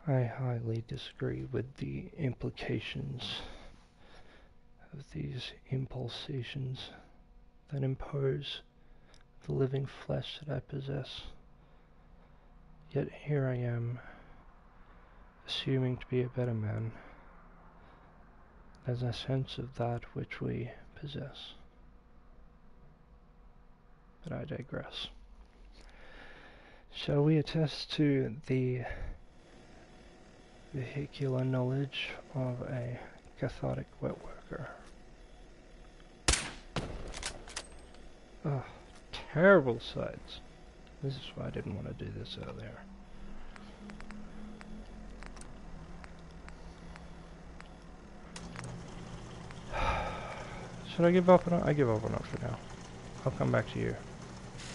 I highly disagree with the implications of these impulsations that impose the living flesh that I possess. Yet here I am, assuming to be a better man. There's a sense of that which we possess. But I digress. Shall we attest to the vehicular knowledge of a cathodic wet worker? Oh, terrible sights. This is why I didn't want to do this earlier. Should I give up on it? I give up on it for now. I'll come back to you.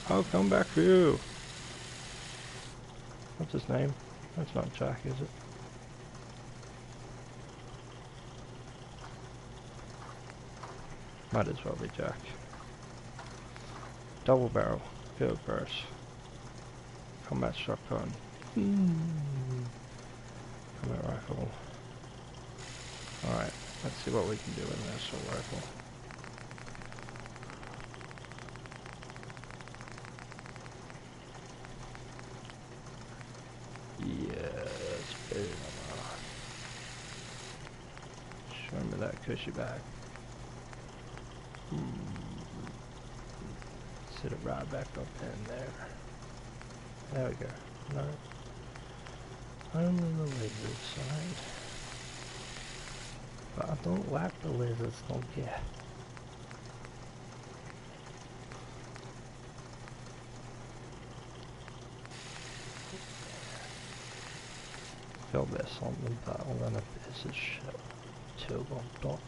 I'll come back to you! What's his name? That's not Jack, is it? Might as well be Jack. Double barrel, field burst, combat shotgun, combat rifle. Alright, let's see what we can do with an assault rifle. Yes, boom. Show me that cushy back. Sit it right back up in there. There we go. No. Only the lizard side. But I don't like the lizards, don't you? Feel this on the battle and a piece of shit. Two on top.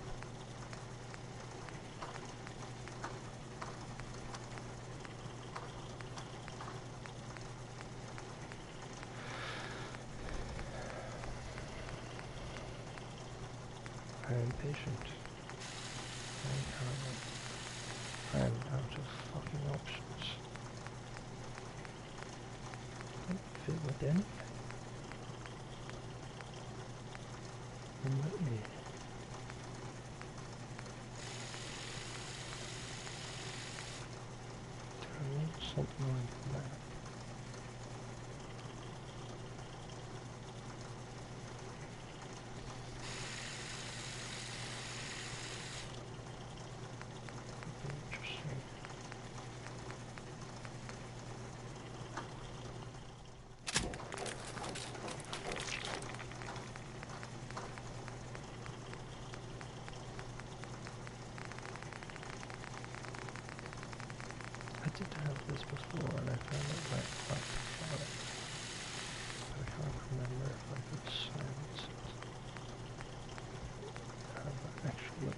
I am patient. I am currently. I am out of fucking options. I don't fit with anything. Let me. Something like that. Interesting. I did have this before and I found it right back before it. But I can't remember if I could silence it. Actually,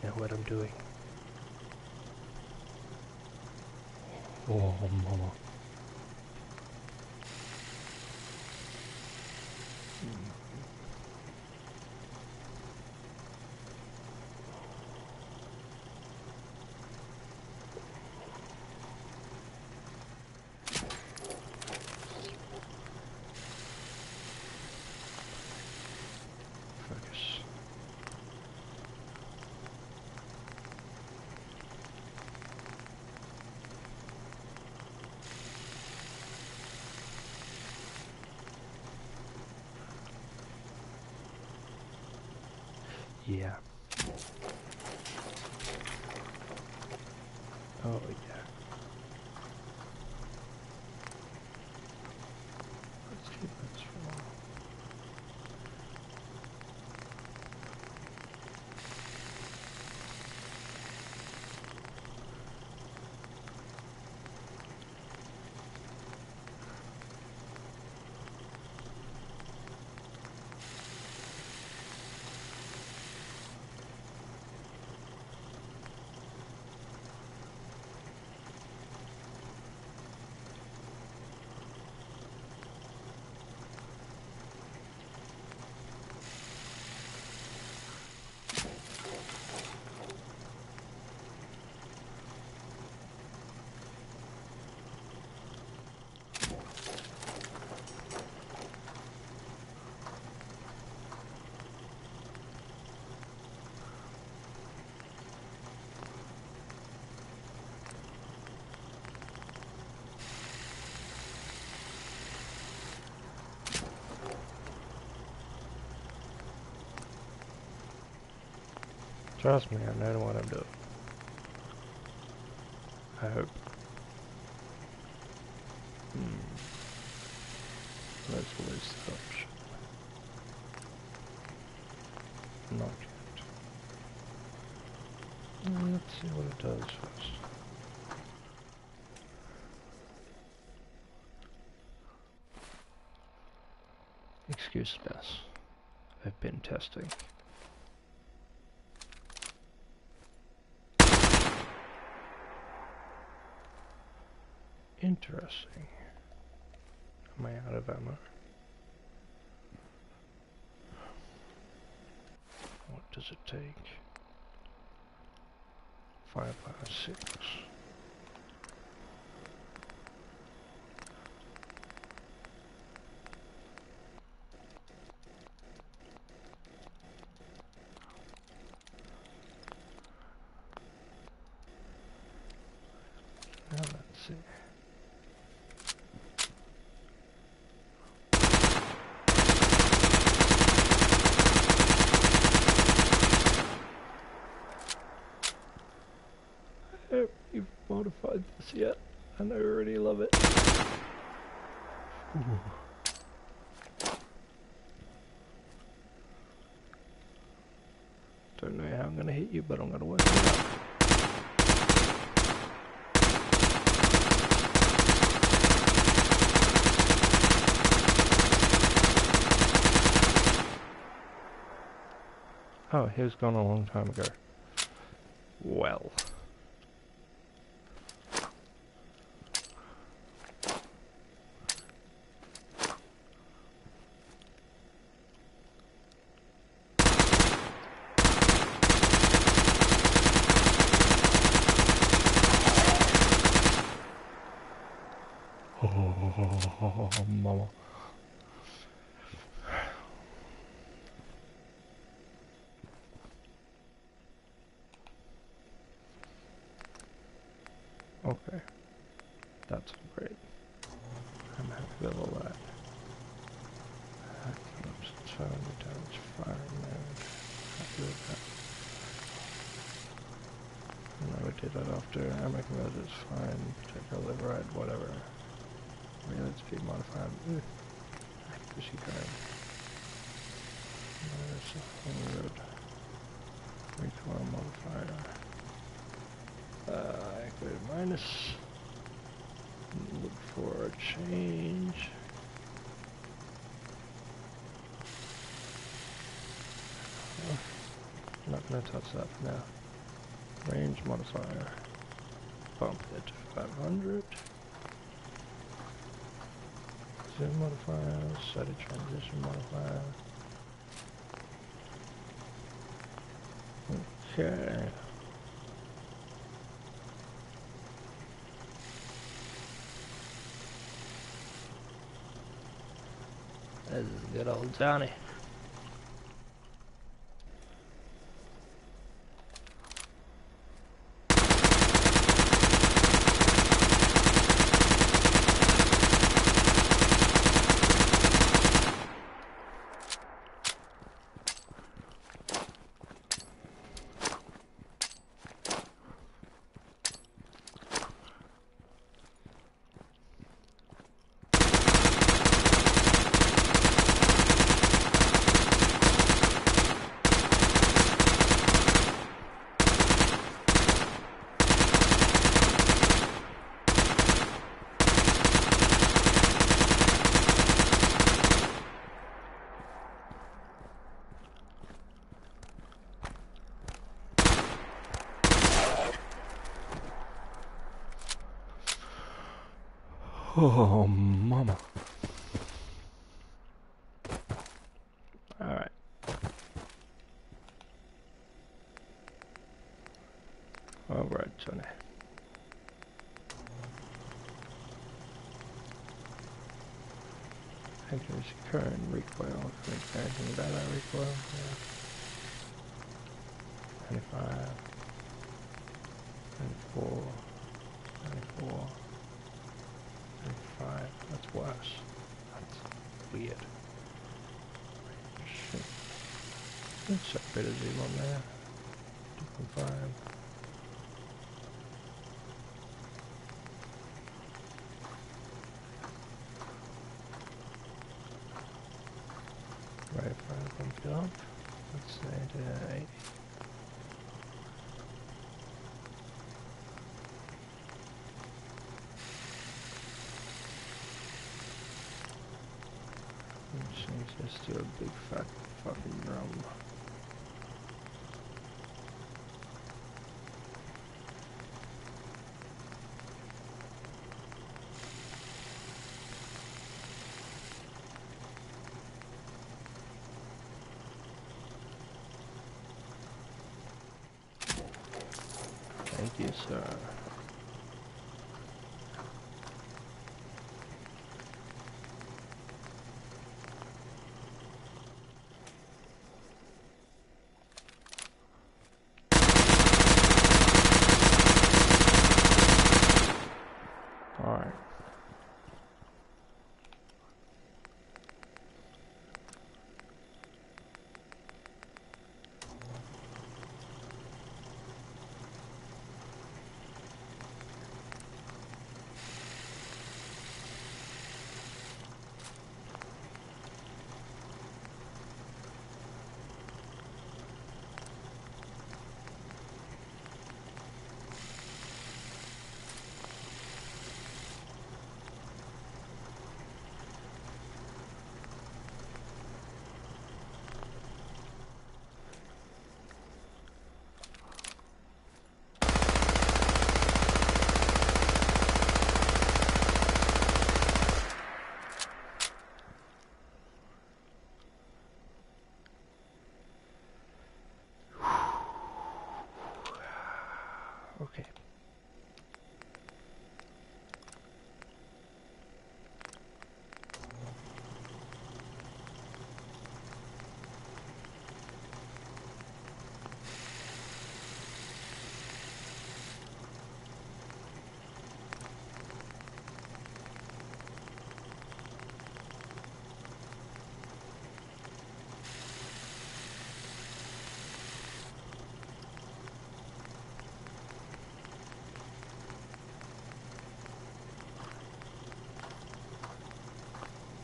I know what I'm doing. Oh, mama. Focus. Yeah. Oh, yeah. Let's keep this for a while. Trust me, I know what I'm doing. I hope. Let's lose that option. Not yet. Let's see what it does first. Excuse us. I've been testing. Interesting. Am I out of ammo? What does it take? 5x6. Now let's see. Hope you've modified this yet, and I already love it. Ooh. Don't know how I'm gonna hit you, but I'm gonna work it out. Oh, he was gone a long time ago. Well. Oh, mama. Okay. That's great. I'm happy with all that. Turn the damage firing mode. Happy with that. And I would do that after ammo converter is fine. Projectile override, whatever. Reload speed modifier. Accuracy code. There's a whole road. Recoil modifier. Activate minus. Look for a change. Not gonna touch that for now. Range modifier. Bump it to 500. Zoom modifier. Set a transition modifier. Okay. This is good old Johnny. Oh, mama. Alright. Alright, Johnny. Accuracy, current, recoil. Can we do anything about that recoil? Yeah. 25. 24. 24. 25. That's worse. That's weird. Shit. Let's set a bit of zoom on there. confirm. Right front bumped up. Let's say to 80. Change this to a big fat fucking drum. Thank you, sir. Alright. Okay.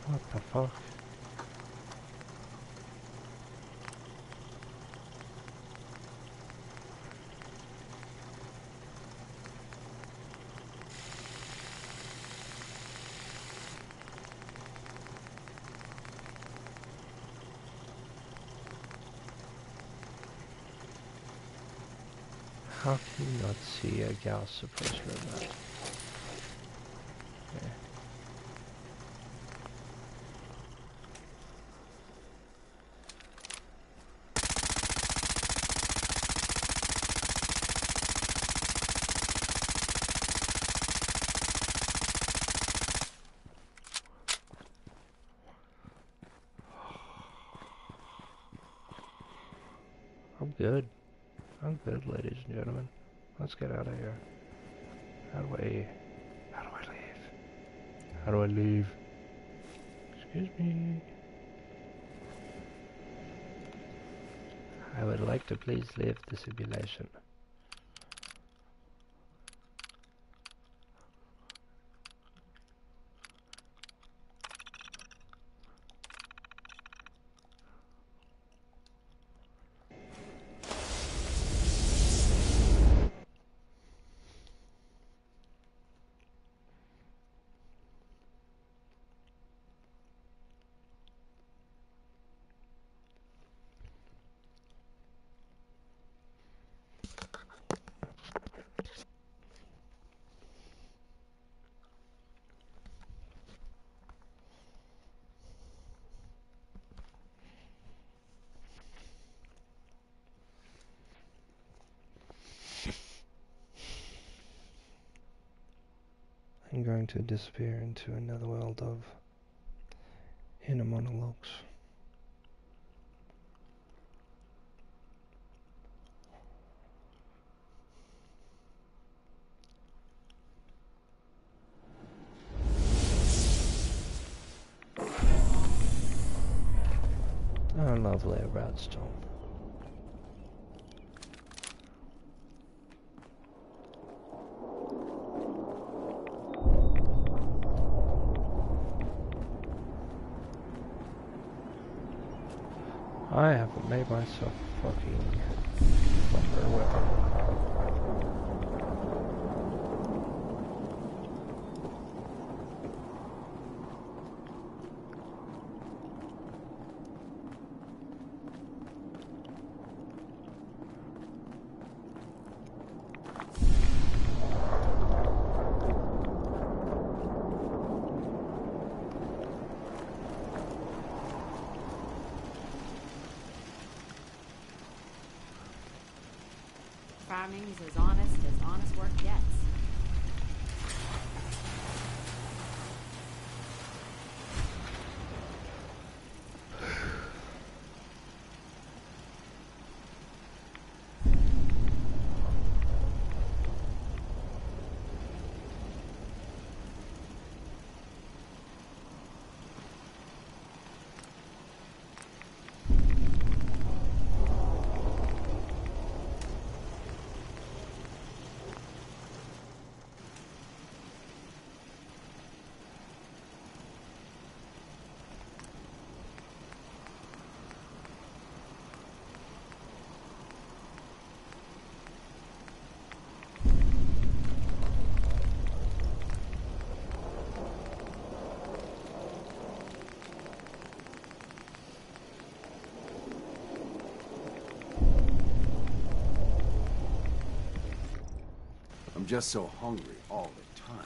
What the fuck? How can you not see a Gauss suppressor of that? Okay. I'm good. I'm good, ladies and gentlemen. Let's get out of here. How do I leave? How do I leave? Excuse me. I would like to please leave the simulation. I'm going to disappear into another world of inner monologues. Oh, lovely redstone. I haven't made myself fucking lumber weapon. Farming's as honest work gets. I'm just so hungry all the time.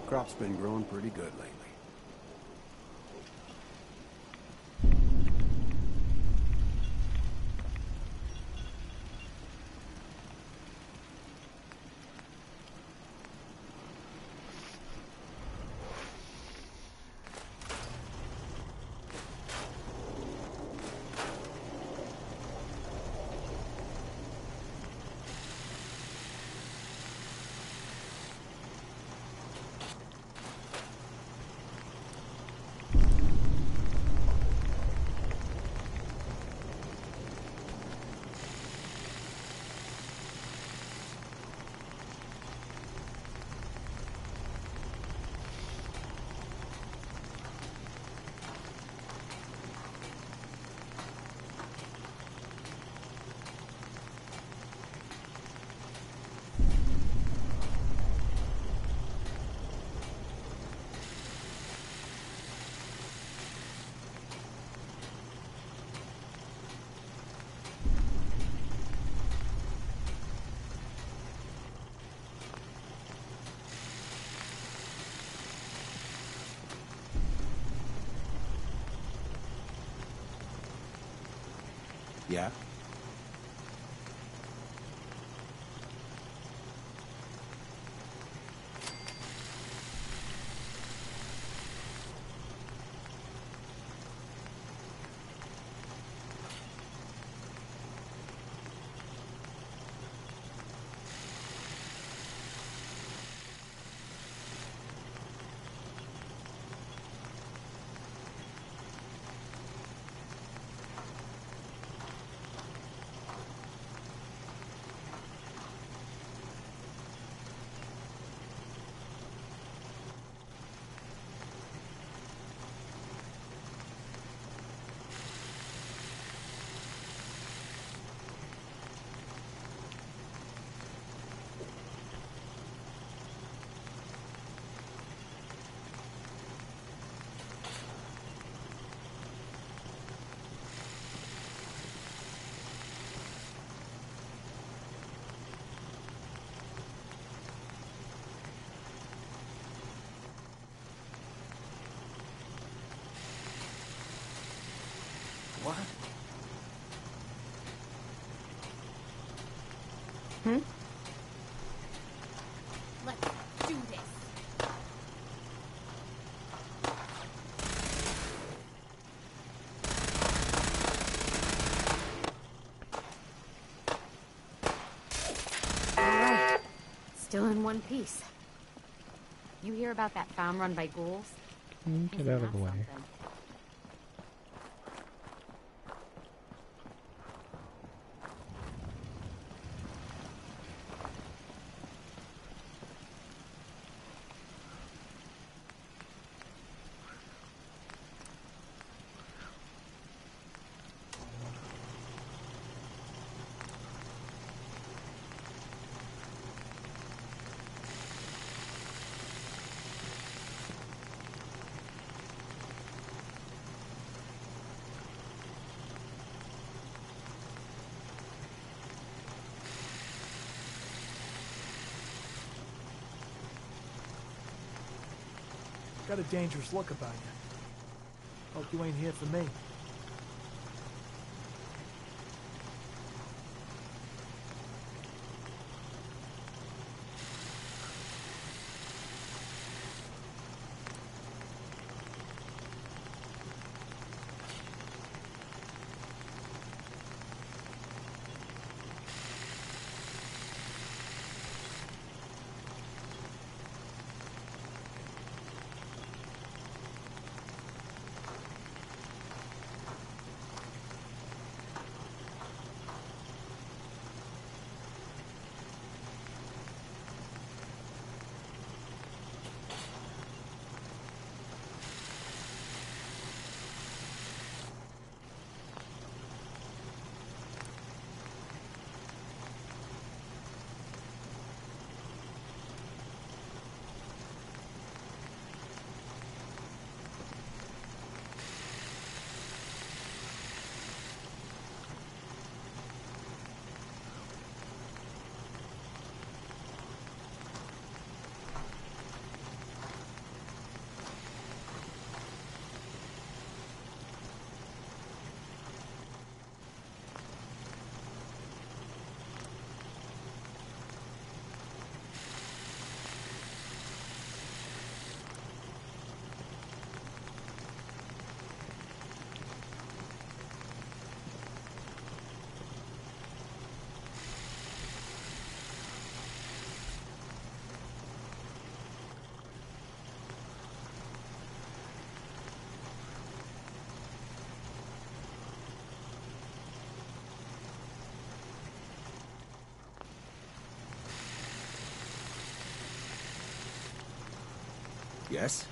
Crop's been growing pretty good lately. Yeah? What? Hmm? Let's do this. Still in one piece. You hear about that farm run by ghouls? Get Isn't out of that the way. something? Got a dangerous look about you. Hope you ain't here for me. Yes?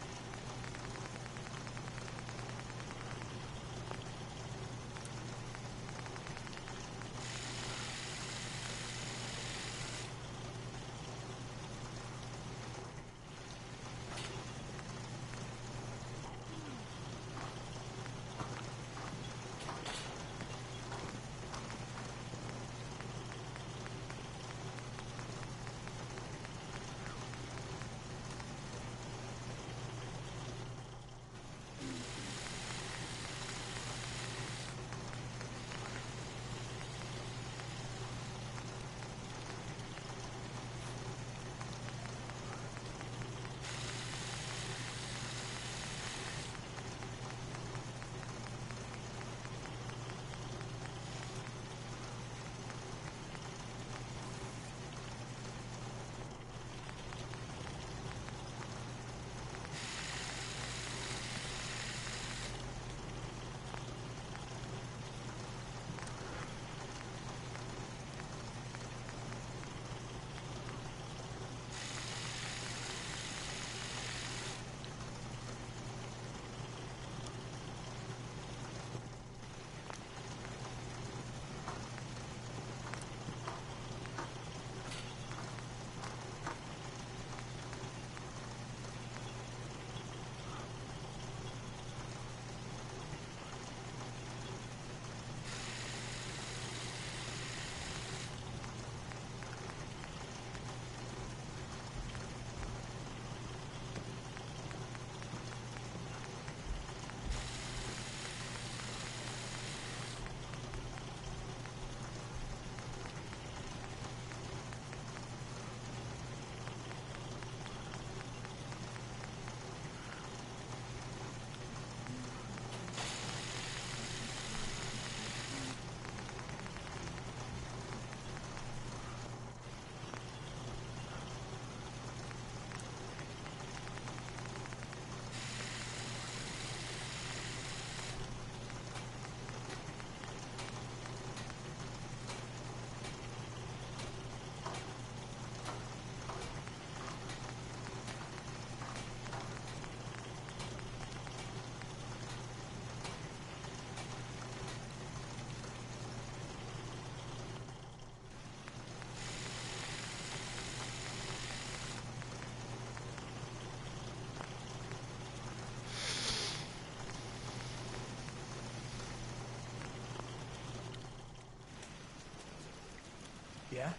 Yeah?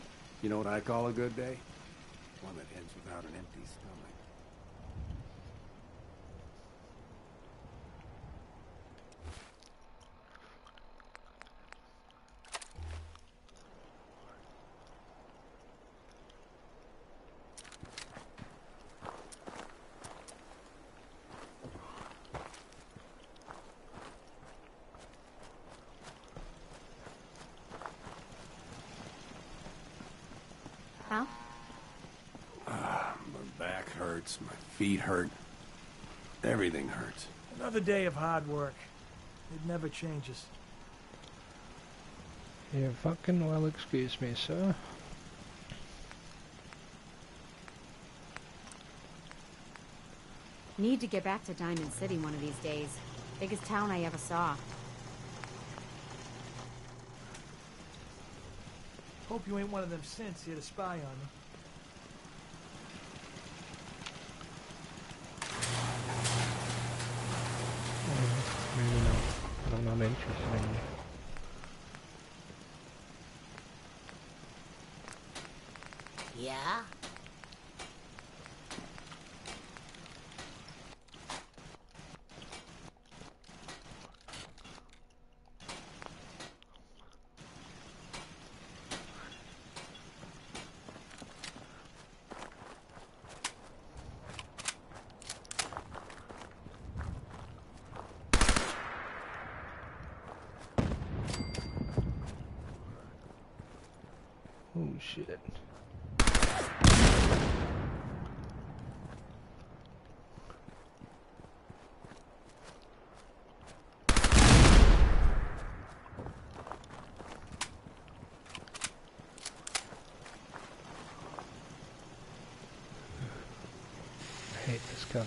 You know what I call a good day? One that ends without an empty stomach. Huh? My back hurts, my feet hurt. Everything hurts. Another day of hard work. It never changes. You fucking well excuse me, sir. Need to get back to Diamond City one of these days. Biggest town I ever saw. Hope you ain't one of them synths here to spy on me. Maybe not. I'm not interested in you. Yeah? Oh shit. I hate this gun.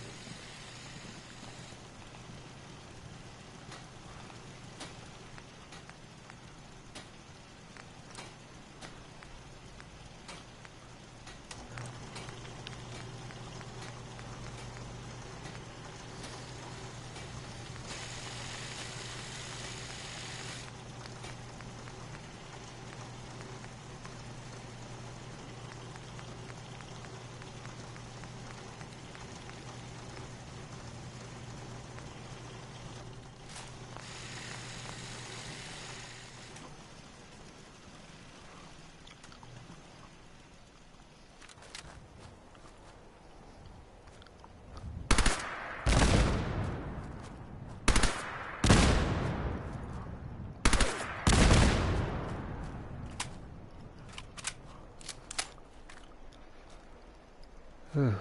Ugh.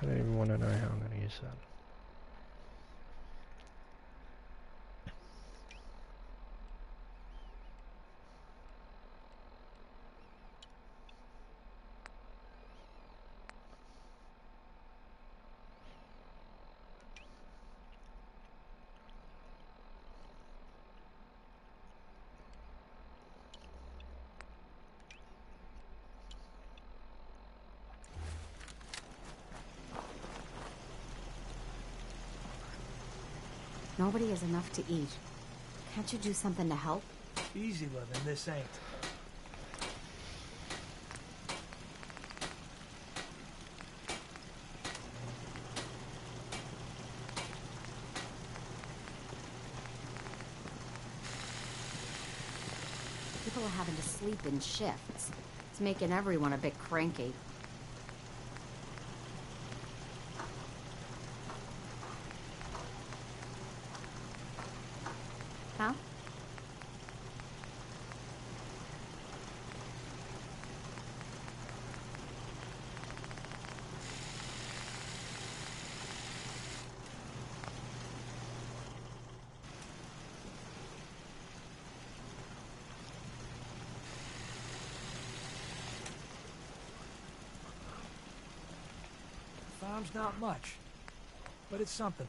I don't even want to know how I'm going to use that. Nobody has enough to eat. Can't you do something to help? Easy living, this ain't. People are having to sleep in shifts. It's making everyone a bit cranky. Huh? Farm's not much, but it's something.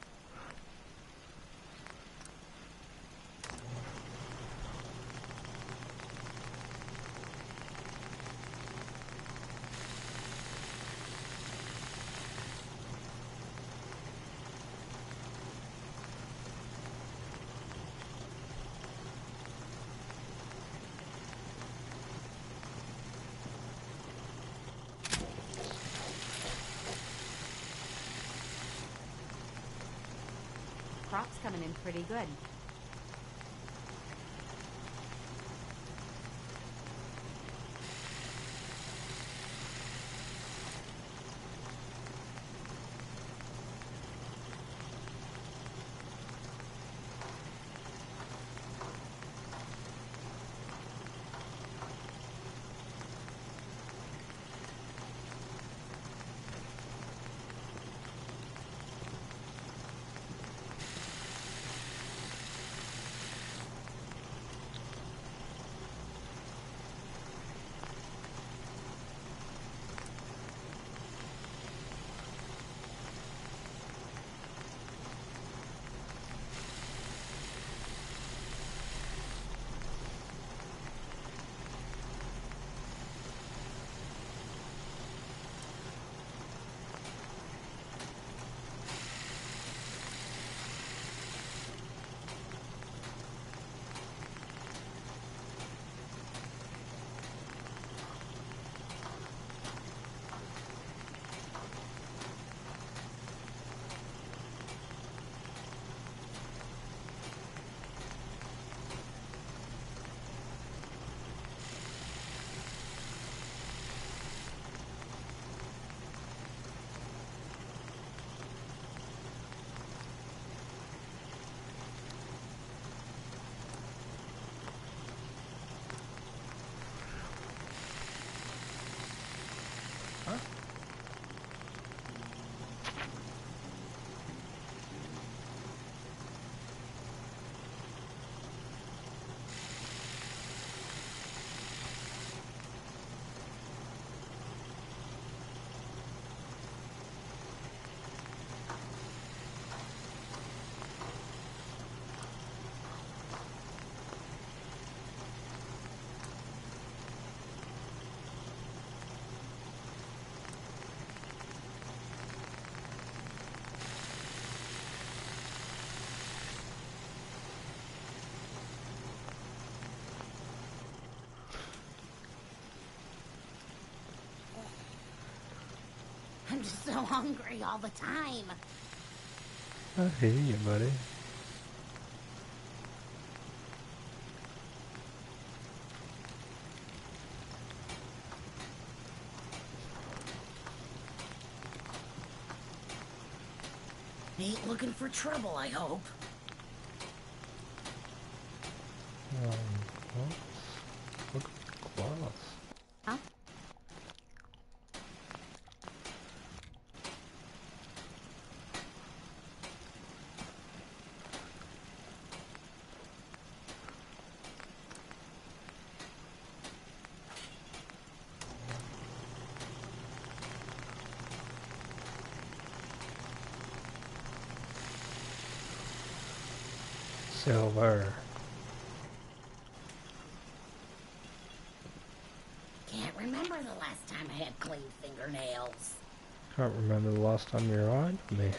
crop's coming in pretty good. I'm just so hungry all the time. I hear you, buddy. Ain't looking for trouble, I hope. Well, look at the glass. Huh? Silver. Can't remember the last time I had clean fingernails. Can't remember the last time you were on me.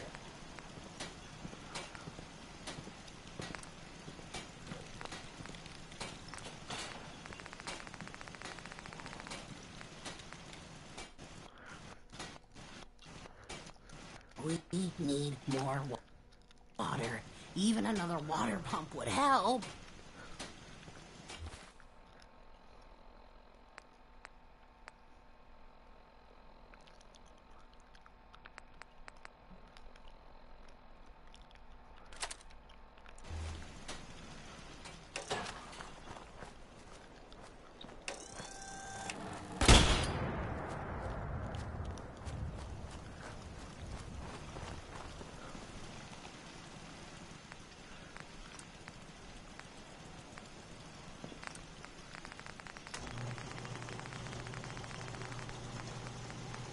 We need more water. Even another water pump would help.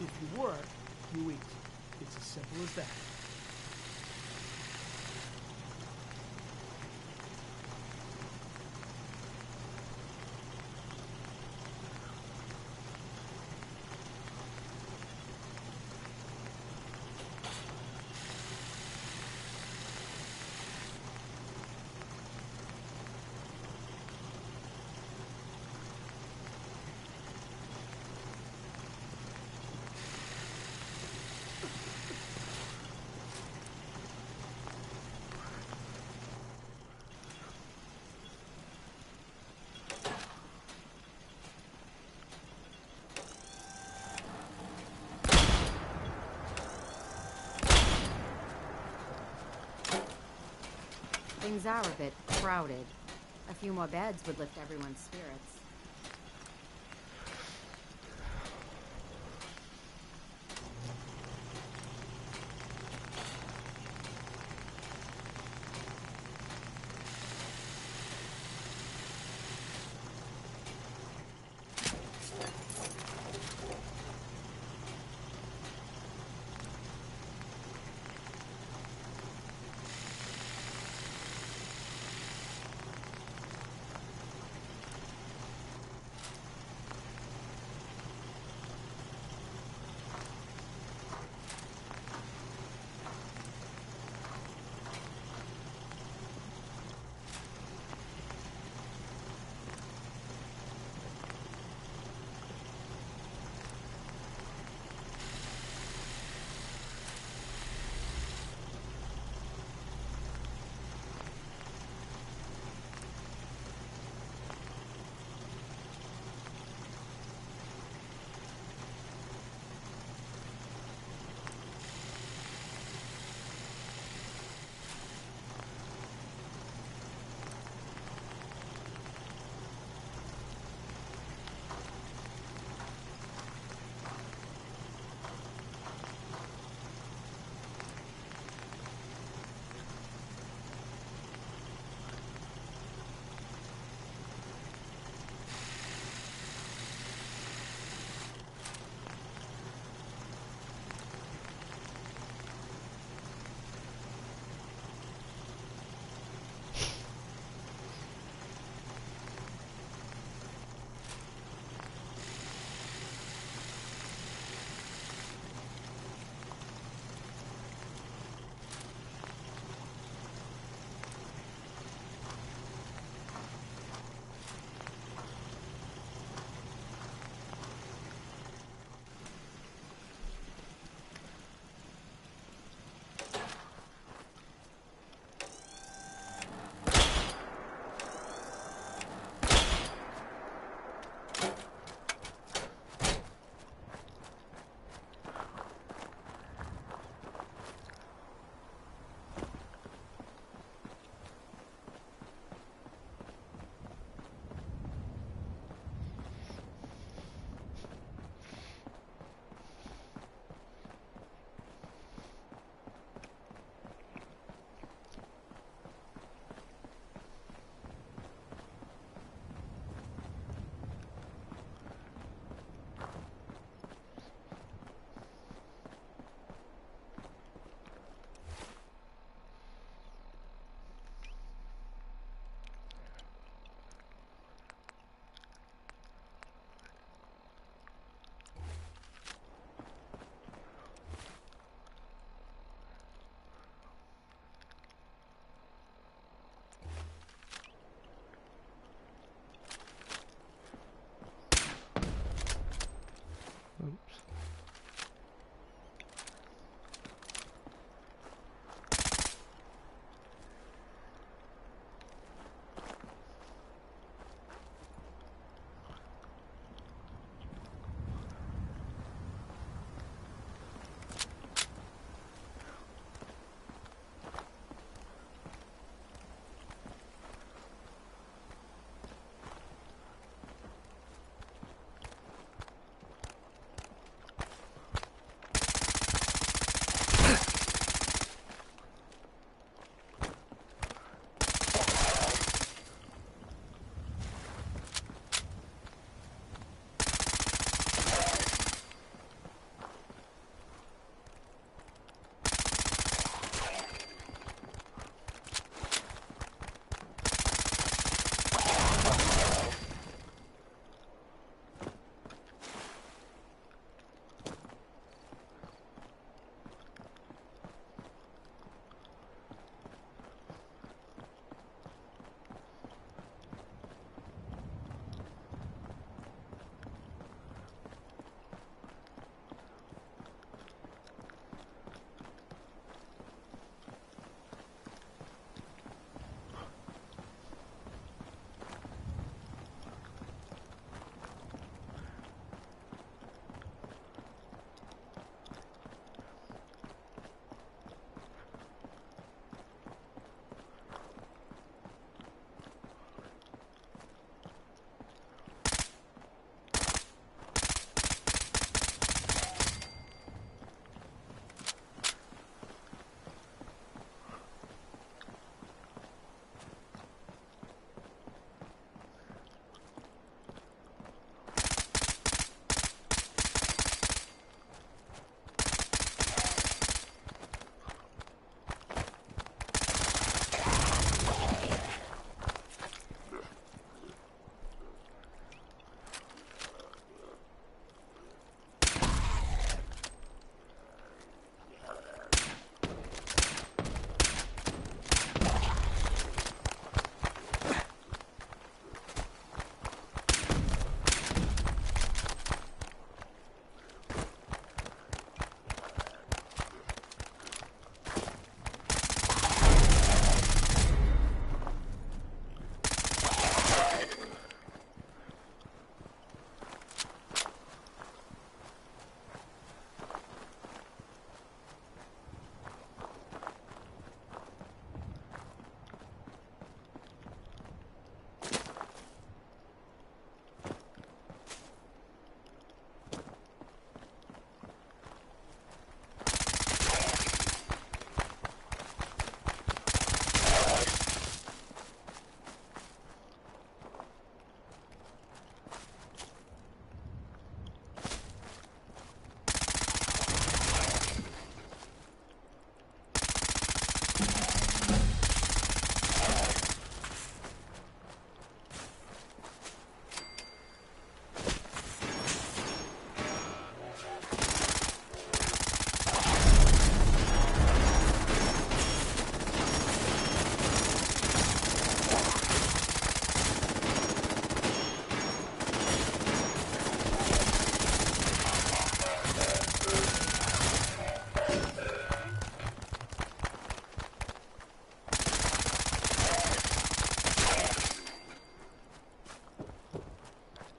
If you work, you eat. It's as simple as that. Things are a bit crowded. A few more beds would lift everyone's spirits.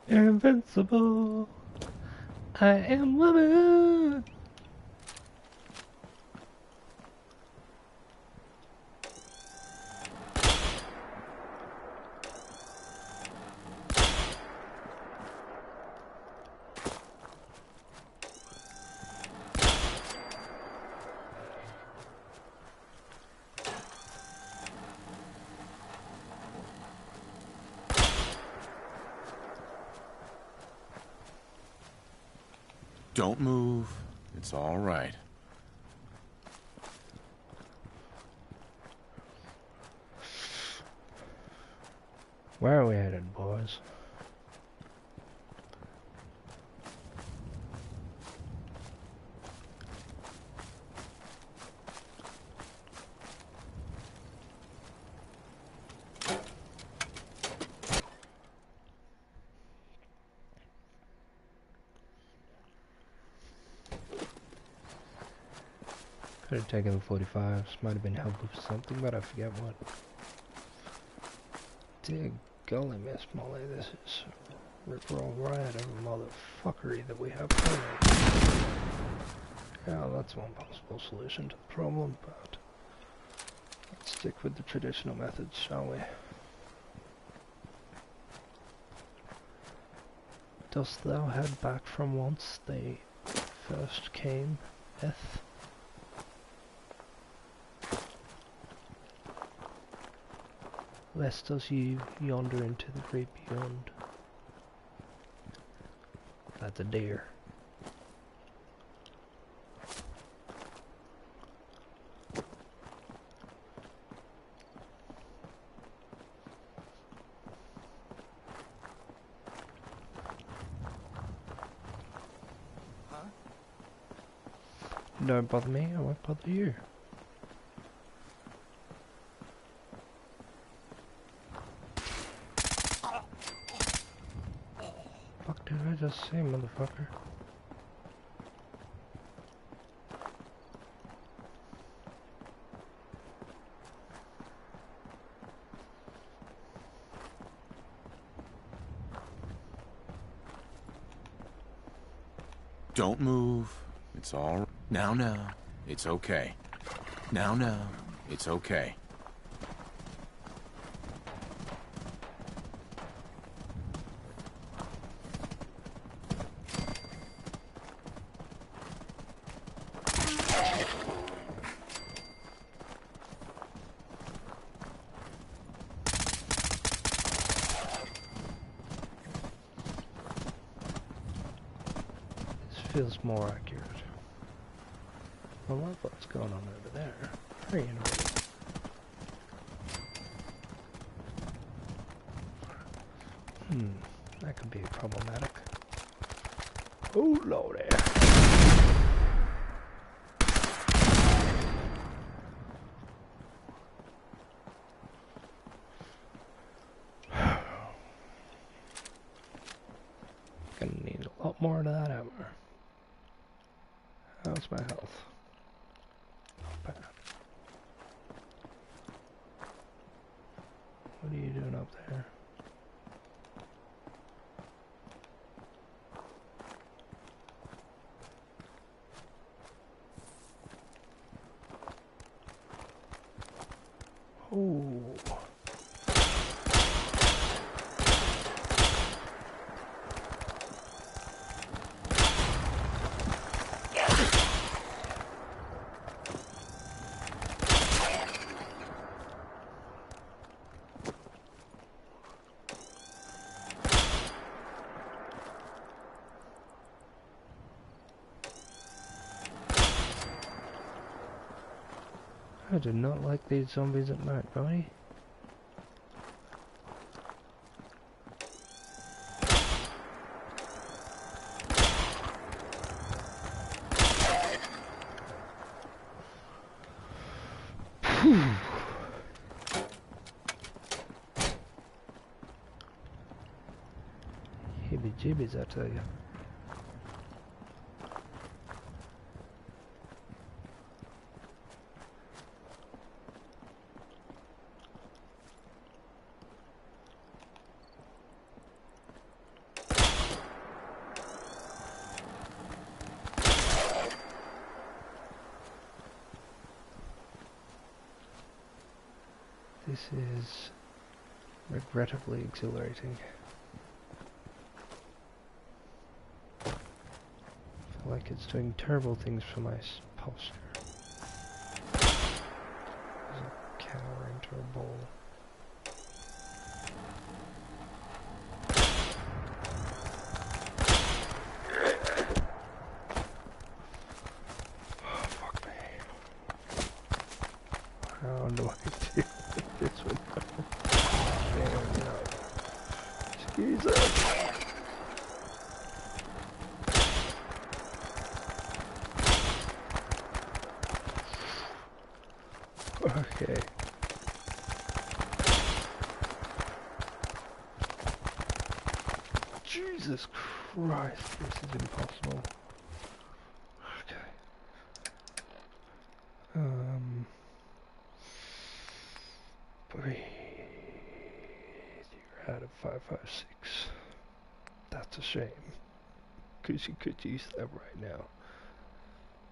Invincible. I am woman. Don't move. It's all right. Where are we headed, boys? Could have taken the 45s. Might have been helpful for something, but I forget what. Dear golly, Miss Molly, this is rip-roll riot of motherfuckery that we have coming. Yeah, that's one possible solution to the problem, but let's stick with the traditional methods, shall we? Dost thou head back from whence they first came, Eth? Lest us ye yonder into the great beyond. That's a deer. Don't bother me, I won't bother you. Fuck did I just say, motherfucker? Don't move. It's all... Now. It's okay. Now. It's okay. Feels more accurate. I love what's going on over there. Very innovative. That could be problematic. Oh lordy. Gonna need a lot more of that ammo. How's my health? Not bad. What are you doing up there? Oh. I do not like these zombies at night, buddy. Heebie-jeebies, I tell you. This is regrettably exhilarating. I feel like it's doing terrible things for my posture. There's a cower into a bowl. Oh, fuck me. How do I do this one? Damn, no. Jesus. Okay. Jesus Christ, this is impossible. Okay. 3. You're out of 556. That's a shame. Because you could use that right now.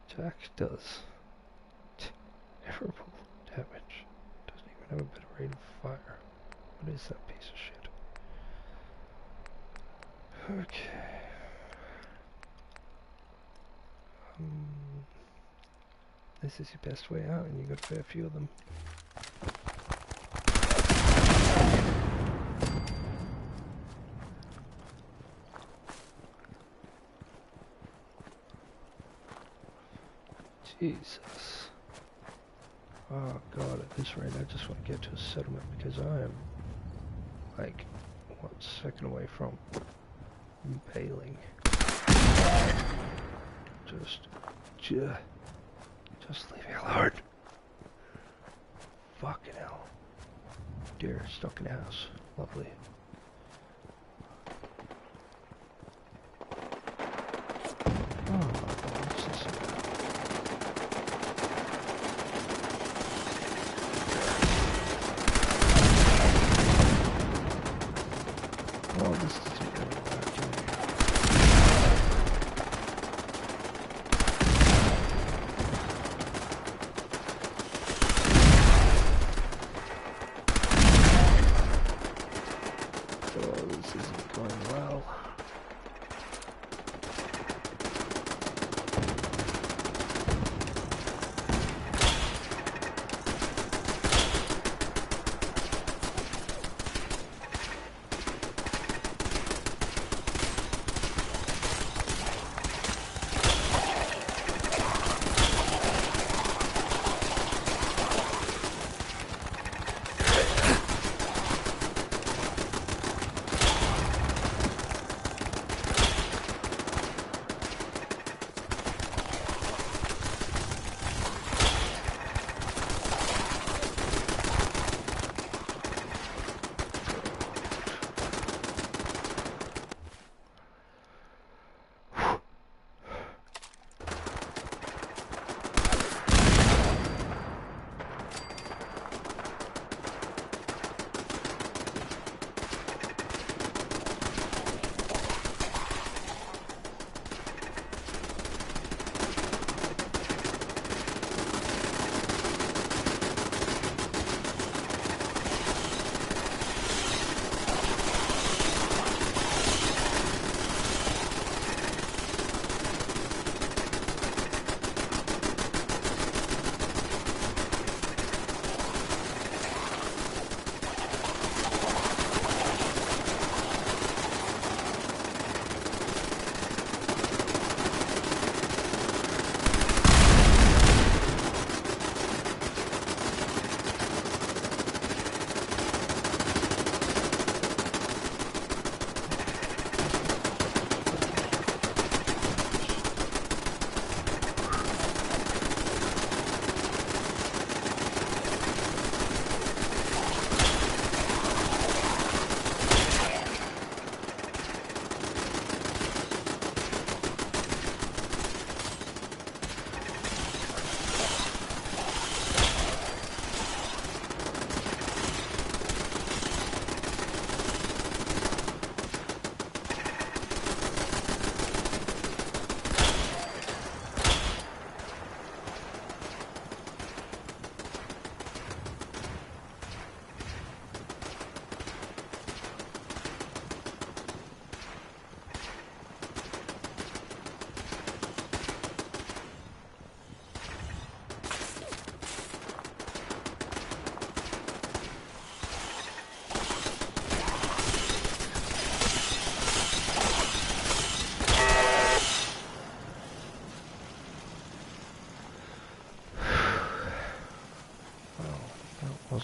Jack does terrible damage. Doesn't even have a better rate of fire. What is that piece of shit? Okay. This is your best way out, and you got a fair few of them. Jesus. Oh god, at this rate I just want to get to a settlement because I am like 1 second away from impaling. Just leave me alone. Fucking hell. Deer stuck in a house. Lovely. Oh, what's this? Oh, this is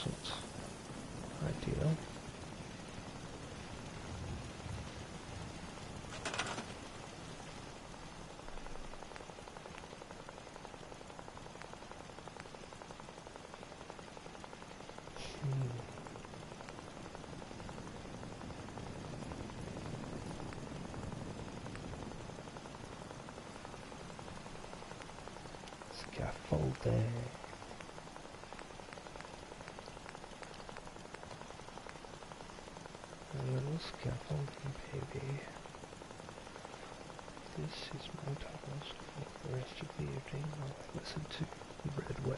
wasn't ideal. Scaffolding. A little scaffolding, baby. This is my task for the rest of the evening while I listen to Red Web.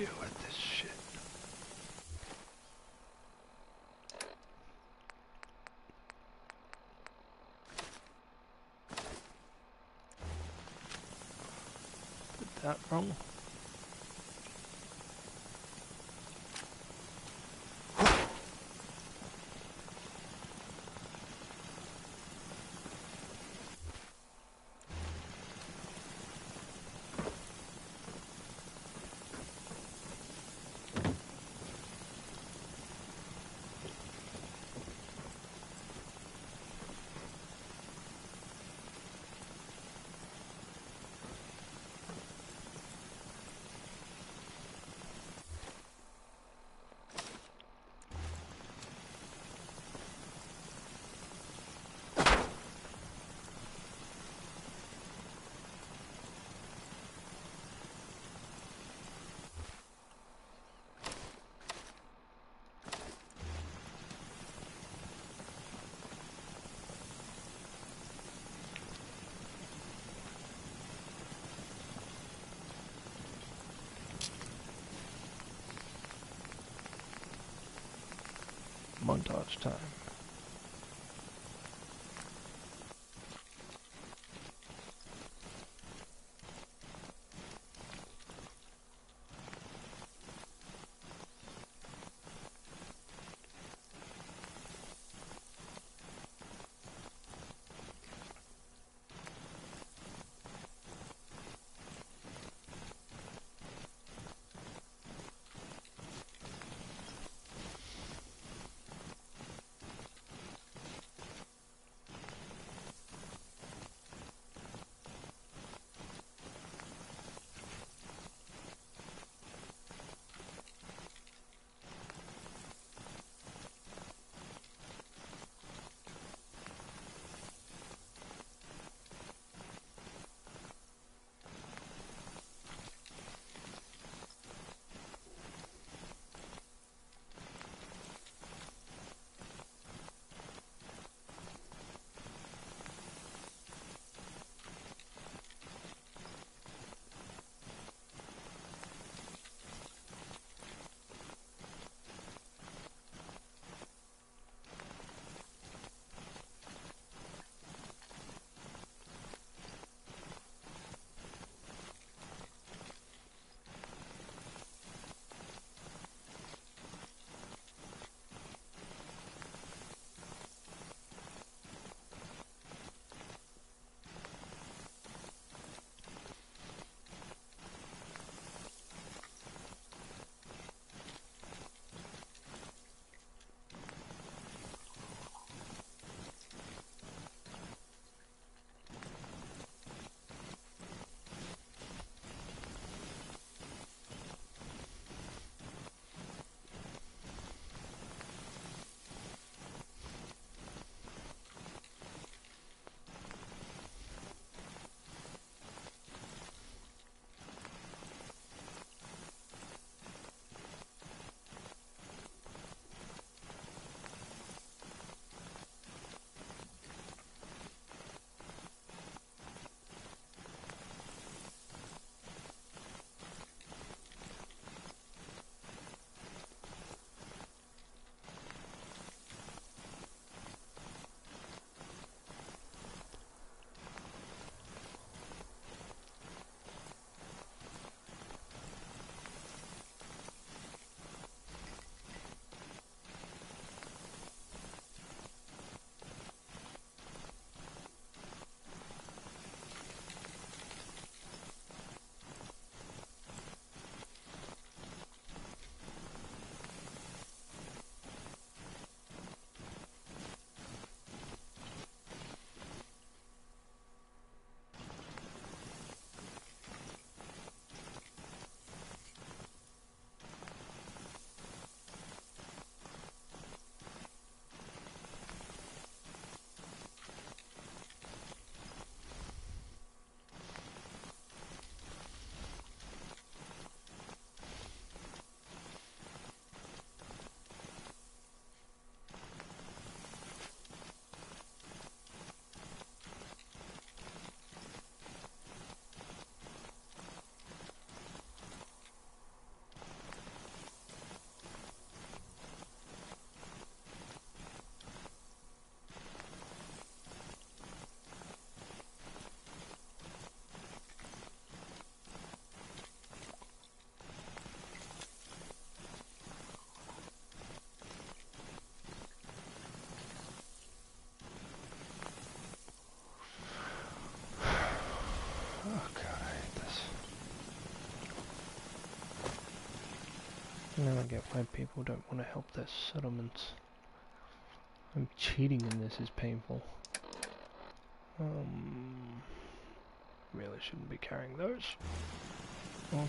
deal with this shit. Did that wrong? Montage time. Now I get why people don't want to help their settlements. Cheating in this is painful. Really shouldn't be carrying those. Okay.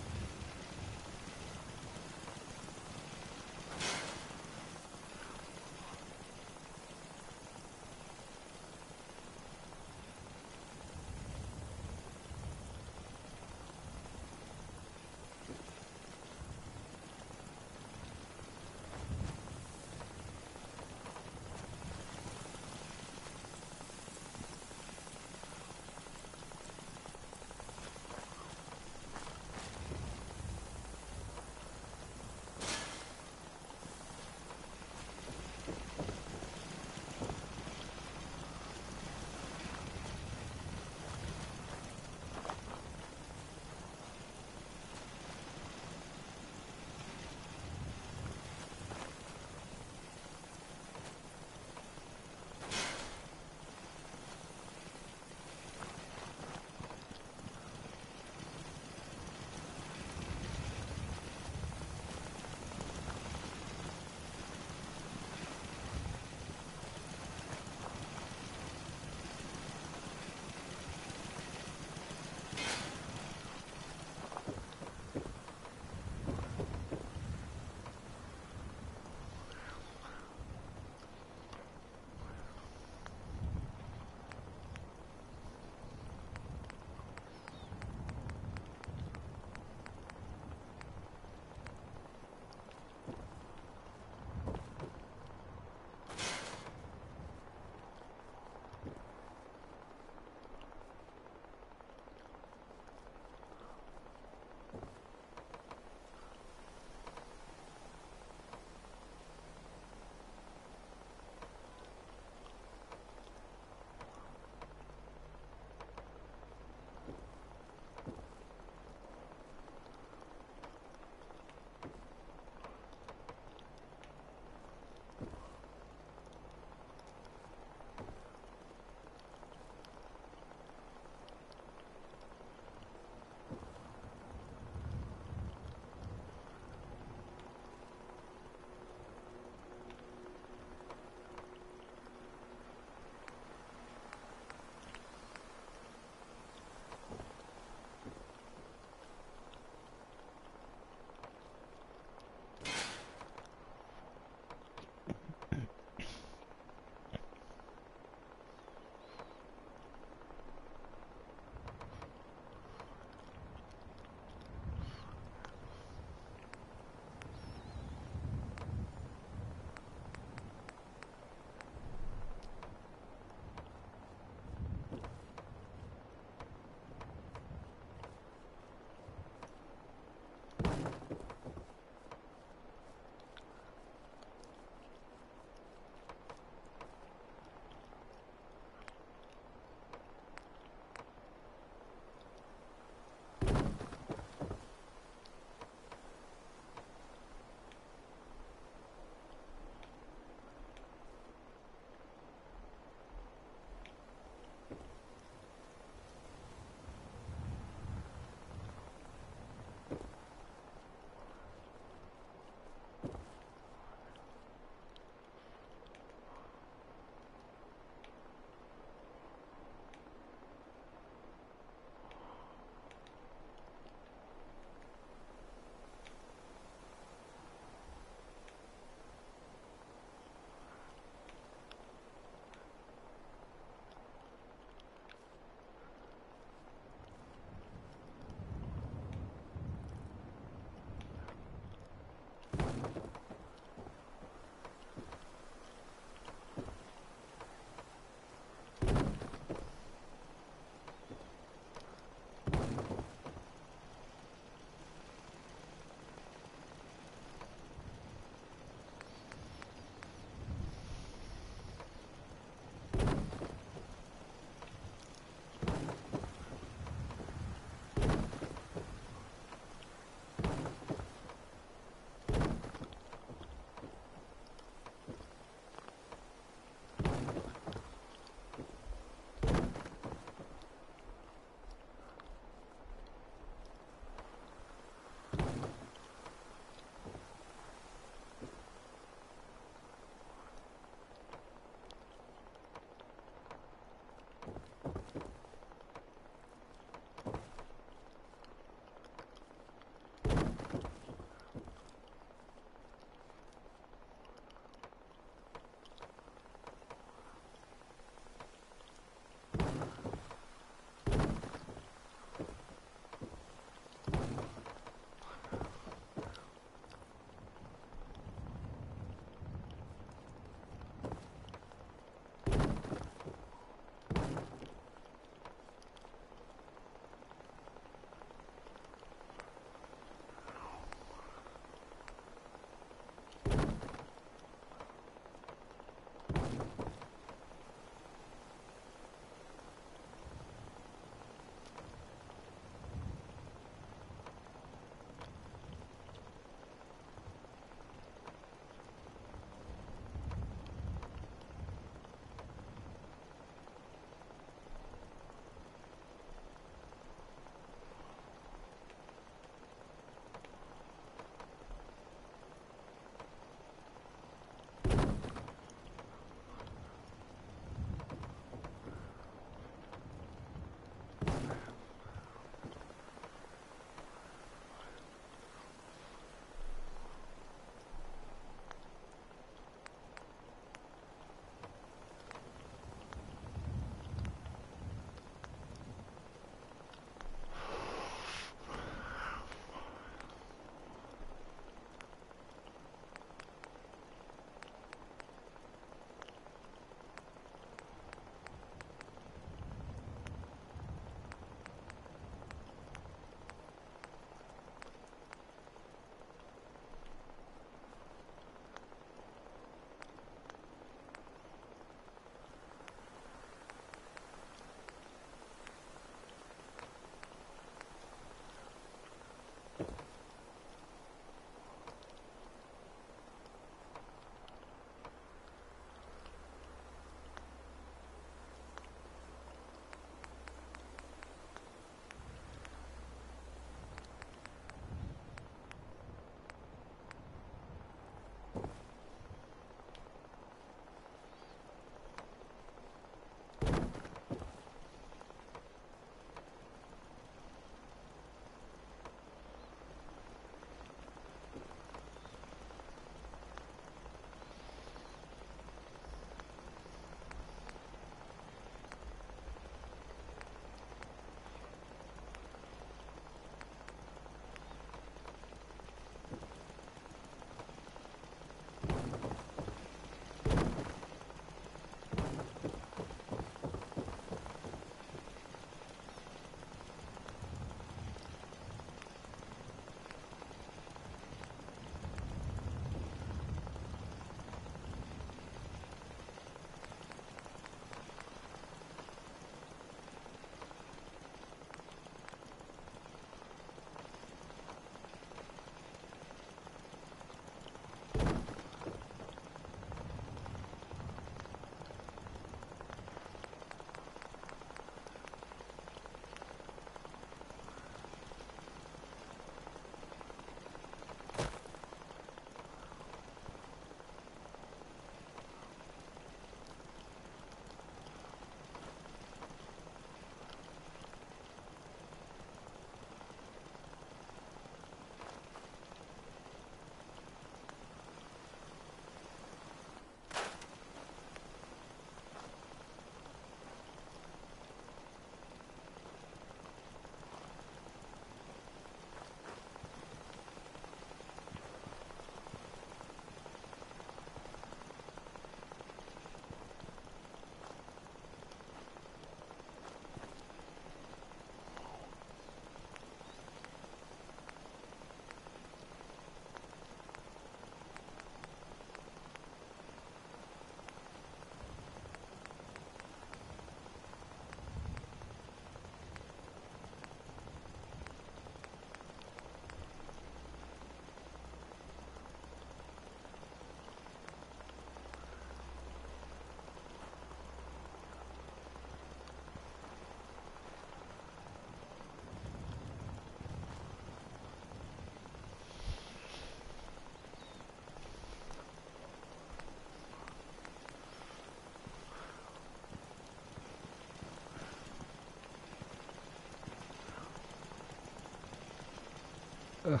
Ugh.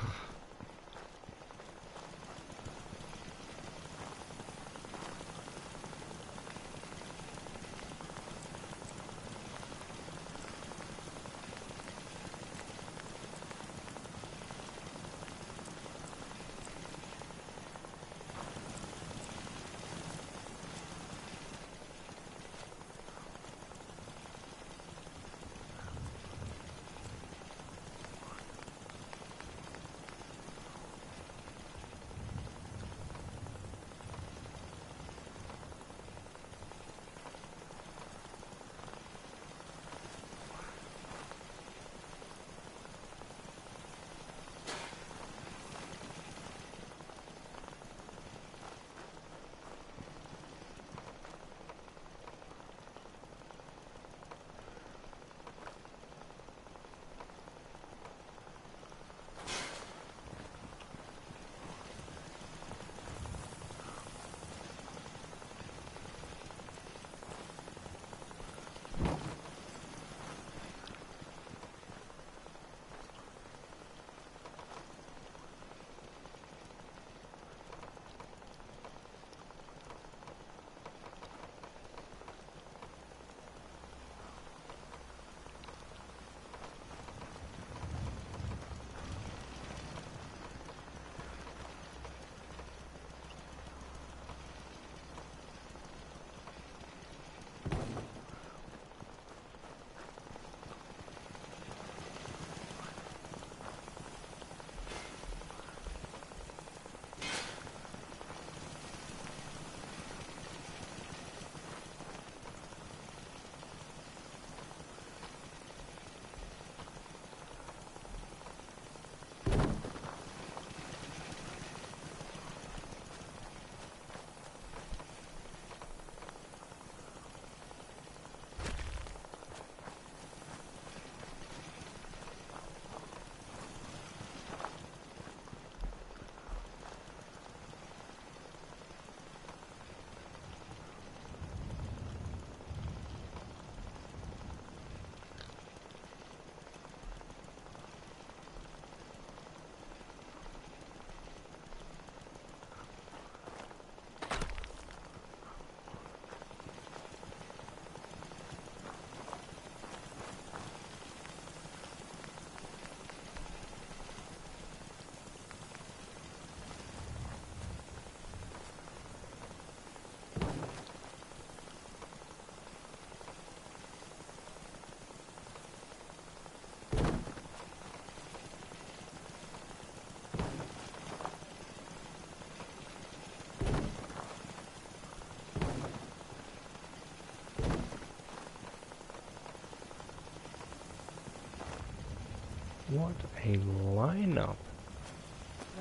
What a lineup.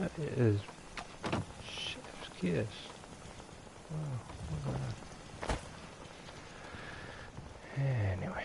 That is chef's kiss. Wow, look at that. Anyway.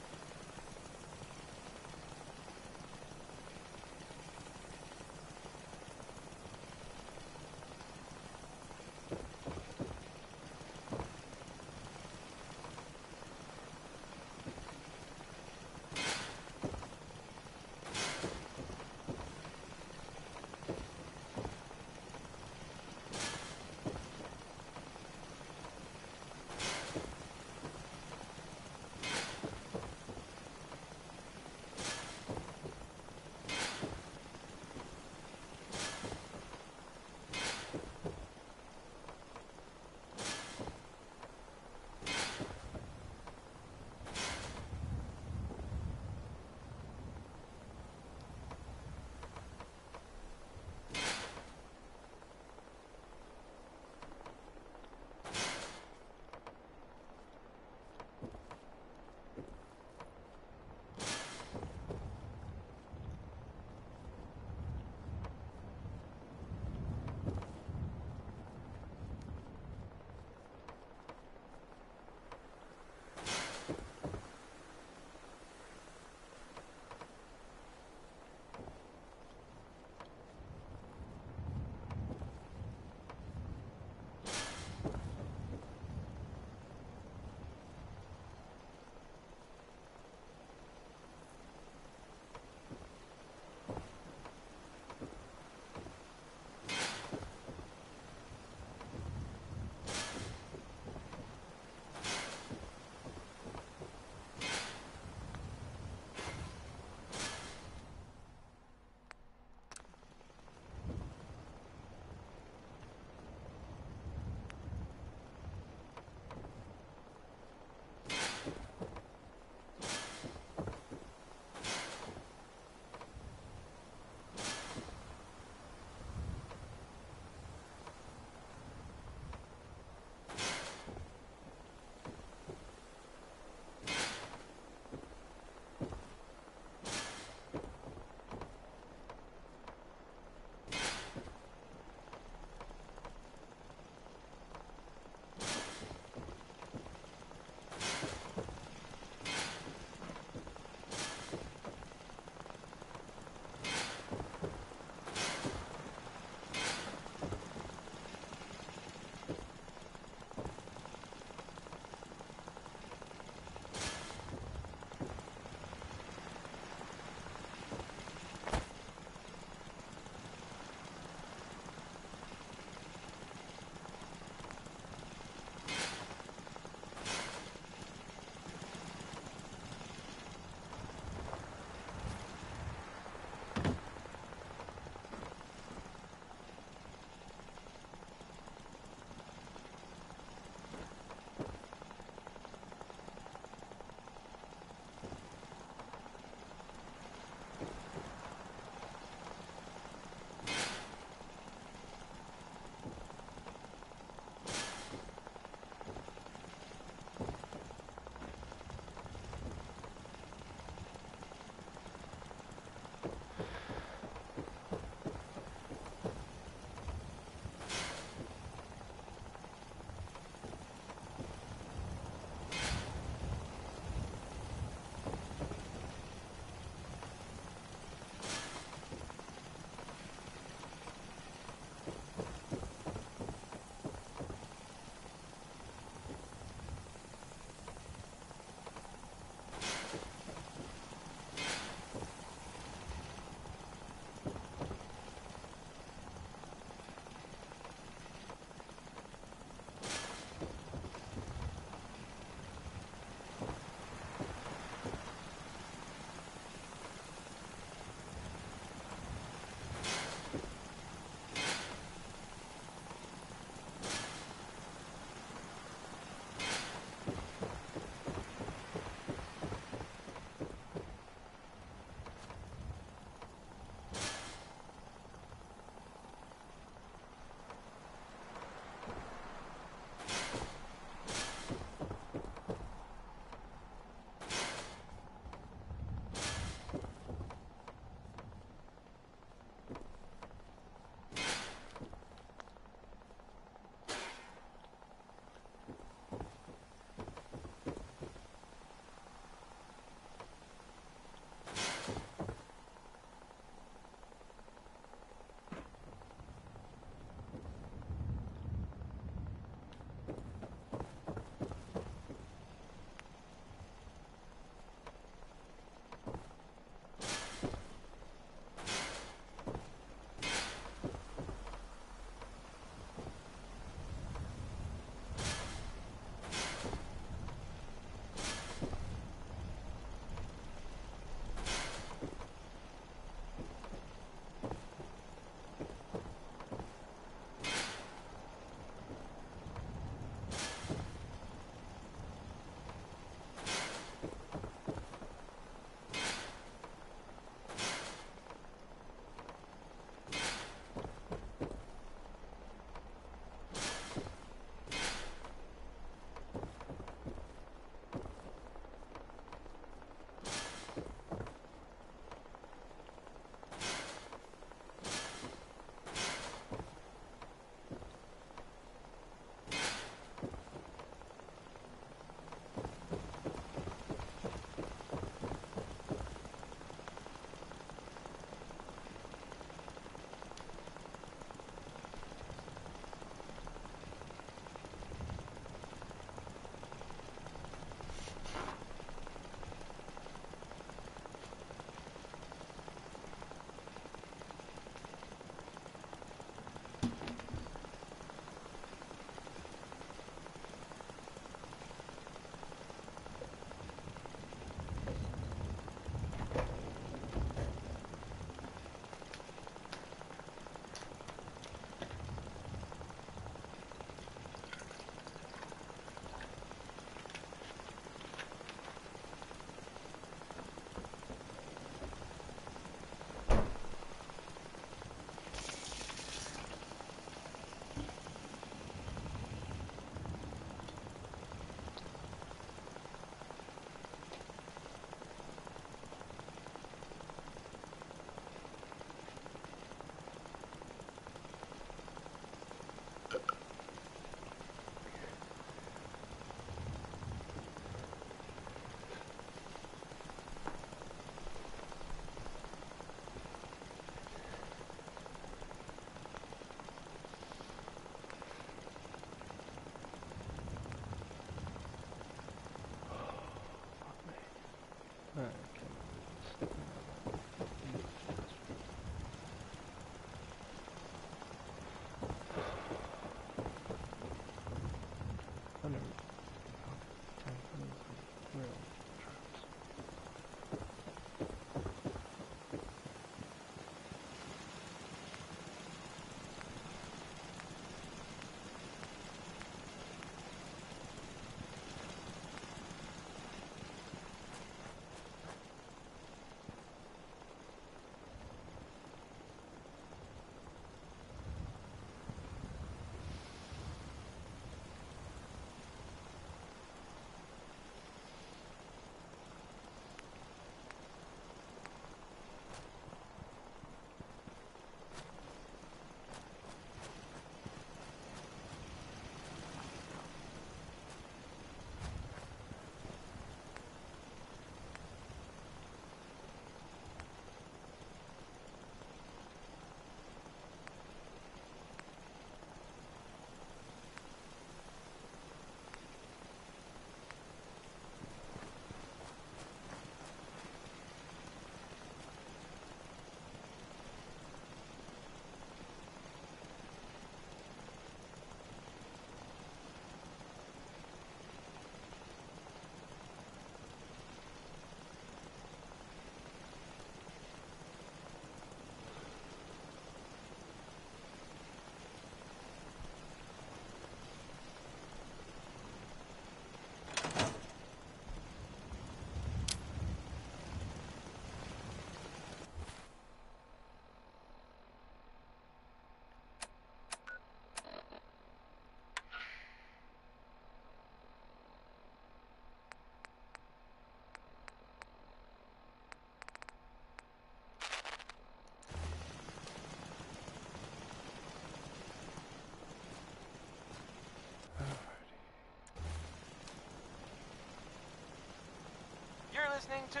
listening to,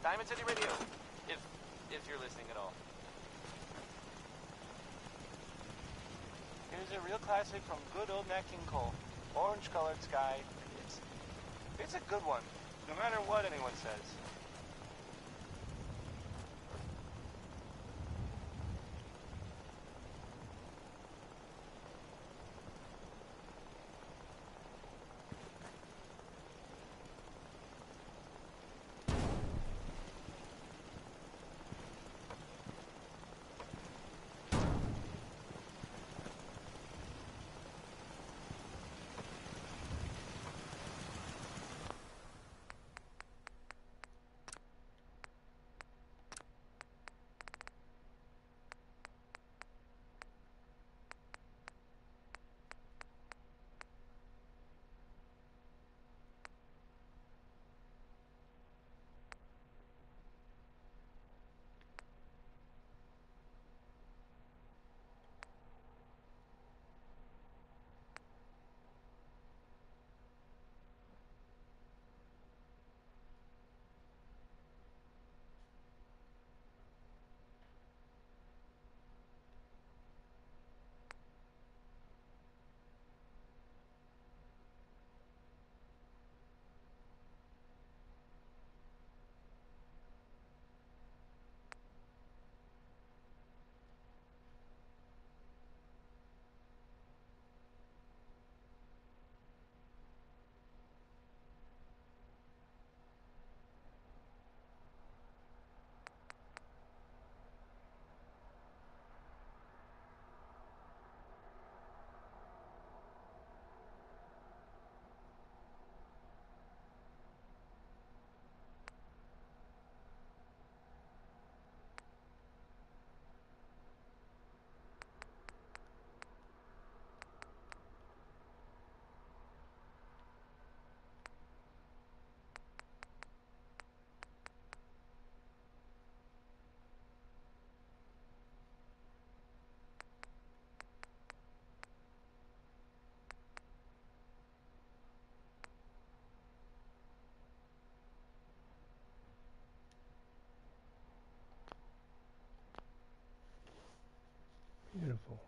Diamond City Radio. If you're listening at all. Here's a real classic from good old Nat King Cole. Orange-colored sky. It's a good one, no matter what anyone says. Beautiful.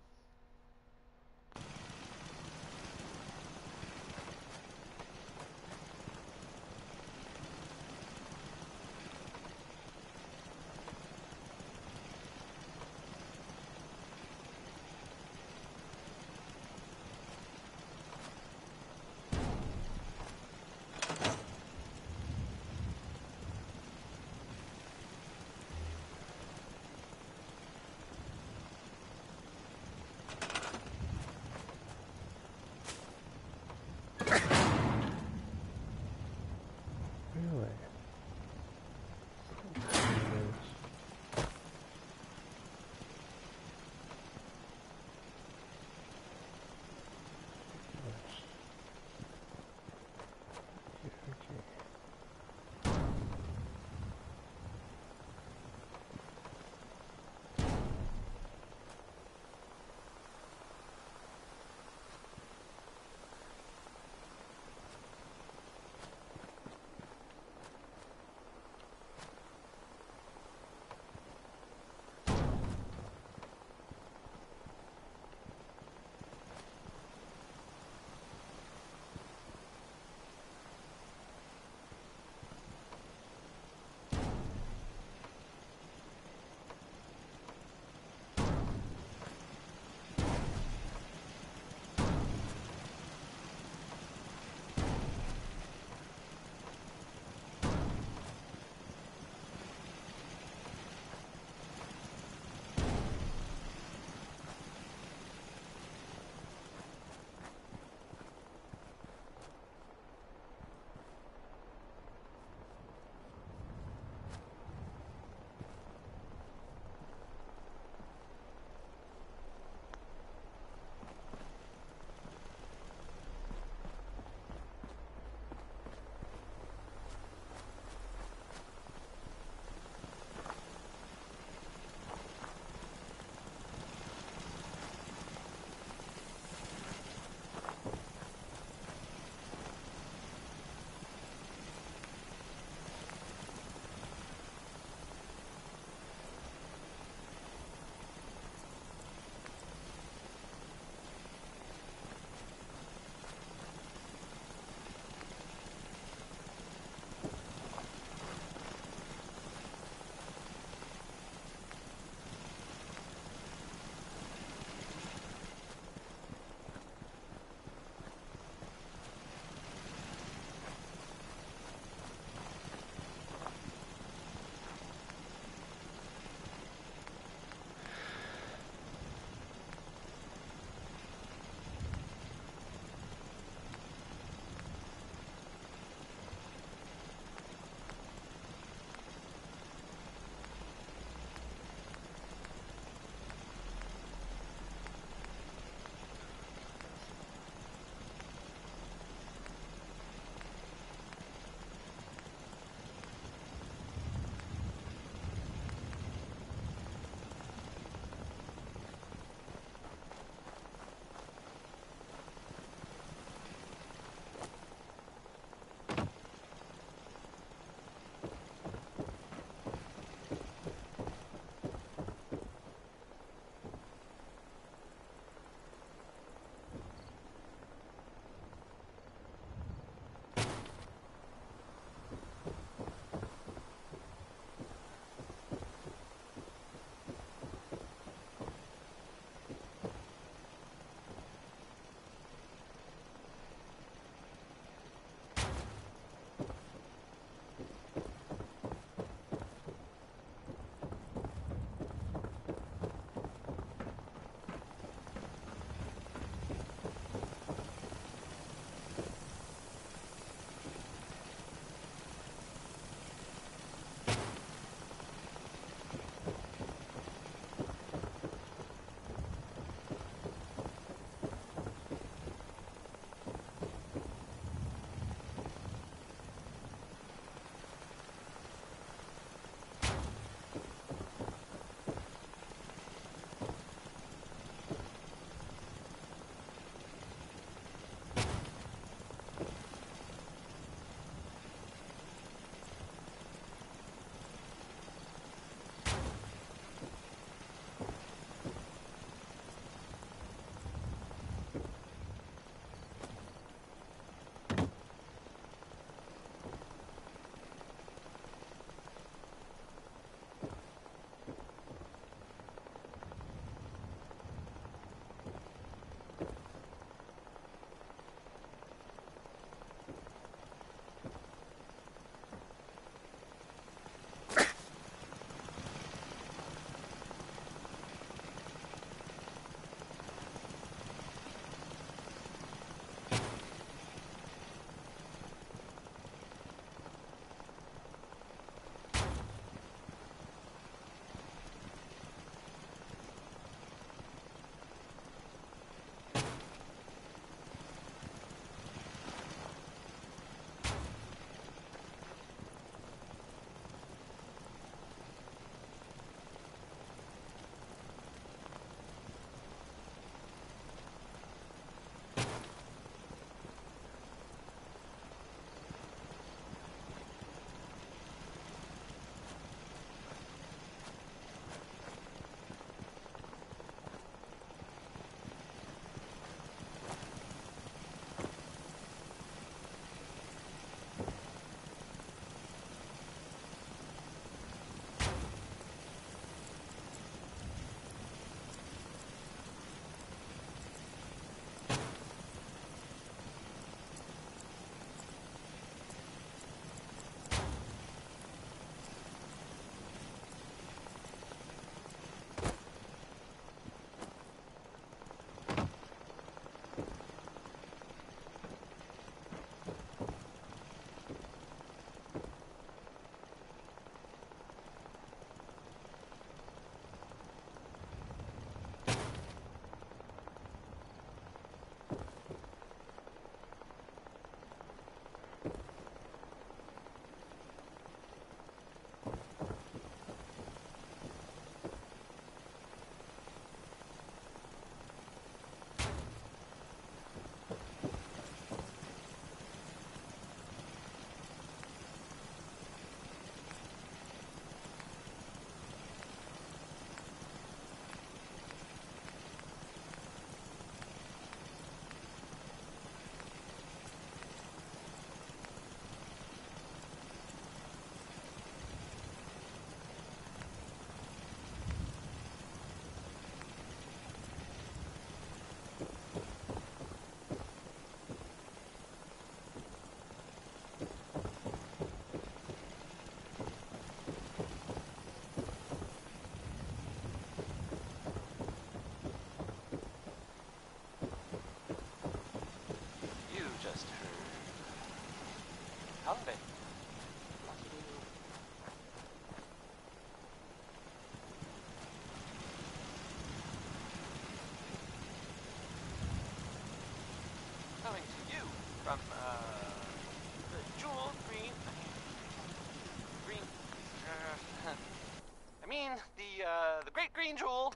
green jewel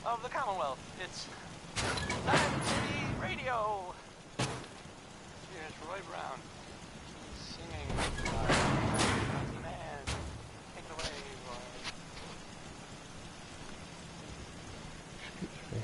of the Commonwealth. It's Night City Radio. Here's Roy Brown singing. Man, take it away, Roy. Excuse me.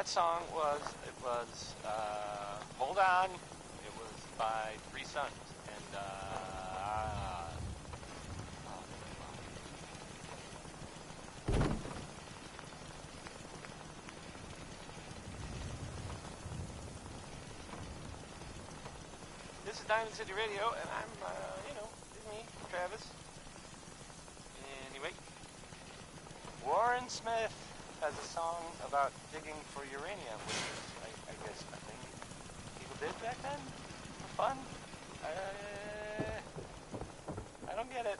that song was, Hold On. It was by Three Sons. And, this is Diamond City Radio, and I'm, it's me, Travis. Anyway, Warren Smith has a song about digging for uranium, which is, I guess, a thing people did back then for fun. I don't get it.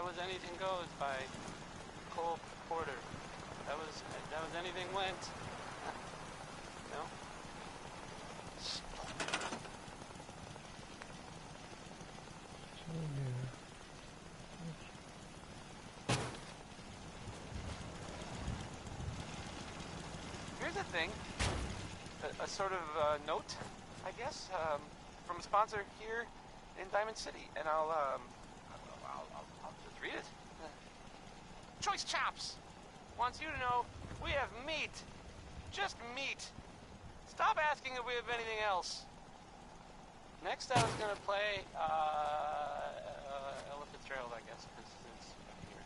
was Anything Goes by Cole Porter. That was Anything Went. No? Here's a thing. A sort of note, I guess, from a sponsor here in Diamond City, and I'll just read it. Choice Chops wants you to know we have meat, just meat. Stop asking if we have anything else. Next, I was gonna play Ella Fitzgerald, I guess, because it's here.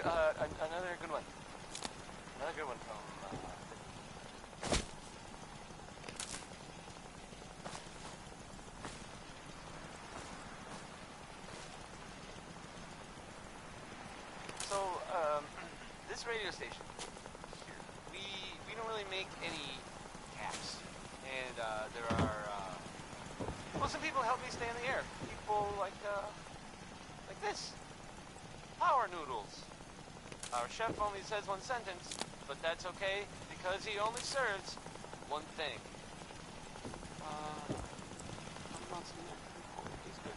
another good one. Another good one from. So, this radio station here, we don't really make any caps, and there are well, some people help me stay in the air. People like this, power noodles. Our chef only says one sentence, but that's okay because he only serves one thing. I'm not seeing that. He's good.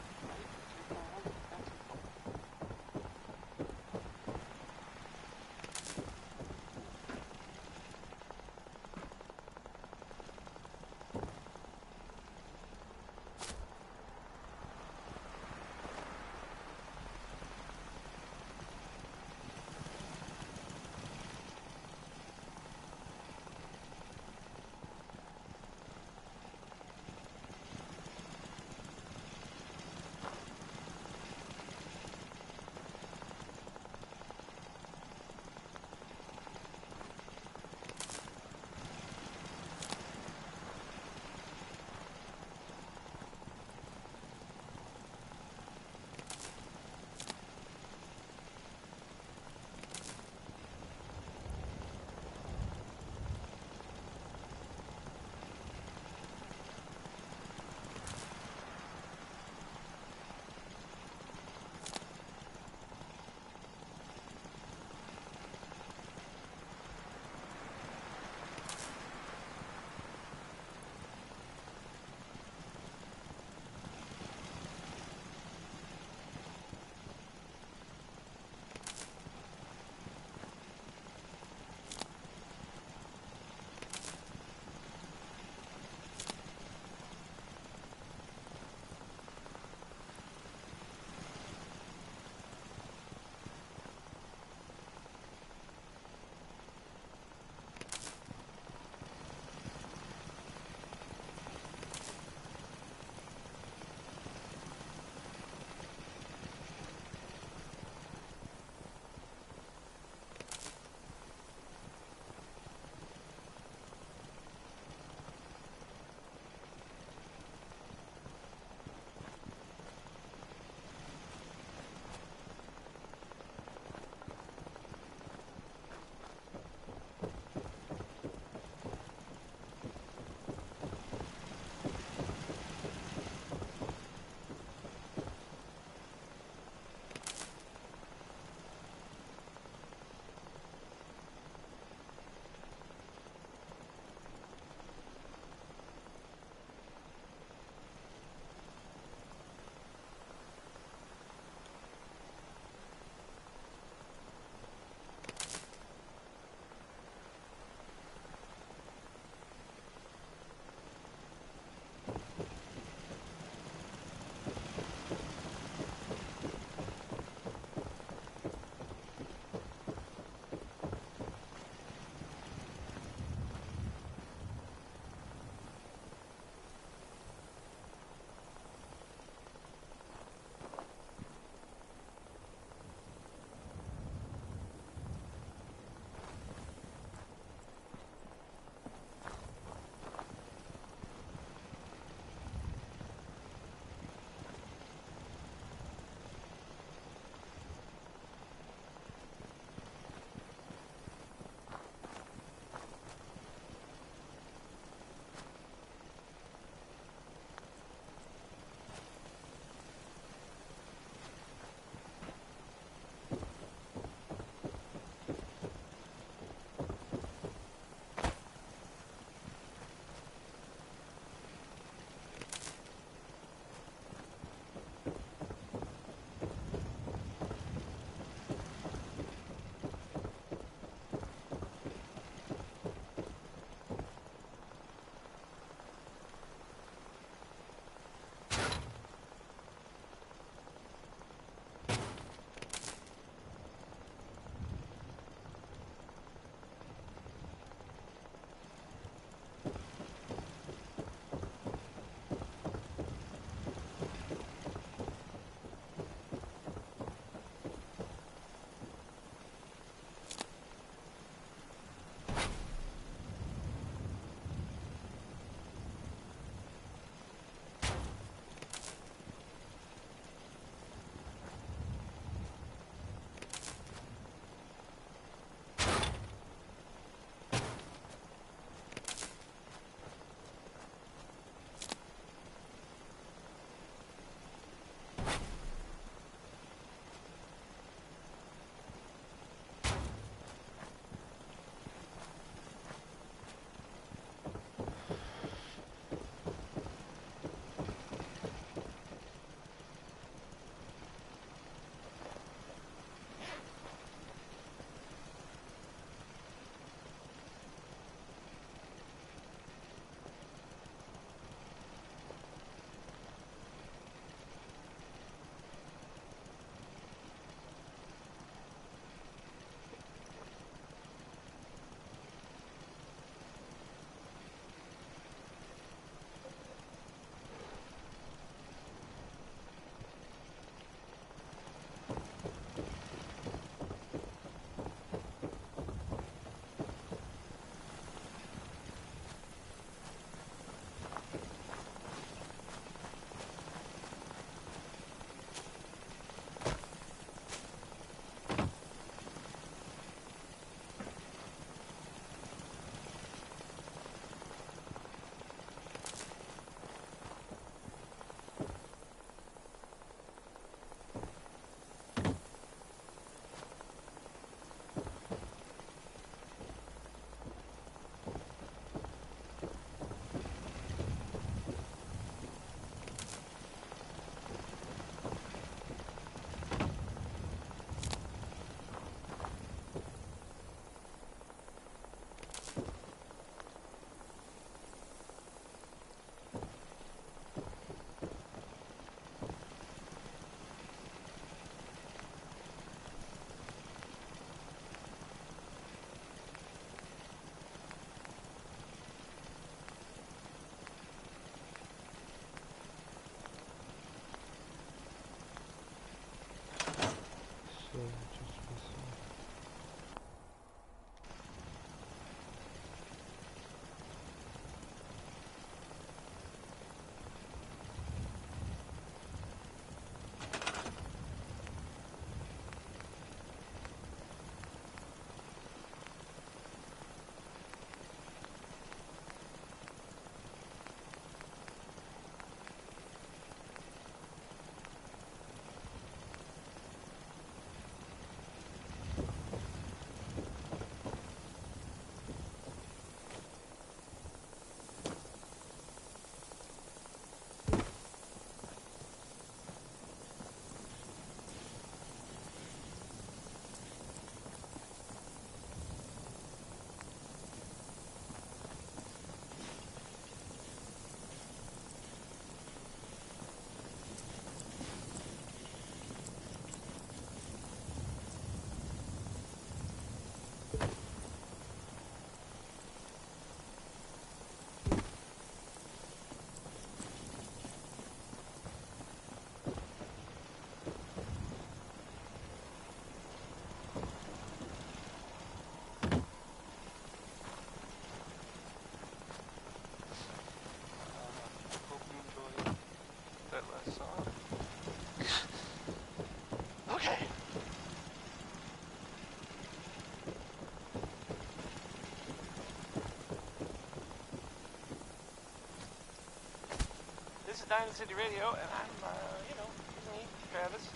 to Diamond City Radio, and I'm, you know, me, Travis.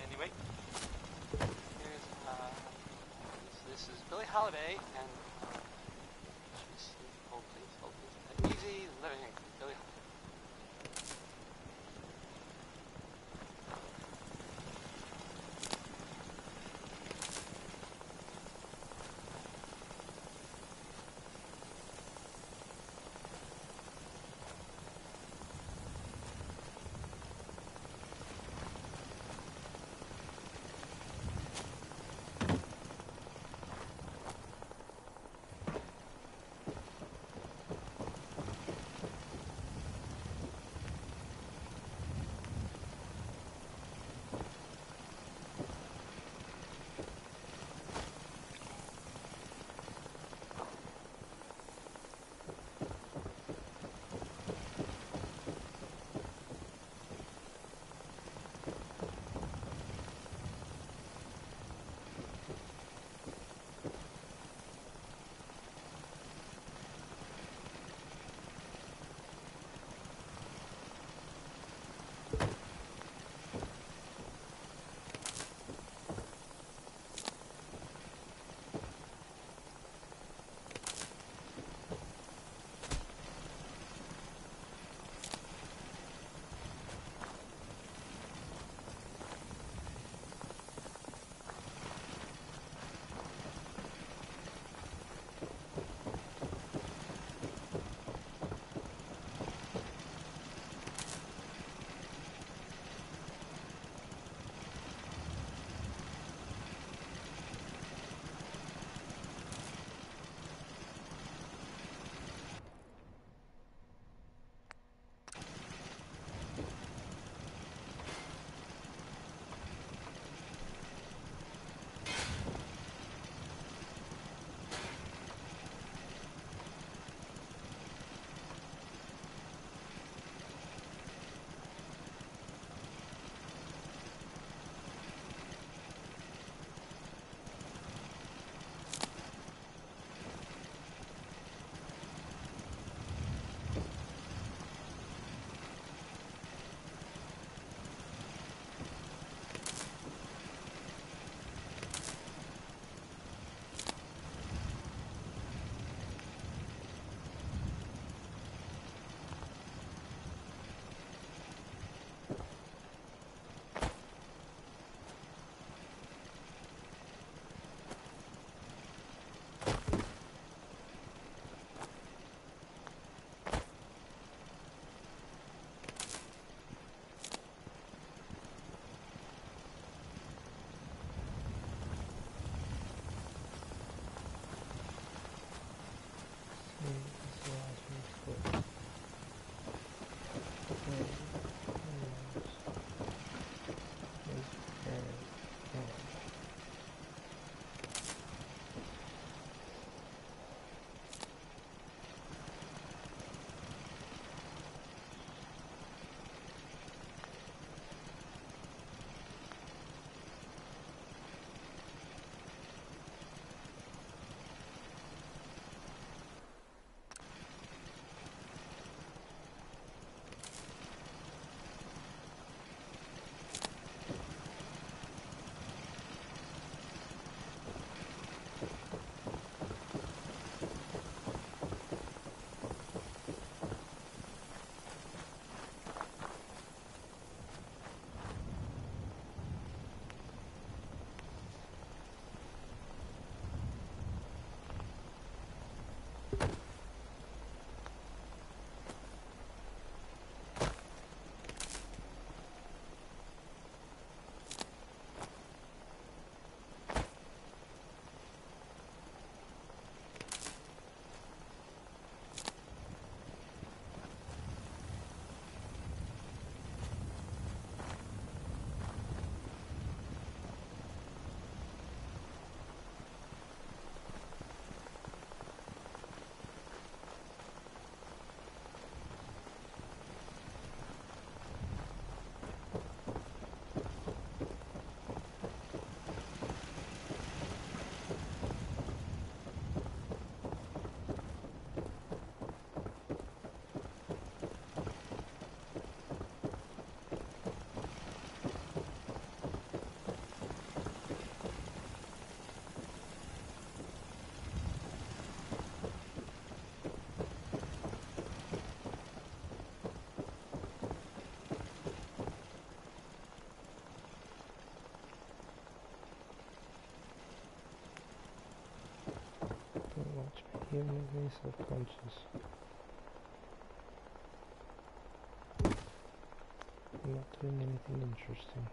Anyway, here's, this is Billie Holiday, and, hold please, easy living, Billie Holiday. even make me self-conscious. I'm not doing anything interesting.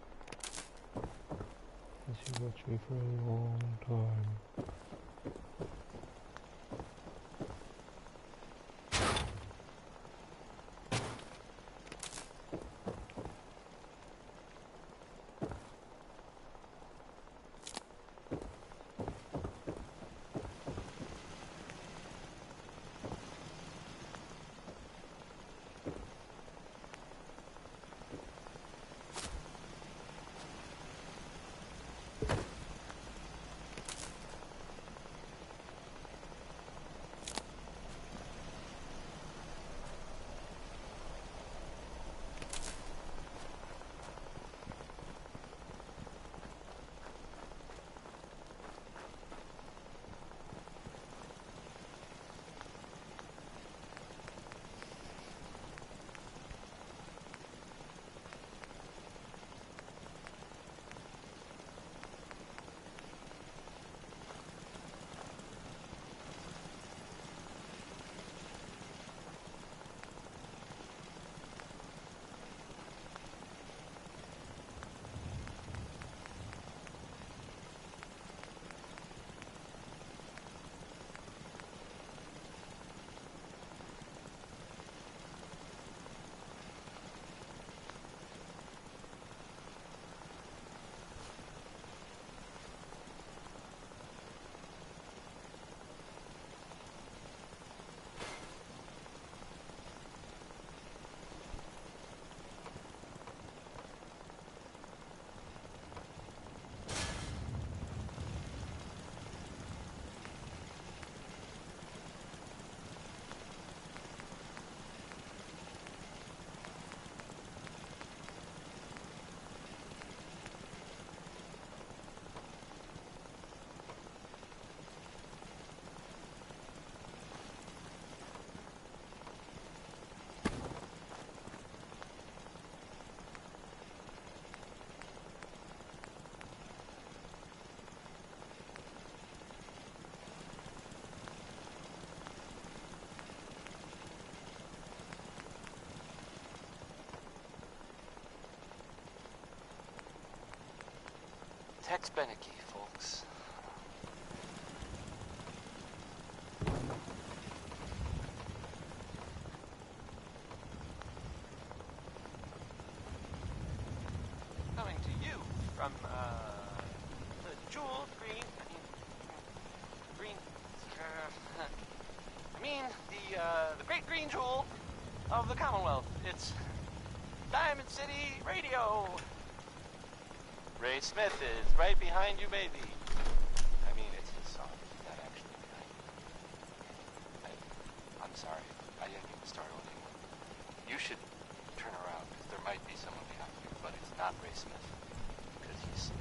Unless you watch me for a long time. Tex Beneke, folks. Coming to you from, the jeweled green, the great green jewel of the Commonwealth. It's Diamond City Radio. Ray Smith is right behind you, baby. I mean, it's his song. Not actually behind you. I'm sorry. I didn't mean to start with you. You should turn around, because there might be someone behind you, but it's not Ray Smith. Because he's...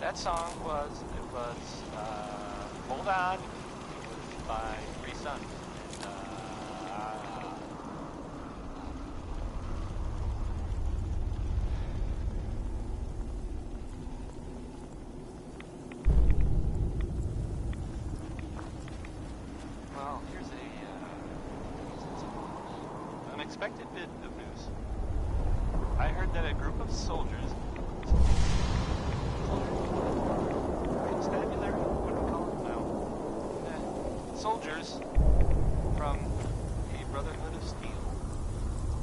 that song was, Hold On. It was by Three Sons. Well, here's an unexpected bit of news. I heard that a group of soldiers, constabulary, what do we call them now? Soldiers from the Brotherhood of Steel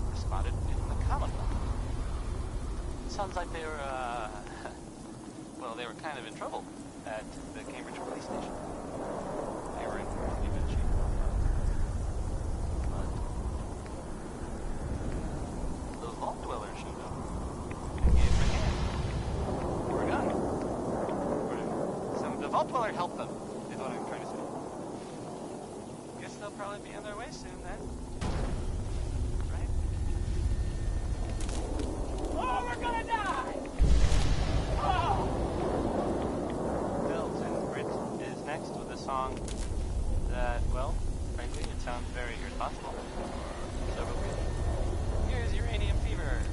were spotted in the Commonwealth. It sounds like they were, well, they were kind of in trouble at the Cambridge police station. They were in pretty good shape. But those vault dwellers showed up and gave them a hand. Or a gun. The vault dweller helped them, is what I'm trying to say. Guess they'll probably be on their way soon then. Right? Oh, we're gonna die! Oh! Delton Britt is next with a song that, well, frankly, it sounds very irresponsible. For several reasons. Here's Uranium Fever.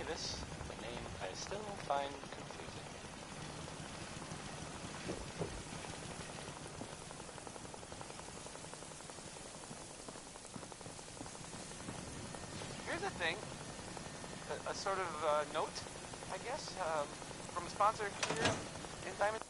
this, a name I still find confusing. Here's a thing. A sort of note, I guess, from a sponsor here in Diamond.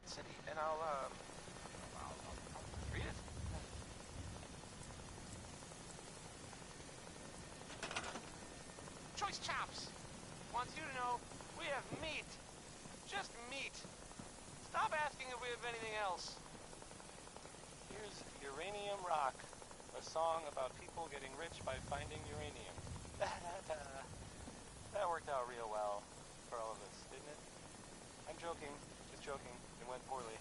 City, and I'll read it. Choice Chops wants you to know we have meat. Just meat. Stop asking if we have anything else. Here's Uranium Rock, a song about people getting rich by finding uranium. That worked out real well for all of us, didn't it? I'm joking, just joking. It went poorly.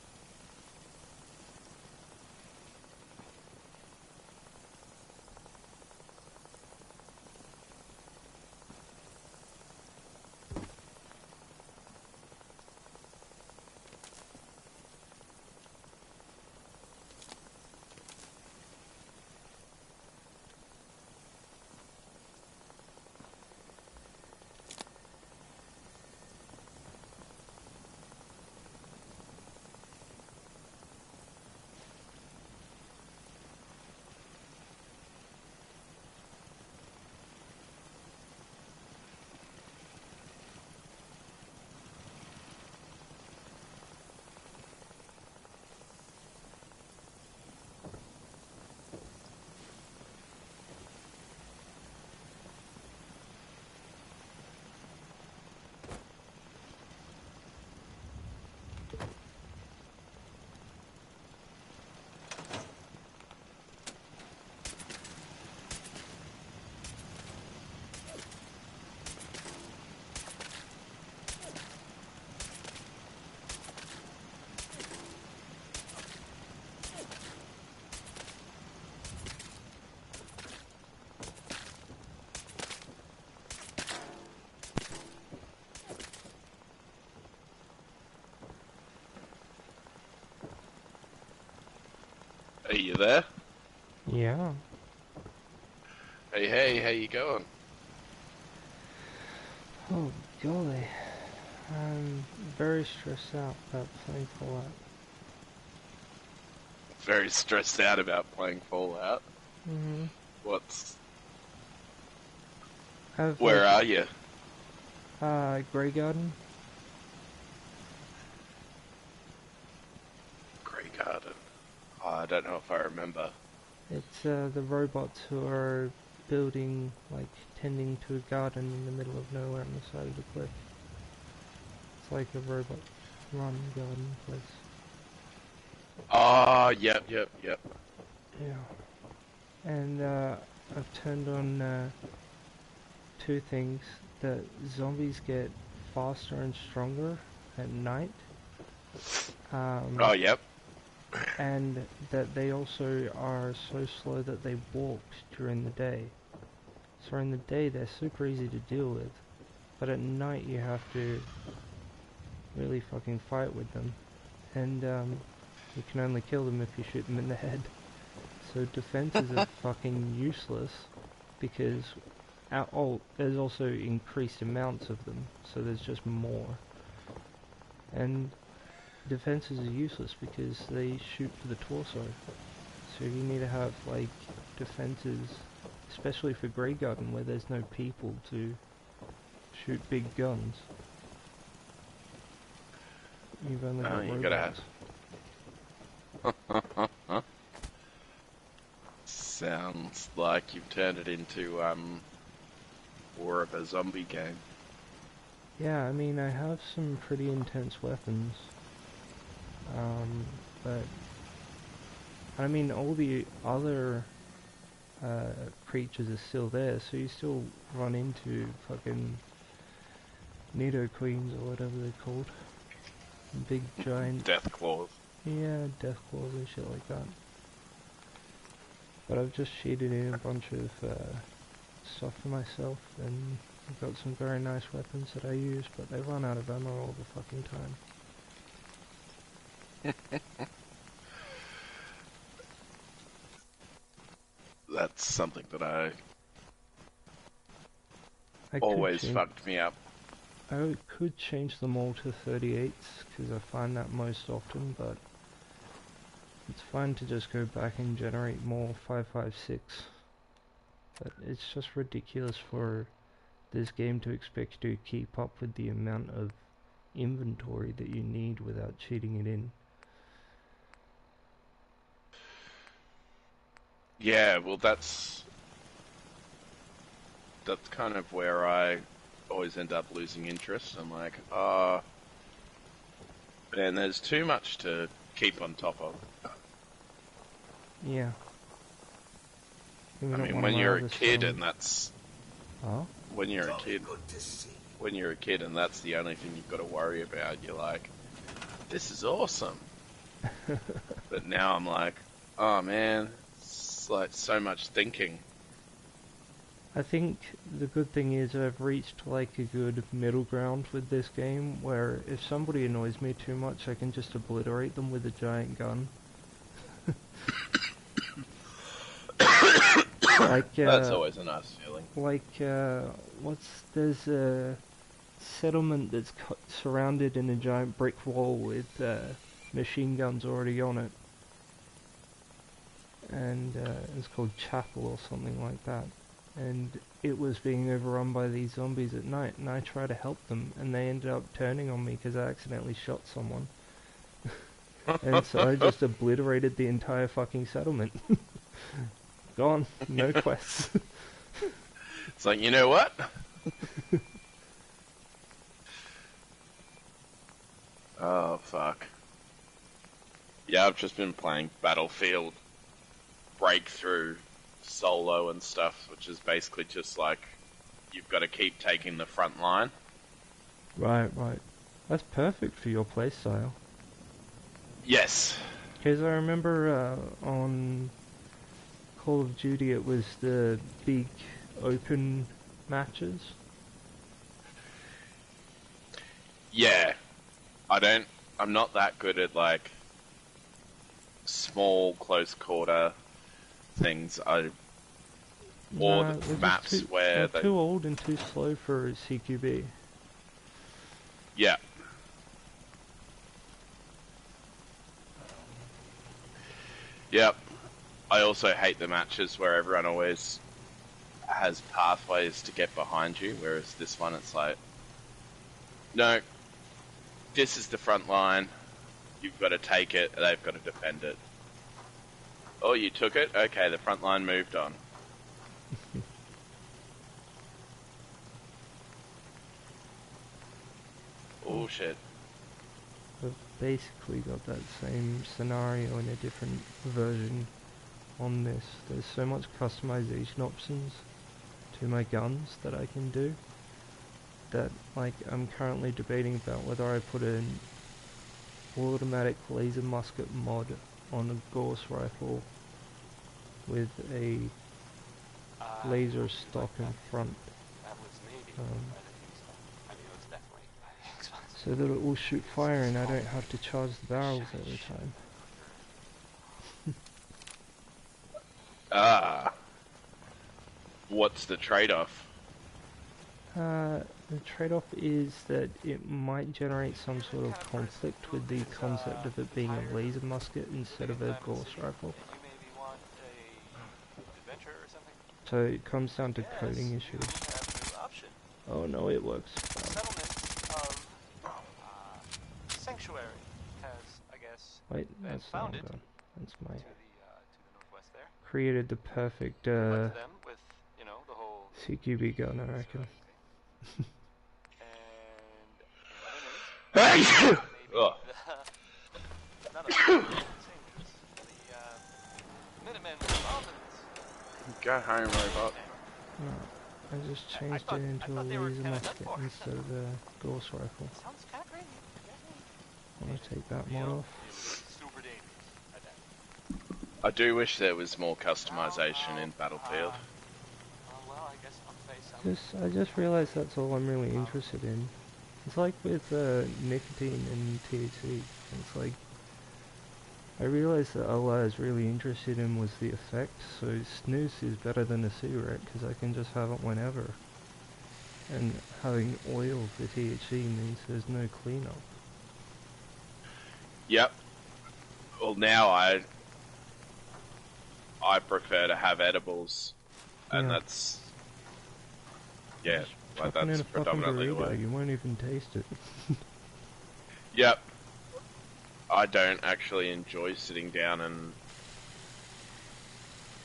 Hey, you there? Yeah. Hey, how you going? Oh, golly. I'm very stressed out about playing Fallout. Very stressed out about playing Fallout. Mm-hmm. Where are you? Grey Garden. Grey Garden. Oh, I don't know if I remember. It's the robots who are building, like, tending to a garden in the middle of nowhere on the side of the cliff. It's like a robot-run garden place. Oh, yep. Yeah. And I've turned on two things. The zombies get faster and stronger at night. Oh, yep. and that they also are so slow that they walk during the day. So in the day they're super easy to deal with, but at night you have to really fucking fight with them, and you can only kill them if you shoot them in the head. So defenses are fucking useless, because there's also increased amounts of them, so there's just more. And defenses are useless because they shoot for the torso. So you need to have like defenses, especially for Grey Garden where there's no people to shoot big guns. You've only got you robots. gotta have. Sounds like you've turned it into more of a zombie game. Yeah, I mean, I have some pretty intense weapons, but I mean, all the other creatures are still there, so you still run into fucking Nido Queens or whatever they're called. Big giant... Death claws. Yeah, death claws and shit like that. But I've just sheeted in a bunch of stuff for myself, and I've got some very nice weapons that I use, but they run out of ammo all the fucking time. That's something that I always fucked me up. I could change them all to 38s, because I find that most often, but it's fine to just go back and generate more 5.56. But it's just ridiculous for this game to expect you to keep up with the amount of inventory that you need without cheating it in. Yeah, well that's kind of where I always end up losing interest. I'm like, man, there's too much to keep on top of. Yeah. I mean, when you're a kid and that's... Huh? When you're a kid and that's the only thing you've got to worry about, you're like, this is awesome. But now I'm like, oh man, it's like so much thinking. I think the good thing is I've reached like a good middle ground with this game, where if somebody annoys me too much I can just obliterate them with a giant gun. Like, that's always a nice feeling. Like, there's a settlement that's surrounded in a giant brick wall with machine guns already on it. And it's called Chapel or something like that. And it was being overrun by these zombies at night, and I tried to help them, and they ended up turning on me because I accidentally shot someone. And so I just obliterated the entire fucking settlement. Gone. No quests. It's like, you know what? Oh, fuck. Yeah, I've just been playing Battlefield Breakthrough solo and stuff, which is basically just like, you've got to keep taking the front line. Right. That's perfect for your playstyle. Yes. Because I remember on Call of Duty it was the big open matches. Yeah. I'm not that good at like small close quarter things. Or the maps where they're too old and too slow for CQB. Yeah. Yep. I also hate the matches where everyone always has pathways to get behind you, whereas this one it's like, no, this is the front line, you've got to take it, they've got to defend it. Oh, you took it? Okay, the front line moved on. Oh shit. I've basically got that same scenario in a different version on this. There's so much customization options to my guns that I can do that, like, I'm currently debating about whether I put an automatic laser musket mod on a Gauss rifle with a laser stock in front, That was Navy. Um, I didn't think so. I mean, it was definitely expensive. so that it will shoot fire and I don't have to charge the barrels every time. Ah. What's the trade-off? The trade-off is that it might generate some sort of conflict with the concept of it being a laser musket instead of a Gauss rifle. You maybe want a adventure or something? So it comes down to coding issues. Have a new option. Oh no, it works. Settlement of Sanctuary has, I guess, Wait, that's not founded gun. That's my to the northwest there. created the perfect Went to them with, you know, the whole CQB gun, I reckon. and in other news, maybe Ugh. none of the changes. The Minutemen Robins. Go home, robot. No, I just changed it into a they were laser kinda musket done for. instead of a Gauss rifle. Sounds kind of crazy. I want to take that mod off. Super dangerous at that. I do wish there was more customization in Battlefield. Well, I guess on face I just realized that's all I'm really interested in. It's like with nicotine and THC. It's like I realized that all I was really interested in was the effect. So snus is better than a cigarette because I can just have it whenever. And having oil for THC means there's no cleanup. Yep. Well, now I prefer to have edibles, and Yeah. that's yeah, Chuck well, it in that's a fucking predominantly the burrito, way. you won't even taste it. Yep. I don't actually enjoy sitting down and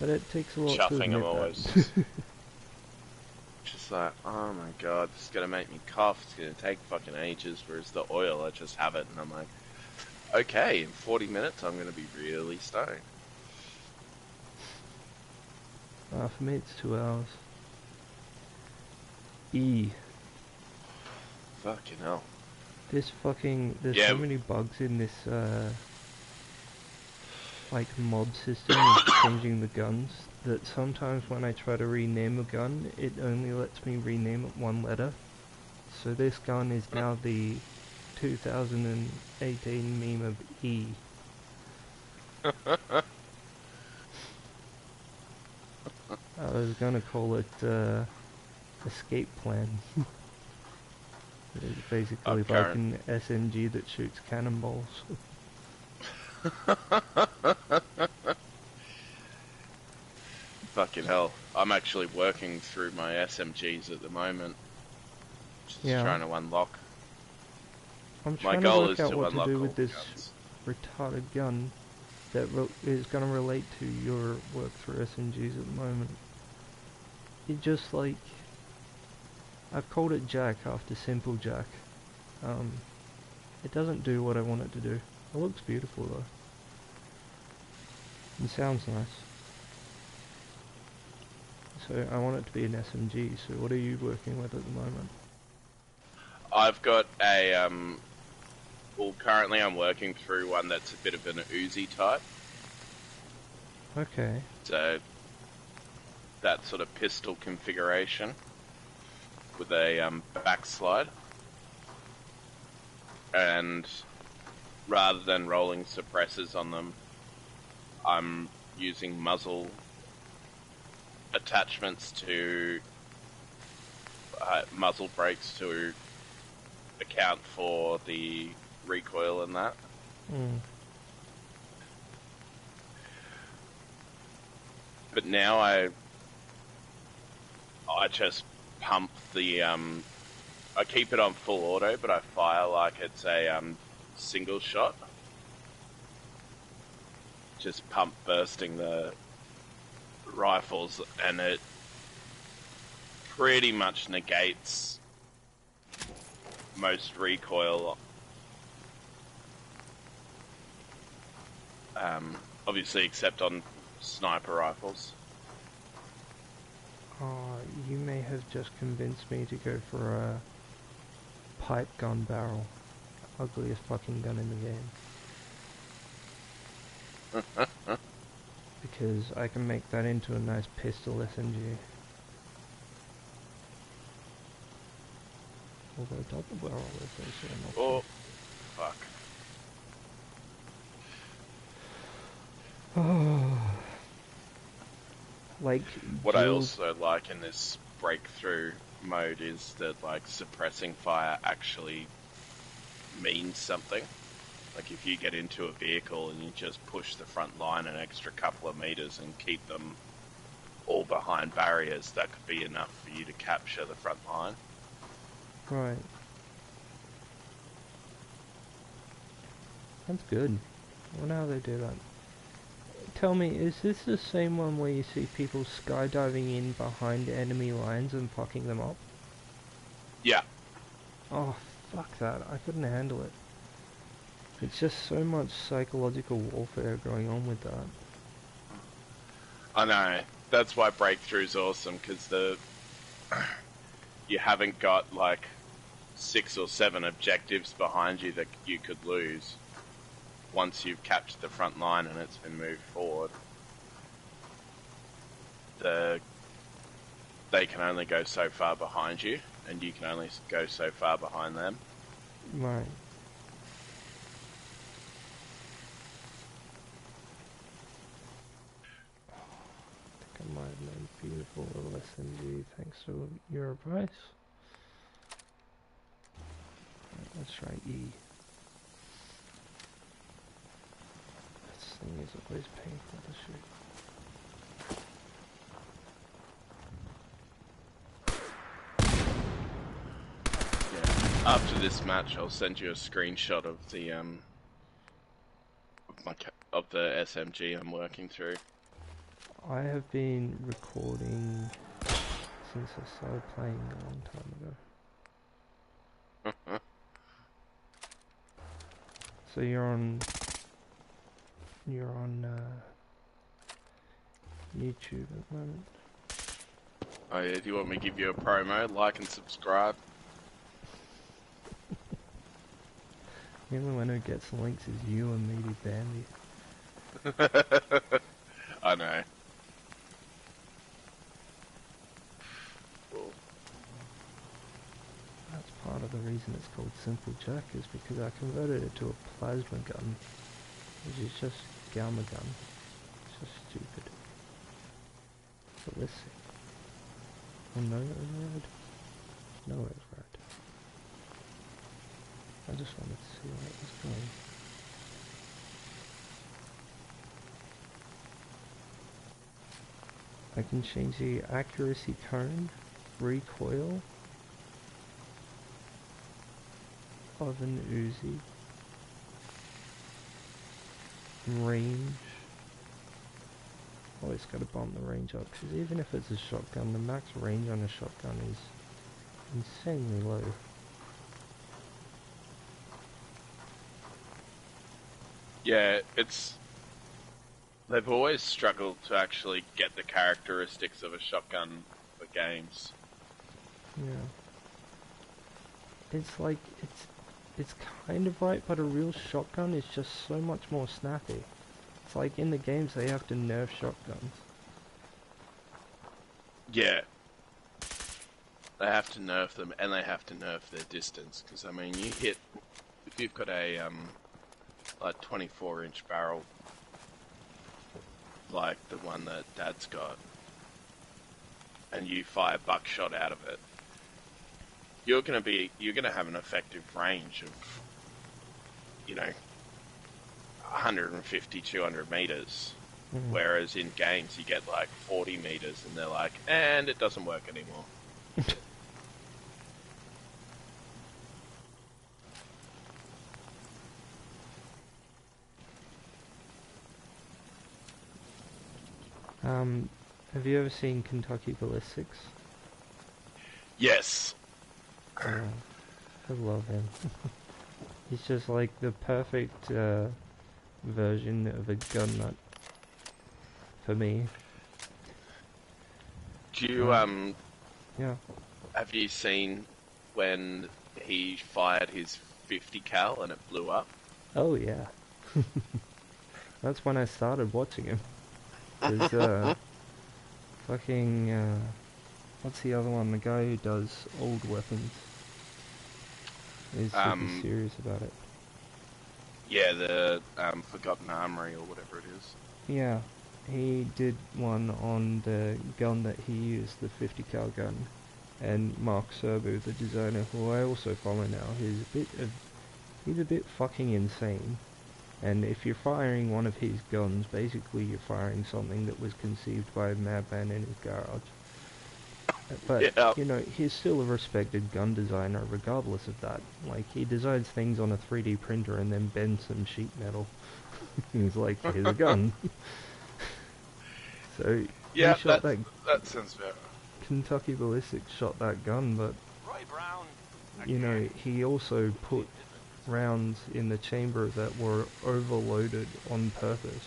But it takes a lot to chuffing admit them always. that. Just like, oh my god, this is gonna make me cough. It's gonna take fucking ages. Whereas the oil, I just have it, and I'm like, okay, in 40 minutes, I'm gonna be really stoned. For me it's 2 hours. Fucking hell. There's Yeah. so many bugs in this, like mod system of changing the guns, that sometimes when I try to rename a gun, it only lets me rename it one letter. So this gun is now the 2018 meme of E. I was gonna call it, Escape Plan. It's basically like an SMG that shoots cannonballs. Fucking hell. I'm actually working through my SMGs at the moment. Just Yeah. trying to unlock. I'm My trying goal to is work out to what to unlock do all with the this guns. retarded gun that is going to relate to your work for SMGs at the moment. It just like... I've called it Jack after Simple Jack. It doesn't do what I want it to do. It looks beautiful though. It sounds nice. So I want it to be an SMG, so what are you working with at the moment? I've got a, well, currently I'm working through one that's a bit of an Uzi type. Okay. So, that sort of pistol configuration with a backslide. And rather than rolling suppressors on them, I'm using muzzle attachments to muzzle brakes to account for the recoil and that. Mm. But now I just pump the I keep it on full auto, but I fire like it's a single shot. Just pump bursting the rifles, and it pretty much negates most recoil. Obviously, except on sniper rifles. You may have just convinced me to go for a pipe gun barrel. Ugliest fucking gun in the game. Because I can make that into a nice pistol SMG. Although double barrel is also an option. Oh, fuck. Like, What I dual- also like in this breakthrough mode is that, like, suppressing fire actually means something. Like, if you get into a vehicle and you just push the front line an extra couple of meters and keep them all behind barriers, that could be enough for you to capture the front line. Right. That's good. I wonder how they do that. Tell me, is this the same one where you see people skydiving in behind enemy lines and fucking them up? Yeah. Oh, fuck that. I couldn't handle it. It's just so much psychological warfare going on with that. I know. That's why Breakthrough's awesome, because you haven't got, like, 6 or 7 objectives behind you that you could lose once you've captured the front line and it's been moved forward. They can only go so far behind you, and you can only go so far behind them. Right. I think I might have made a beautiful little SMG thanks to your advice. Right, let's try E. This thing is always painful to shoot. Yeah. After this match, I'll send you a screenshot of the of the SMG I'm working through. I have been recording since I started playing a long time ago. So you're on YouTube at the moment. Oh yeah, do you want me to give you a promo? Like and subscribe. The only one who gets links is you and maybe Bambi. I know. Cool. That's part of the reason it's called Simple Jack, is because I converted it to a plasma gun, which is just gamma gun. It's just stupid. But let's see. Oh no, it was red. No, it was red. I just wanted to see where it was going. I can change the accuracy cone, recoil of an Uzi, range. Always got to bump the range up, because even if it's a shotgun, the max range on a shotgun is insanely low. Yeah, they've always struggled to actually get the characteristics of a shotgun for games. Yeah. It's like, it's kind of right, but a real shotgun is just so much more snappy. It's like in the games they have to nerf shotguns. Yeah. They have to nerf them, and they have to nerf their distance, because, I mean, if you've got a, like 24-inch barrel, like the one that Dad's got, and you fire buckshot out of it, you're gonna have an effective range of, 150, 200 meters. Mhm. Whereas in games you get like 40 meters, and they're like, and it doesn't work anymore. Have you ever seen Kentucky Ballistics? Yes. I love him. He's just like the perfect version of a gun nut for me. Do you Yeah. have you seen when he fired his 50 cal and it blew up? Oh yeah. That's when I started watching him. There's fucking what's the other one? The guy who does old weapons. He's super serious about it. Yeah, the Forgotten Armory or whatever it is. Yeah, he did one on the gun that he used, the 50 cal gun, and Mark Serbu, the designer, who I also follow now, he's a bit fucking insane. And if you're firing one of his guns, basically you're firing something that was conceived by a madman in his garage. But, Yeah. you know, he's still a respected gun designer regardless of that. Like, he designs things on a 3D printer and then bends some sheet metal. He's like, here's a gun. So, Yeah, he shot that sounds better. Kentucky Ballistics shot that gun, but, Roy Brown. you know, he also put rounds in the chamber that were overloaded on purpose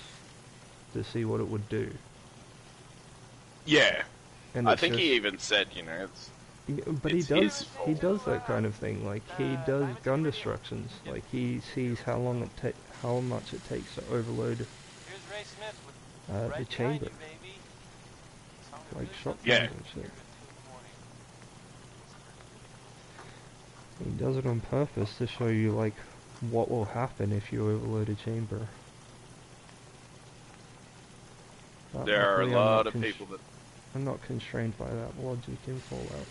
to see what it would do. Yeah. And I it's think just- he even said, you know, it's... Yeah, but It's he his does that kind of thing. Like, he does gun destructions. Like, he sees how much it takes to overload Here's Ray Smith with the right behind chamber, you, baby. Sound like good? shotguns Yeah. and shit. He does it on purpose to show you, like, what will happen if you overload a chamber. But There are a luckily I'm lot not of people that... I'm not constrained by that logic in Fallout,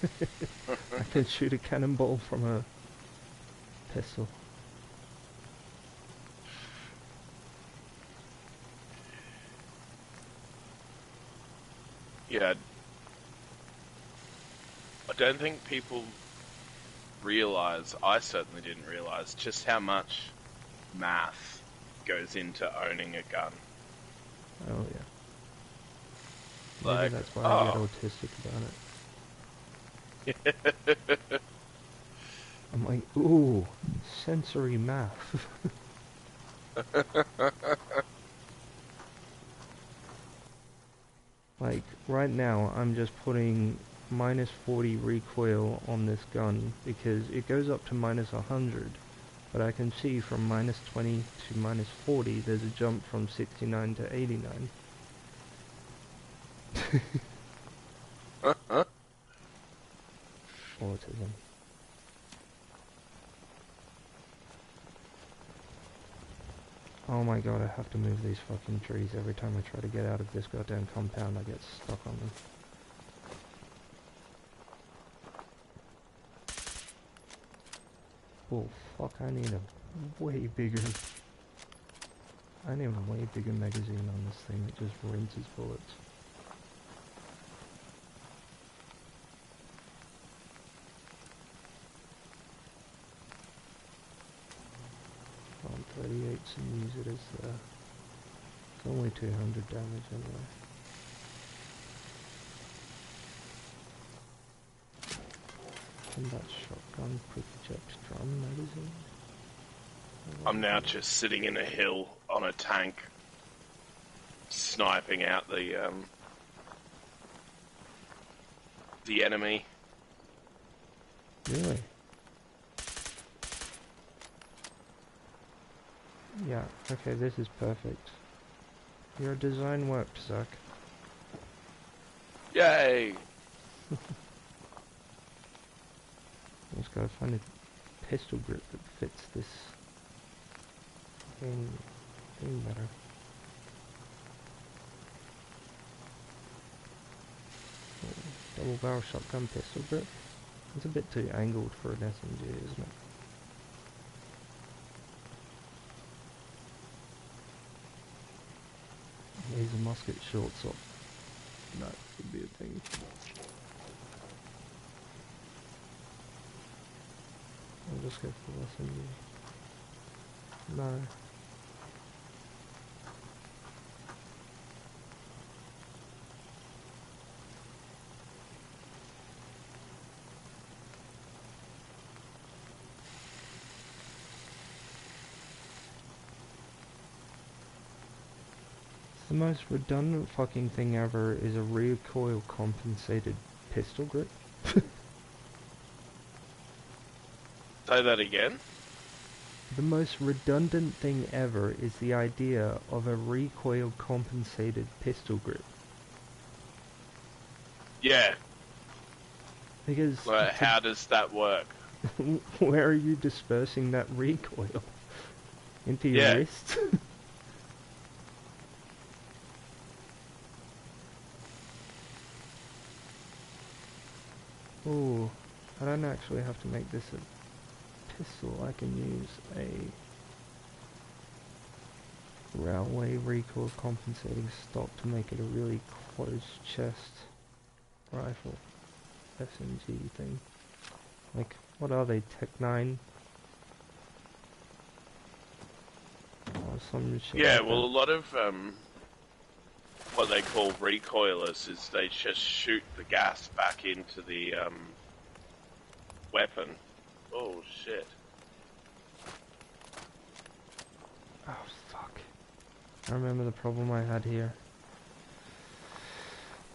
so I can shoot a cannonball from a pistol. Yeah. I don't think people realise, I certainly didn't realise, just how much math goes into owning a gun. Oh yeah. Maybe Like, that's why I get autistic about it. I'm like, ooh, sensory math. Like, right now, I'm just putting minus 40 recoil on this gun because it goes up to minus 100, but I can see from minus 20 to minus 40 there's a jump from 69 to 89. Autism. Oh my god, I have to move these fucking trees every time I try to get out of this goddamn compound. I get stuck on them. Oh fuck, I need a way bigger... I need a way bigger magazine on this thing that just rinses bullets. On 38s and use it as it's only 200 damage anyway. Combat shotgun, quick eject drum magazine. I'm now just sitting in a hill on a tank, sniping out the enemy. Really? Yeah, okay, this is perfect. Your design worked, Zach. Yay! I just gotta find a pistol grip that fits this thing better. Double barrel shotgun pistol grip. It's a bit too angled for an SMG, isn't it? Laser musket short swap. That would be a thing. I'll just go for SMG. No. The most redundant fucking thing ever is a recoil compensated pistol grip. Say that again? The most redundant thing ever is the idea of a recoil compensated pistol grip. Yeah. Because Like, how does that work? where are you dispersing that recoil? Into your Yeah. wrist? Oh, I don't actually have to make this a pistol. I can use a railway recoil compensating stock to make it a really close chest rifle SMG thing. Like, what are they, Tech 9? Or some shit Yeah, like well, a that. lot of what they call recoilless is they just shoot the gas back into the weapon. Oh shit! Oh, fuck. I remember the problem I had here.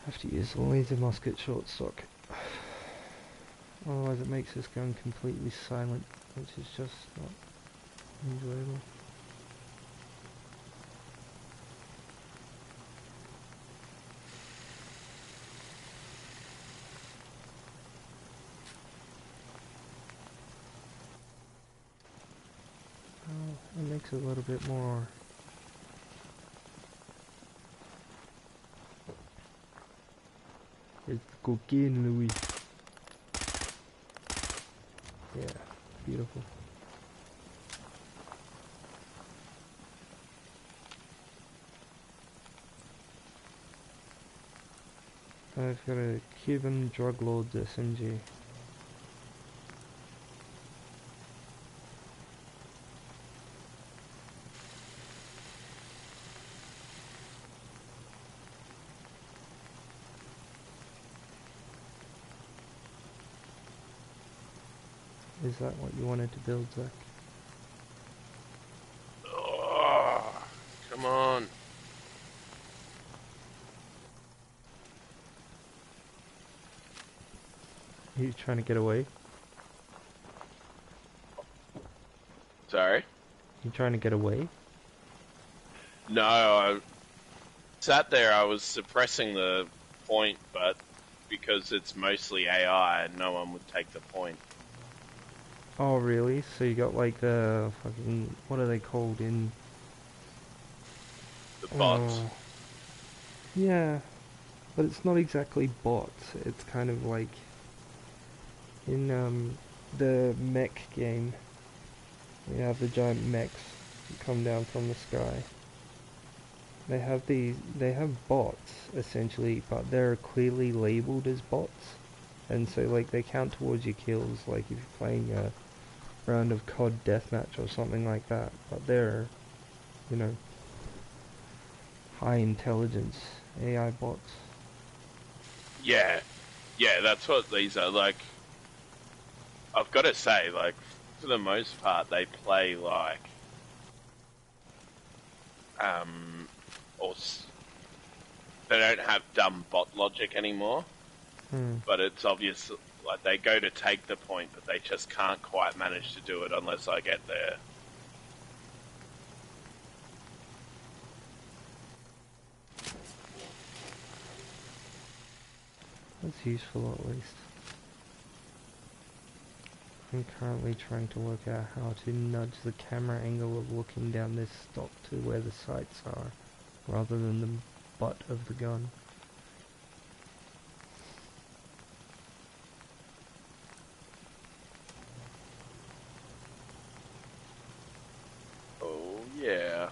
I have to use a laser musket short stock. Otherwise it makes this gun completely silent, which is just not enjoyable. Oh, it makes it a little bit more. It's cocaine, Louis. Yeah, beautiful. I've got a Cuban drug lord's SMG. Is that what you wanted to build, Zach? Oh, come on! Are you trying to get away? Sorry? You trying to get away? No, I sat there. I was suppressing the point, but because it's mostly AI, no one would take the point. Oh, really? So you got like the fucking, what are they called in? The bots. Oh, yeah, but it's not exactly bots. It's kind of like in the mech game. You have the giant mechs that come down from the sky. They have bots essentially, but they're clearly labeled as bots, and so like they count towards your kills, like if you're playing a round of COD deathmatch or something like that. But they're, you know, high intelligence AI bots. Yeah, yeah, that's what these are. Like, I've got to say, like, for the most part, they play like, or they don't have dumb bot logic anymore. But it's obvious, like, they go to take the point, but they just can't quite manage to do it unless I get there. That's useful at least. I'm currently trying to work out how to nudge the camera angle of looking down this stock to where the sights are, rather than the butt of the gun. Oh, yeah.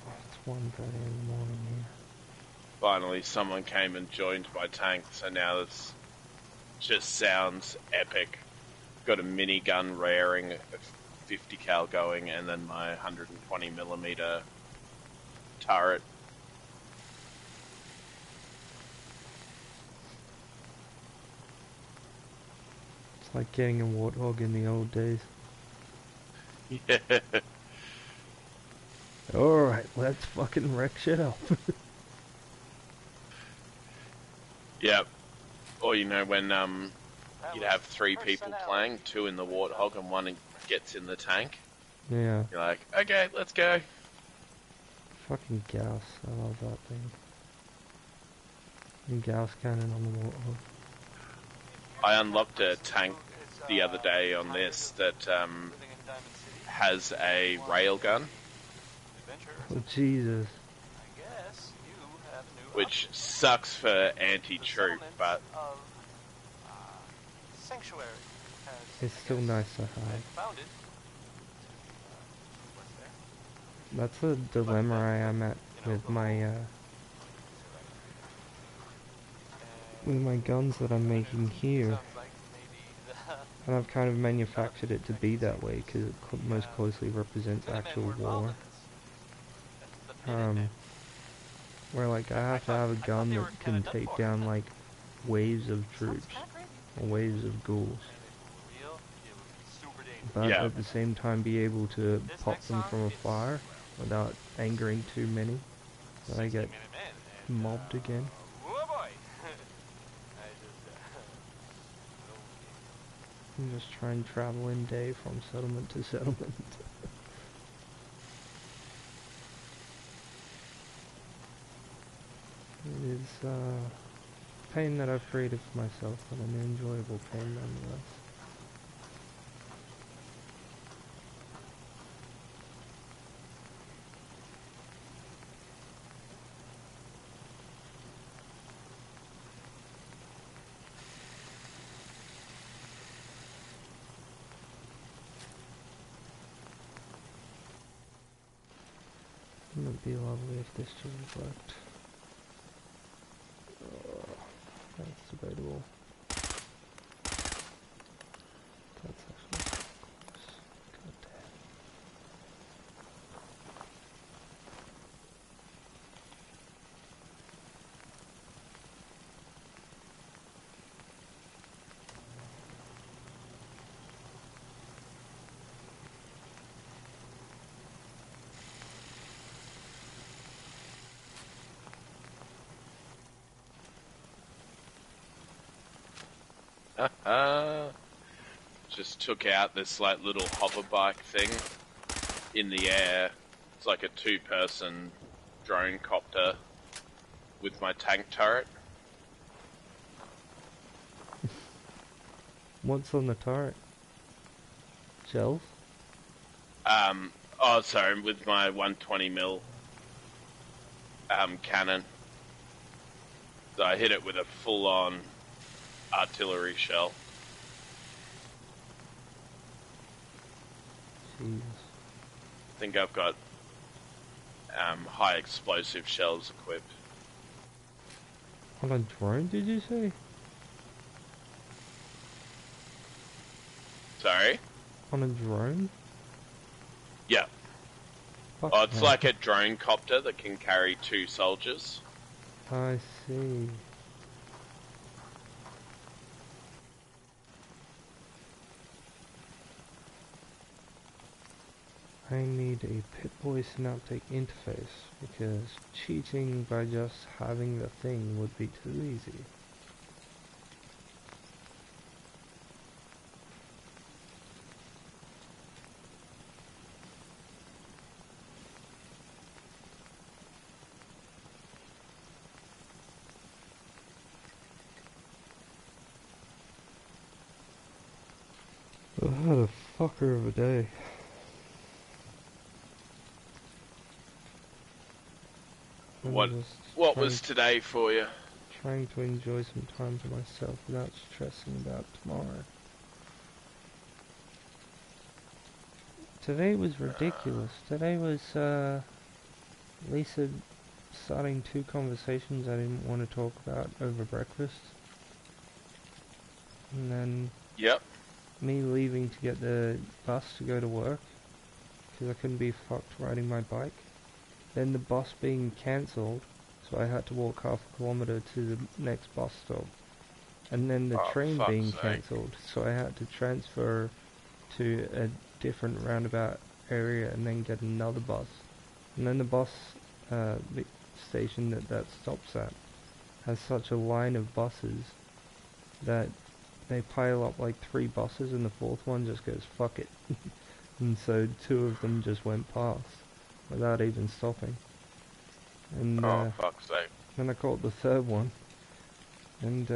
Oh, it's 1:30 in the morning here. Finally, someone came and joined my tank, so now this just sounds epic. Got a minigun raring, a 50 cal going, and then my 120mm turret. It's like getting a warthog in the old days. Yeah. Alright, let's fucking wreck shit up. Yep. Or you know when you'd have 3 people playing, 2 in the Warthog and 1 gets in the tank. Yeah. You're like, okay, let's go. Fucking Gauss, I love that thing. And Gauss cannon on the Warthog. I unlocked a tank the other day on this that has a railgun, Oh Jesus. which sucks for anti-troop, but Sanctuary It's still nice to have. founded. That's the dilemma I am at with my guns that I'm making here. And I've kind of manufactured it to be that way because it most closely represents actual war. Where like I have to have a gun that can take down like waves of troops or waves of ghouls, but Yeah. at the same time be able to pop them from afar without angering too many, so I get mobbed again. Oh boy! And just try and travel in day from settlement to settlement. It is pain that I've created for myself, but an enjoyable pain nonetheless. Wouldn't it be lovely if this just worked? That's debatable. That's actually close. God damn. Just took out this like little hover bike thing in the air. It's like a 2-person drone copter with my tank turret. What's on the turret? Shells? Oh sorry, with my 120mm cannon. So I hit it with a full-on artillery shell. Jeez. I think I've got high explosive shells equipped. On a drone, did you say? Sorry? On a drone? Yeah. Fuck Oh, it's no. like a drone copter that can carry 2 soldiers. I see. I need a Pip-Boy Synaptic interface because cheating by just having the thing would be too easy. I had a fucker of a day. I'm What just What trying- was today for you? Trying to enjoy some time to myself without stressing about tomorrow. Today was ridiculous. Today was Lisa starting 2 conversations I didn't want to talk about over breakfast. And then Yep. me leaving to get the bus to go to work because I couldn't be fucked riding my bike. Then the bus being cancelled, so I had to walk half a kilometre to the next bus stop. And then the Oh, train fuck's being sake. cancelled, so I had to transfer to a different roundabout area and then get another bus. And then the bus the station that stops at has such a line of buses that they pile up like 3 buses and the 4th one just goes, fuck it. And so 2 of them just went past without even stopping. And Oh, fuck's sake. then I caught the 3rd one and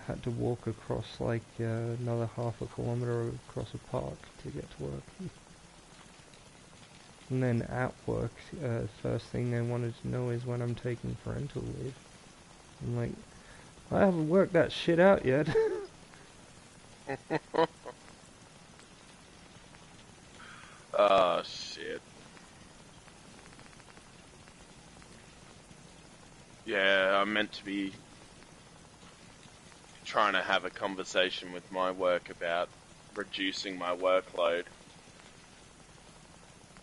had to walk across like another half a kilometre across a park to get to work. And then at work, first thing they wanted to know is when I'm taking parental leave. I'm like, I haven't worked that shit out yet. Oh, shit. Yeah, I'm meant to be trying to have a conversation with my work about reducing my workload.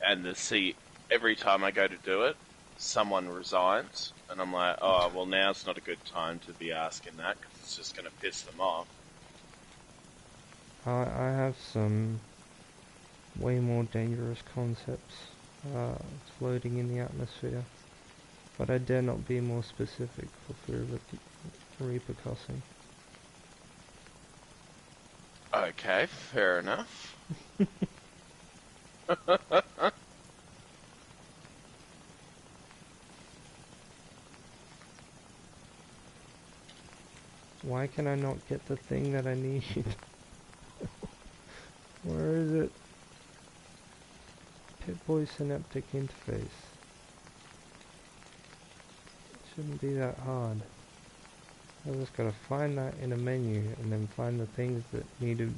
And every time I go to do it, someone resigns. And I'm like, oh, well, now's not a good time to be asking that, because it's just going to piss them off. I have some way more dangerous concepts floating in the atmosphere, but I dare not be more specific for fear of repercussing. Okay, fair enough. Why can I not get the thing that I need? Where is it? Pip-Boy Synaptic Interface. It shouldn't be that hard. I just gotta find that in a menu and then find the things that need to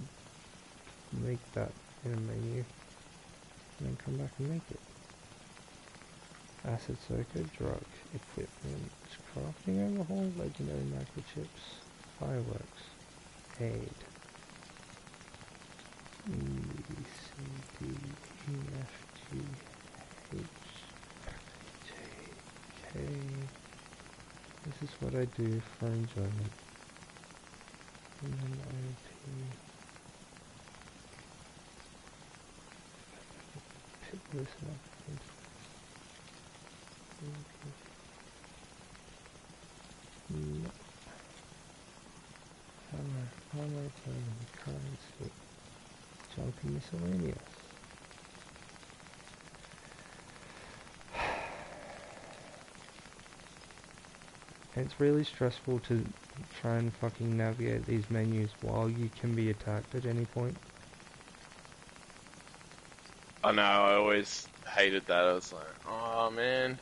make that in a menu and then come back and make it. Acid circuit, drug, equipment, crafting overhaul, legendary microchips, fireworks, aid. E, C, D, E, F, G, H, J, K. This is what I do for enjoyment. And then IOP. Pick this up. No. Hammer, currency. Junk and miscellaneous. It's really stressful to try and fucking navigate these menus while you can be attacked at any point. I know, I always hated that. I was like, oh man.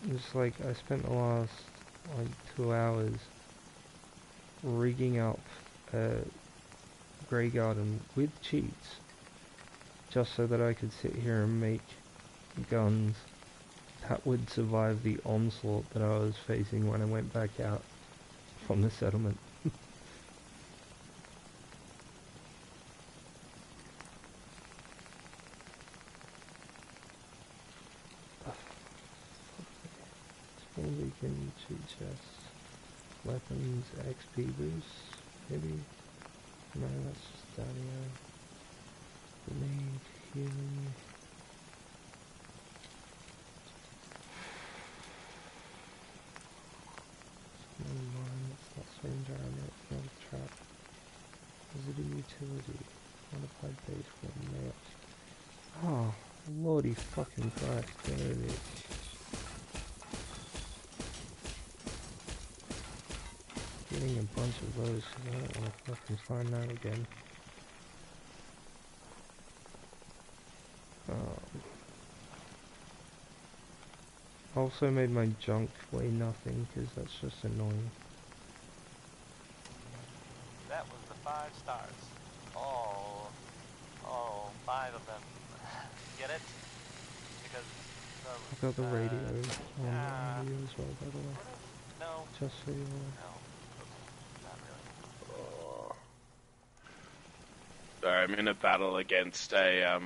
It's like, I spent the last, like, 2 hours rigging up a Grey Garden with cheats, just so that I could sit here and make guns that would survive the onslaught that I was facing when I went back out from the settlement. Small beacon, cheat chests, weapons, XP boosts, maybe? No, that's just Dario. Grenade, healing. It's not syringe armor, it's not a trap. Is it a utility? Modified base for nails. Oh, lordy fucking Christ, there it is. Getting a bunch of those, because I don't want to fucking find that again. Also made my junk weigh nothing, because that's just annoying. That was the 5 stars. All 5 of them. Get it? Because I've got the radio on the radio as well, by the way. No. Just so you know. No. Not really. Oh. Sorry, I'm in a battle against a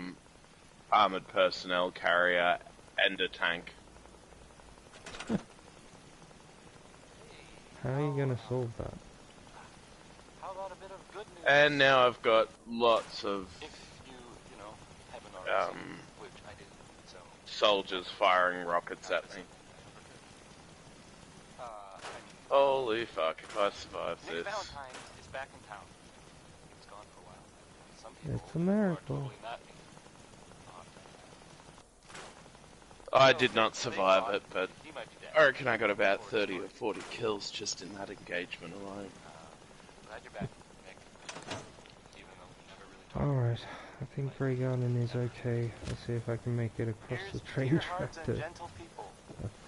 armored personnel carrier and a tank. How are you gonna solve that? How about a bit of good news? And now I've got lots of If you know, haven't already seen, which I did, so. soldiers firing rockets at me. I mean, Holy fuck, if I survive Nick this. Valentine is back in town. He was gone for a while. Some people It's a who are miracle. totally not me. I did not survive it, but He might be dead. I reckon I got about 30 or 40 kills just in that engagement alone. Glad you're back, Nick. Even though we never really talked. Alright, I think Grey Garden is okay. Let's see if I can make it across the train track to the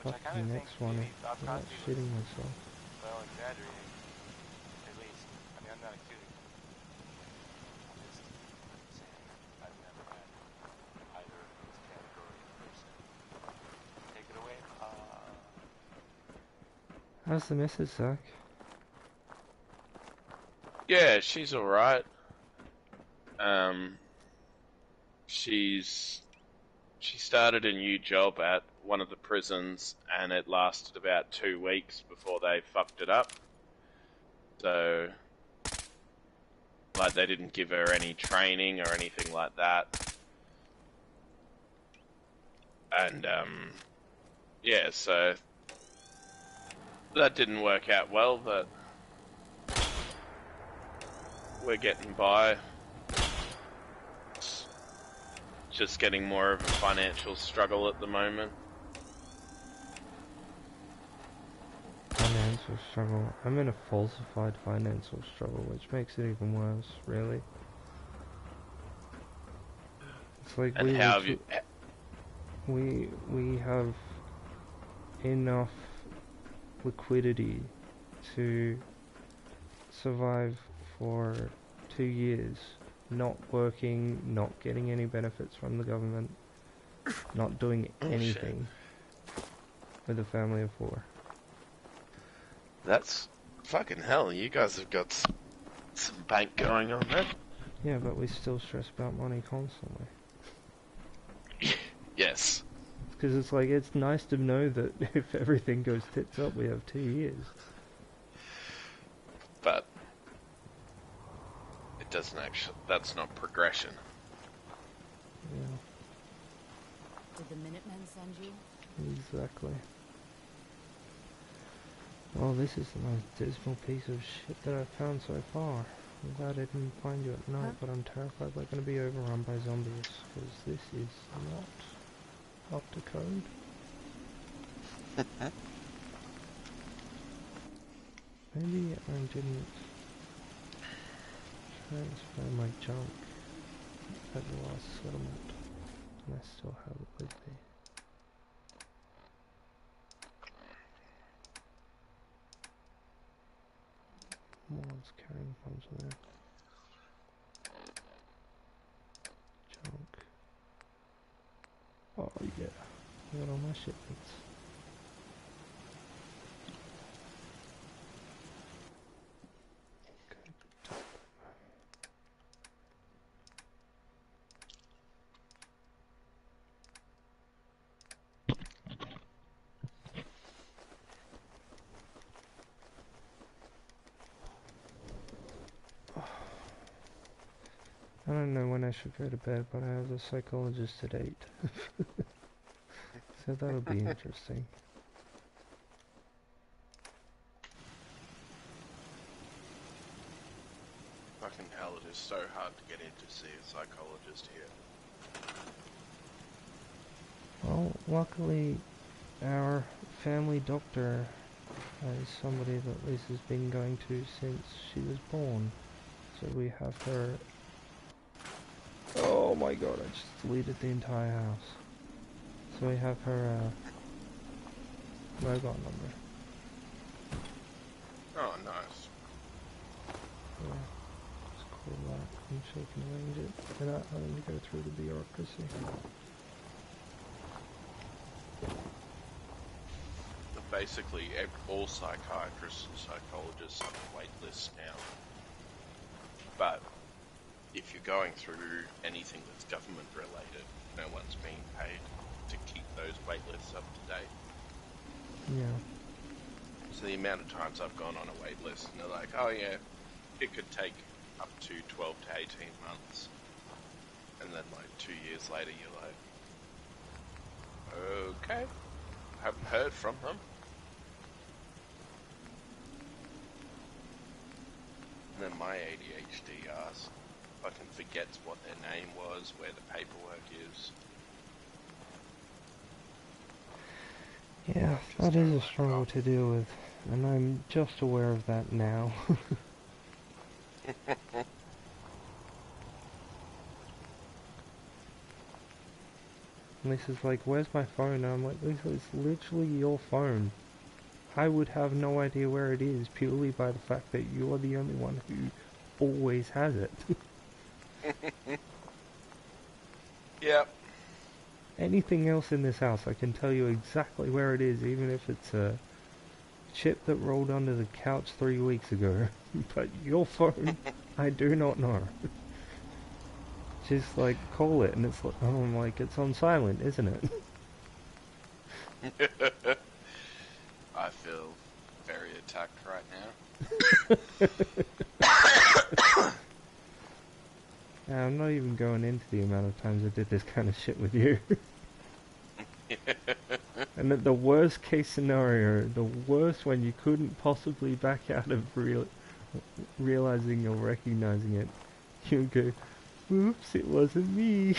fucking next one without shitting myself. Well, exaggerating. At least. I mean, I'm not accusing you. I'm just saying I've never had either of these categories of person. Take it away, How's the missus, Zach? Yeah, she's alright. She started a new job at one of the prisons, and it lasted about 2 weeks before they fucked it up. So, like, they didn't give her any training or anything like that. And, yeah, so that didn't work out well, but we're getting by. Just getting more of a financial struggle at the moment. Financial struggle. I'm in a falsified financial struggle, which makes it even worse, really. It's like And how have you... we have enough liquidity to survive for 2 years. Not working, not getting any benefits from the government, not doing anything with a family of 4. That's fucking hell. You guys have got some bank going on there. Yeah, but we still stress about money constantly. Yes. Because it's like, it's nice to know that if everything goes tits up, we have 2 years. But it doesn't actually, that's not progression. Yeah, Did the Minutemen send you? exactly. Well, this is the most dismal piece of shit that I've found so far. I'm glad I didn't find you at night, but I'm terrified we're going to be overrun by zombies, because this is not up to code. Maybe I didn't transfer my junk at the last settlement, and I still have it with me. Someone's carrying from somewhere. Junk. Oh yeah, I got all my shipments. Okay, top. I don't know when I should go to bed, but I have the psychologist at 8. So that'll be interesting. Fucking hell, it is so hard to get in to see a psychologist here. Well, luckily, our family doctor is somebody that Lisa's been going to since she was born. So we have her... Oh my god, I just deleted the entire house. So we have her mobile number. Oh, nice. Yeah, let's call that, and she can arrange it without having to go through the bureaucracy. Basically, all psychiatrists and psychologists have wait lists now. But if you're going through anything that's government related, no one's being paid to keep those wait lists up to date. Yeah. So the amount of times I've gone on a wait list and they're like, oh yeah, it could take up to 12 to 18 months. And then like 2 years later you're like, okay, haven't heard from them. And then my ADHD ass fucking forgets what their name was, where the paperwork is. Yeah, that is a struggle to deal with, and I'm just aware of that now. Lisa's like, where's my phone? And I'm like, Lisa, it's literally your phone. I would have no idea where it is purely by the fact that you're the only one who always has it. Yep. Anything else in this house, I can tell you exactly where it is, even if it's a chip that rolled under the couch 3 weeks ago. But your phone, I do not know. Just like call it, and it's like, oh, I'm like, it's on silent, isn't it? I feel very attacked right now. I'm not even going into the amount of times I did this kind of shit with you. And the worst case scenario, the worst when you couldn't possibly back out of realizing or recognizing it, you would go, oops, it wasn't me.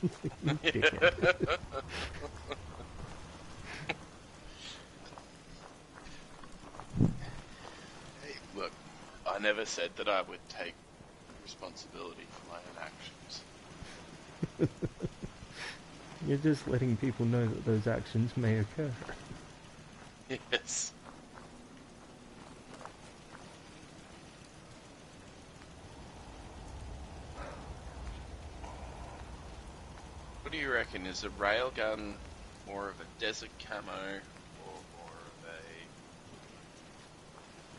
You dickhead. Hey, look, I never said that I would take responsibility for my own actions. You're just letting people know that those actions may occur. Yes. What do you reckon? Is a railgun more of a desert camo or more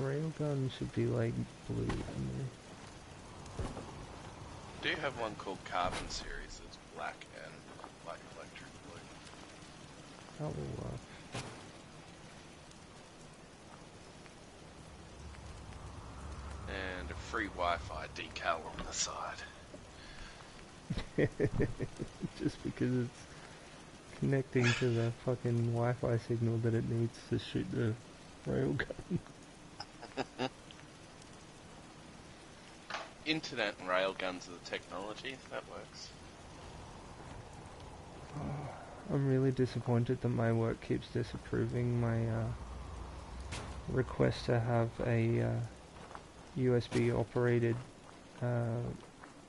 of a... Railgun should be like blue. I do have one called Carbon Series that's black and like electric blue. That will work. And a free Wi-Fi decal on the side. Just because it's connecting to the fucking Wi-Fi signal that it needs to shoot the railgun. Internet and railguns are the technology, that works. I'm really disappointed that my work keeps disapproving my request to have a USB operated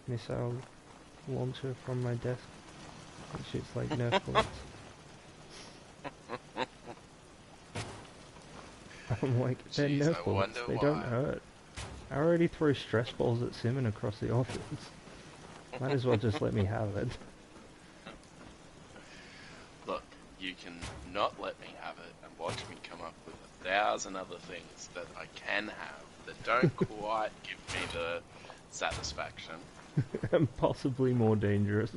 missile launcher from my desk. It shoots like Nerf bullets. I'm like, they're Jeez, Nerf I bullets, wonder they why. don't hurt. I already throw stress balls at Simon across the office. Might as well just let me have it. Look, you can not let me have it and watch me come up with 1,000 other things that I can have that don't quite give me the satisfaction. And possibly more dangerous.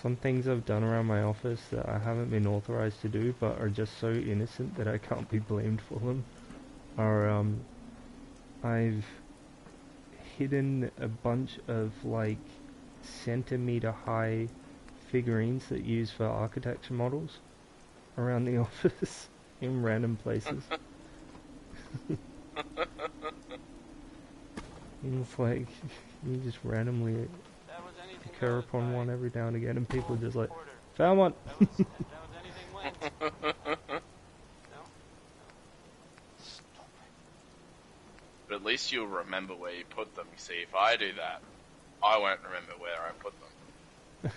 Some things I've done around my office that I haven't been authorized to do but are just so innocent that I can't be blamed for them are, I've hidden a bunch of like centimeter high figurines that you use for architecture models around the office in random places. It's like you just randomly That was anything occur goes upon by one every now and again, and people are just like, order. found one. That was anything went. No? But at least you'll remember where you put them. You see, if I do that, I won't remember where I put them.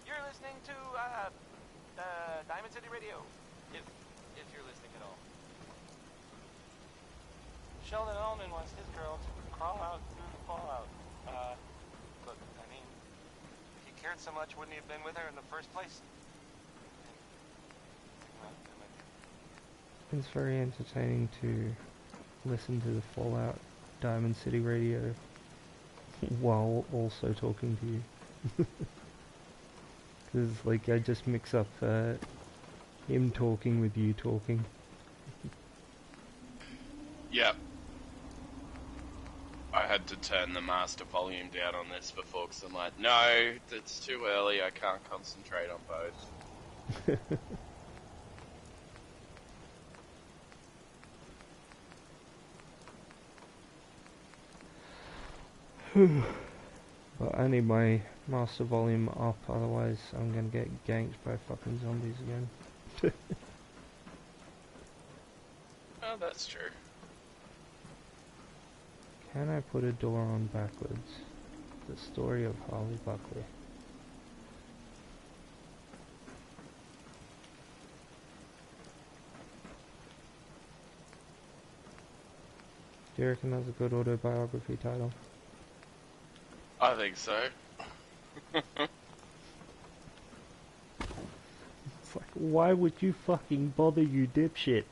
You're listening to Diamond City Radio, if you're listening at all. Sheldon Ullman wants his girl to crawl out through the fallout. Look, I mean, if he cared so much, wouldn't he have been with her in the first place? It's very entertaining to listen to the Fallout Diamond City Radio while also talking to you. Because like I just mix up him talking with you talking. Yep. I had to turn the master volume down on this before because I'm like, no, it's too early, I can't concentrate on both. But I need my master volume up, otherwise I'm gonna get ganked by fucking zombies again. Oh, that's true. Can I put a door on backwards? The story of Harley Buckley. Do you reckon that's a good autobiography title? I think so. It's like, why would you fucking bother, you dipshit?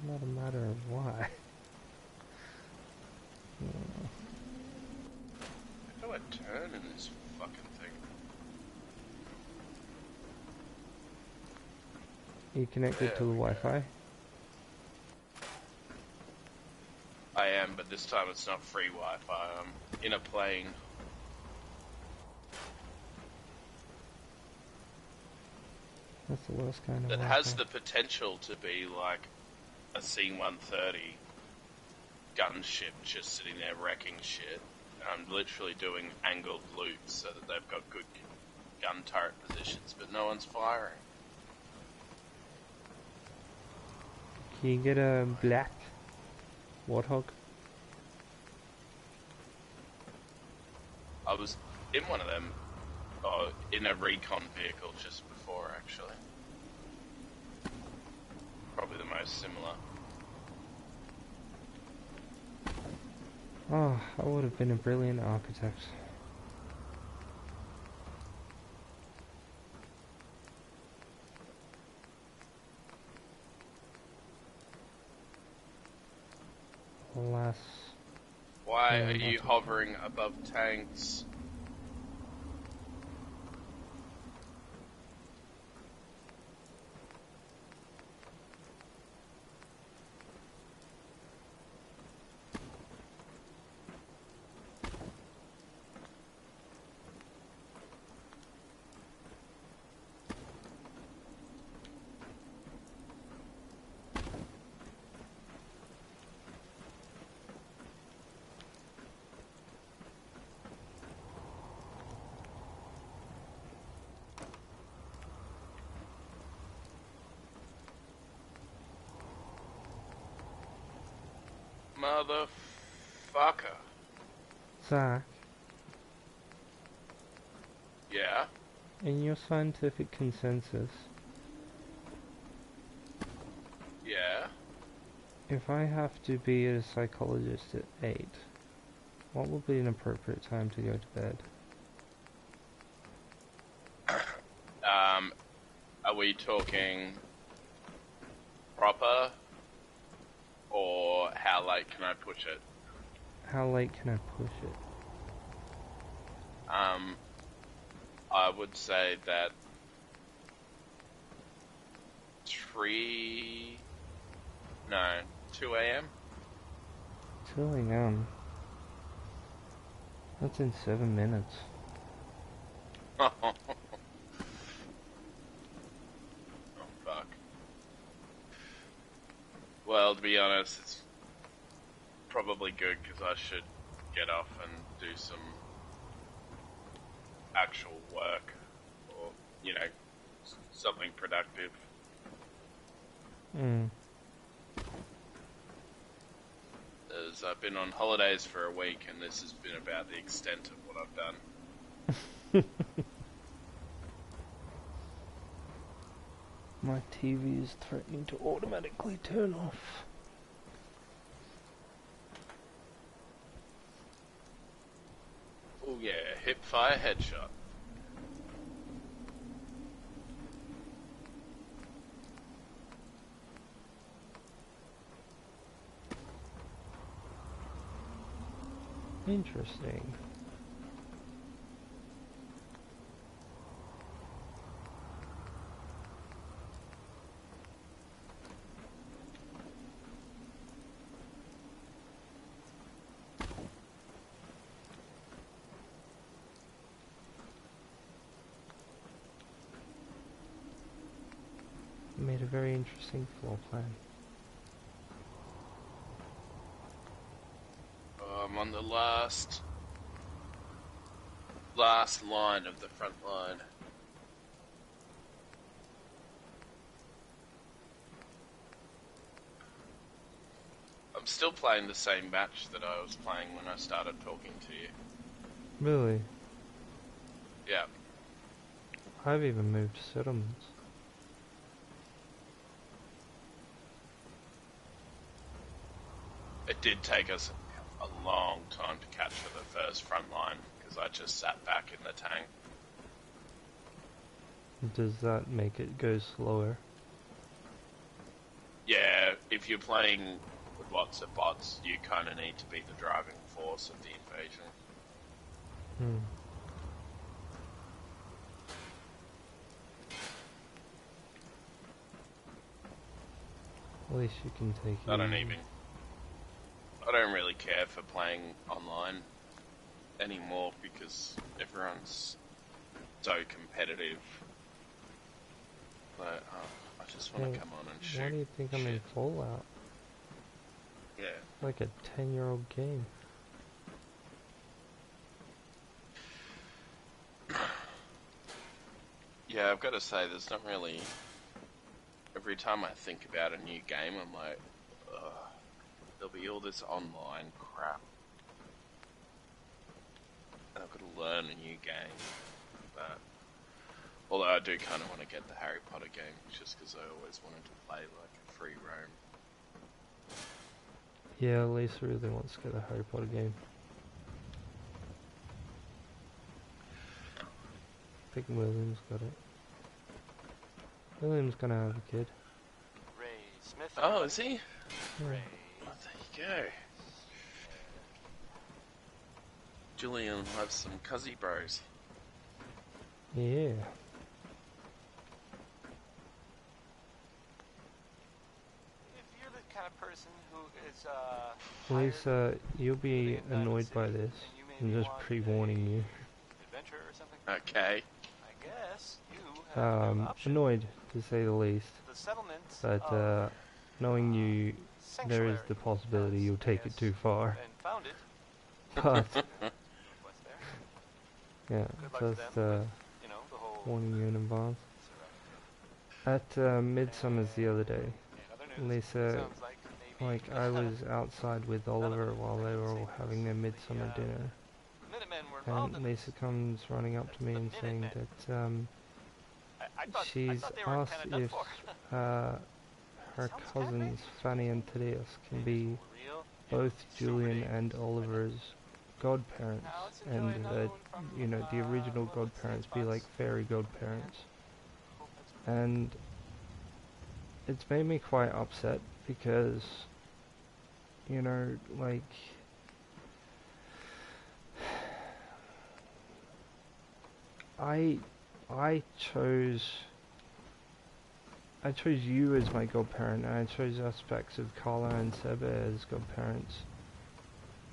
Not a matter of why. How do I turn in this fucking thing? Are you connected to the Wi-Fi? I am, but this time it's not free Wi-Fi. I'm in a plane. That's the worst kind of That Wi-Fi. has the potential to be like a C-130 gunship just sitting there wrecking shit. I'm literally doing angled loops so that they've got good gun turret positions, but no one's firing. Can you get a black Warthog? I was in one of them, in a recon vehicle just before, actually. Probably the most similar. Oh, I would have been a brilliant architect. Alas. Why Yeah, are you that's okay. hovering above tanks? Motherfucker. Zach, Yeah? in your scientific consensus, Yeah? if I have to be a psychologist at 8, what would be an appropriate time to go to bed? Are we talking proper? Or how late can I push it? How late can I push it? I would say that 2 a.m. 2 a.m. That's in 7 minutes. Oh, fuck. Well, to be honest, it's probably good because I should get off and do some actual work or, something productive. As I've been on holidays for a week and this has been about the extent of what I've done. My TV is threatening to automatically turn off. Oh yeah, hip fire headshot. Interesting. made a very interesting floor plan. I'm on the last line of the front line. I'm still playing the same match that I was playing when I started talking to you. Really? Yeah. I've even moved to settlements. It did take us a long time to capture the first front line, because I just sat back in the tank. Does that make it go slower? Yeah, if you're playing with lots of bots, you kind of need to be the driving force of the invasion. Hmm. At least you can take it. I don't really care for playing online anymore because everyone's so competitive. But I just want to come on and shoot. Why do you think I'm in Fallout? Yeah. Like a 10-year-old game. Yeah, I've got to say, there's not really... Every time I think about a new game, I'm like, ugh, there'll be all this online crap. And I've got to learn a new game. But, although I do kind of want to get the Harry Potter game, just because I always wanted to play like a free roam. Yeah, Lisa really wants to get a Harry Potter game. I think William's got it. William's gonna have a kid. Ray Smith. Oh, is he? Yeah. Ray. Oh, there you go. Julian will have some cuzzy bros. Yeah. If you're the kind of person who is Lisa, you'll be annoyed by this. I'm just pre-warning you. adventure or something, Okay. I guess you have no option. Annoyed to say the least. The settlement But knowing you, there is Sanctuary the possibility you'll take it too far. and founded. But What's there? yeah, Good luck to just them. You know, the whole warning you in advance. surrounding. At Midsummer's the other day, And other news, Lisa, sounds like maybe I was outside with Oliver while they were all having their midsummer dinner, Minutemen were involved and in Lisa comes running up to me and saying that I thought she's they were asked kinda done if for. her Sounds kinda cousins crazy. Fanny and Thaddeus can be Real? both Julian and Oliver's godparents, Now let's enjoy and another that, one from, you know, the original well, let's see, godparents be like spots. fairy godparents. Hope that's And it's made me quite upset because, you know, like, I chose you as my godparent, and I chose aspects of Carla and Seba as godparents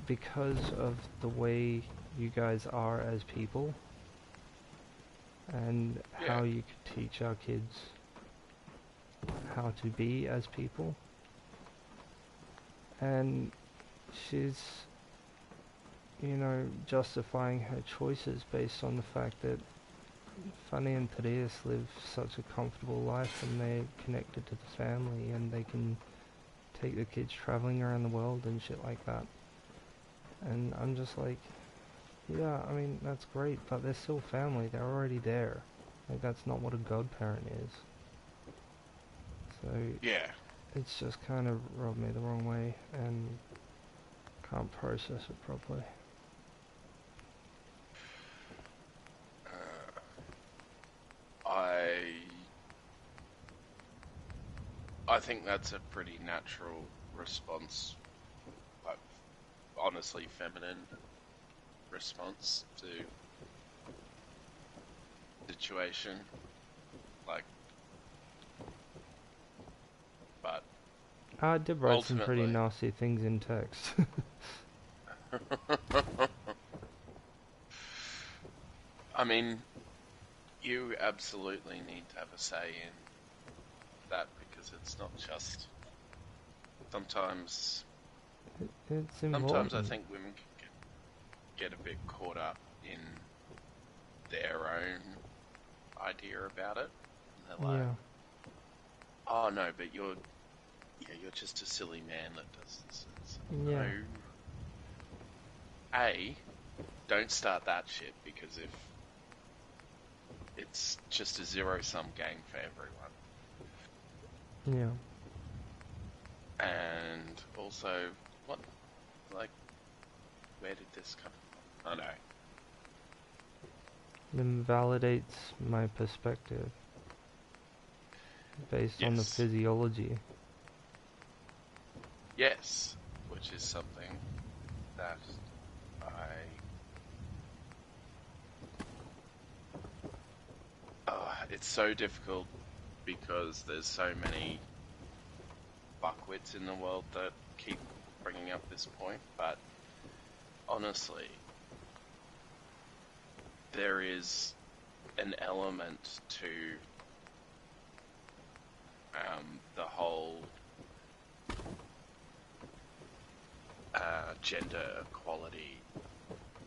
because of the way you guys are as people, and how you could teach our kids how to be as people. And she's, you know, justifying her choices based on the fact that Fanny and Thaddeus live such a comfortable life and they're connected to the family and they can take the kids traveling around the world and shit like that. And I'm just like, yeah, I mean, that's great, but they're still family, they're already there. Like, that's not what a godparent is. So, Yeah. it's just kind of rubbed me the wrong way and can't process it properly. I think that's a pretty natural response, like, honestly feminine response to situation, like, but I did write some pretty ultimately- nasty things in text. I mean, you absolutely need to have a say in that because it's not just. Sometimes It's Sometimes I important. think women can get a bit caught up in their own idea about it. And they're like, Yeah. oh no, but you're just a silly man that does this. It's like, Yeah. no. A, don't start that shit because if it's just a zero-sum game for everyone. Yeah. And also, what, like, where did this come from? I know. It validates my perspective based on the Yes. physiology. Yes, which is something that it's so difficult because there's so many fuckwits in the world that keep bringing up this point, but honestly, there is an element to the whole gender equality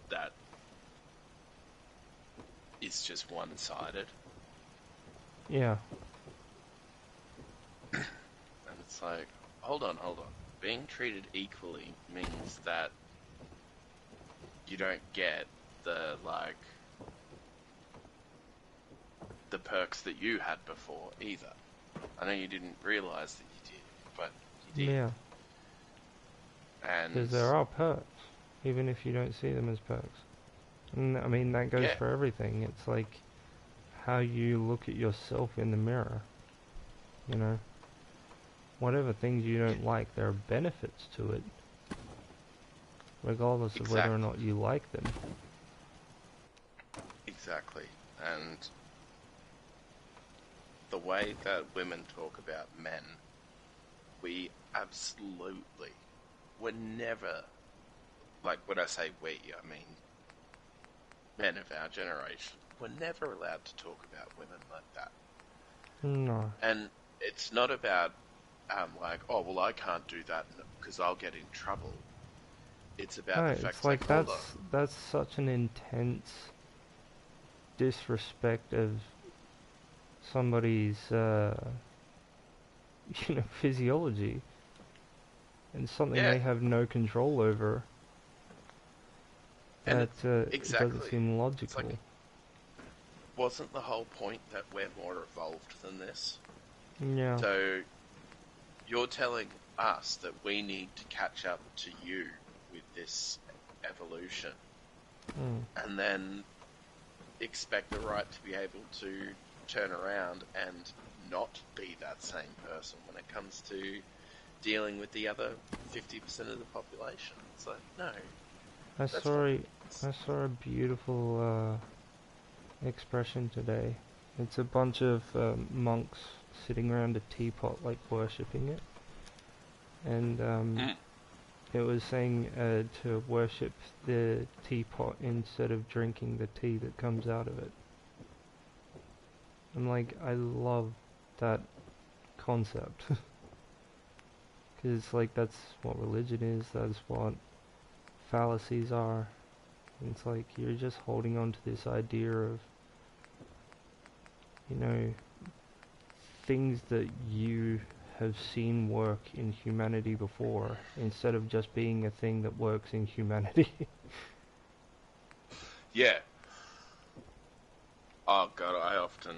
that is just one-sided. Yeah. And it's like, hold on. Being treated equally means that you don't get the perks that you had before either. I know you didn't realise that you did, but you did. Yeah. And Because there are perks, even if you don't see them as perks. And I mean, that goes Yeah. for everything. It's like how you look at yourself in the mirror. You know? Whatever things you don't like, there are benefits to it. Regardless of whether or not you like them. Exactly. And the way that women talk about men, we absolutely, we're never, like when I say we, I mean men of our generation, we're never allowed to talk about women like that. No. And it's not about, like, oh, well, I can't do that because I'll get in trouble. It's about No, the fact it's like hold on. that's such an intense disrespect of somebody's physiology and something Yeah. they have no control over. And That it exactly. doesn't seem logical. It's like, wasn't the whole point that we're more evolved than this? Yeah. So you're telling us that we need to catch up to you with this evolution and then expect the right to be able to turn around and not be that same person when it comes to dealing with the other 50% of the population. It's like, no. I saw a beautiful expression today. It's a bunch of monks sitting around a teapot, like worshipping it, and it was saying to worship the teapot instead of drinking the tea that comes out of it. I'm like, I love that concept. Because it's like, that's what religion is, that's what fallacies are. It's like, you're just holding on to this idea of, things that you have seen work in humanity before, instead of just being a thing that works in humanity. Yeah. Oh god, I often,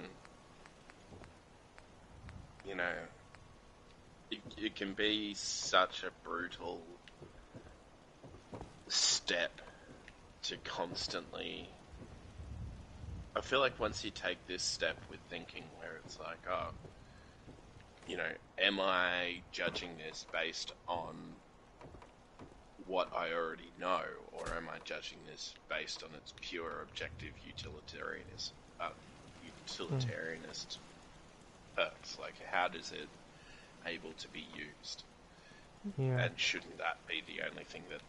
it can be such a brutal step to constantly. I feel like once you take this step with thinking where it's like, oh, am I judging this based on what I already know, or am I judging this based on its pure objective utilitarianist perks? Like, how does it able to be used? Yeah. And shouldn't that be the only thing that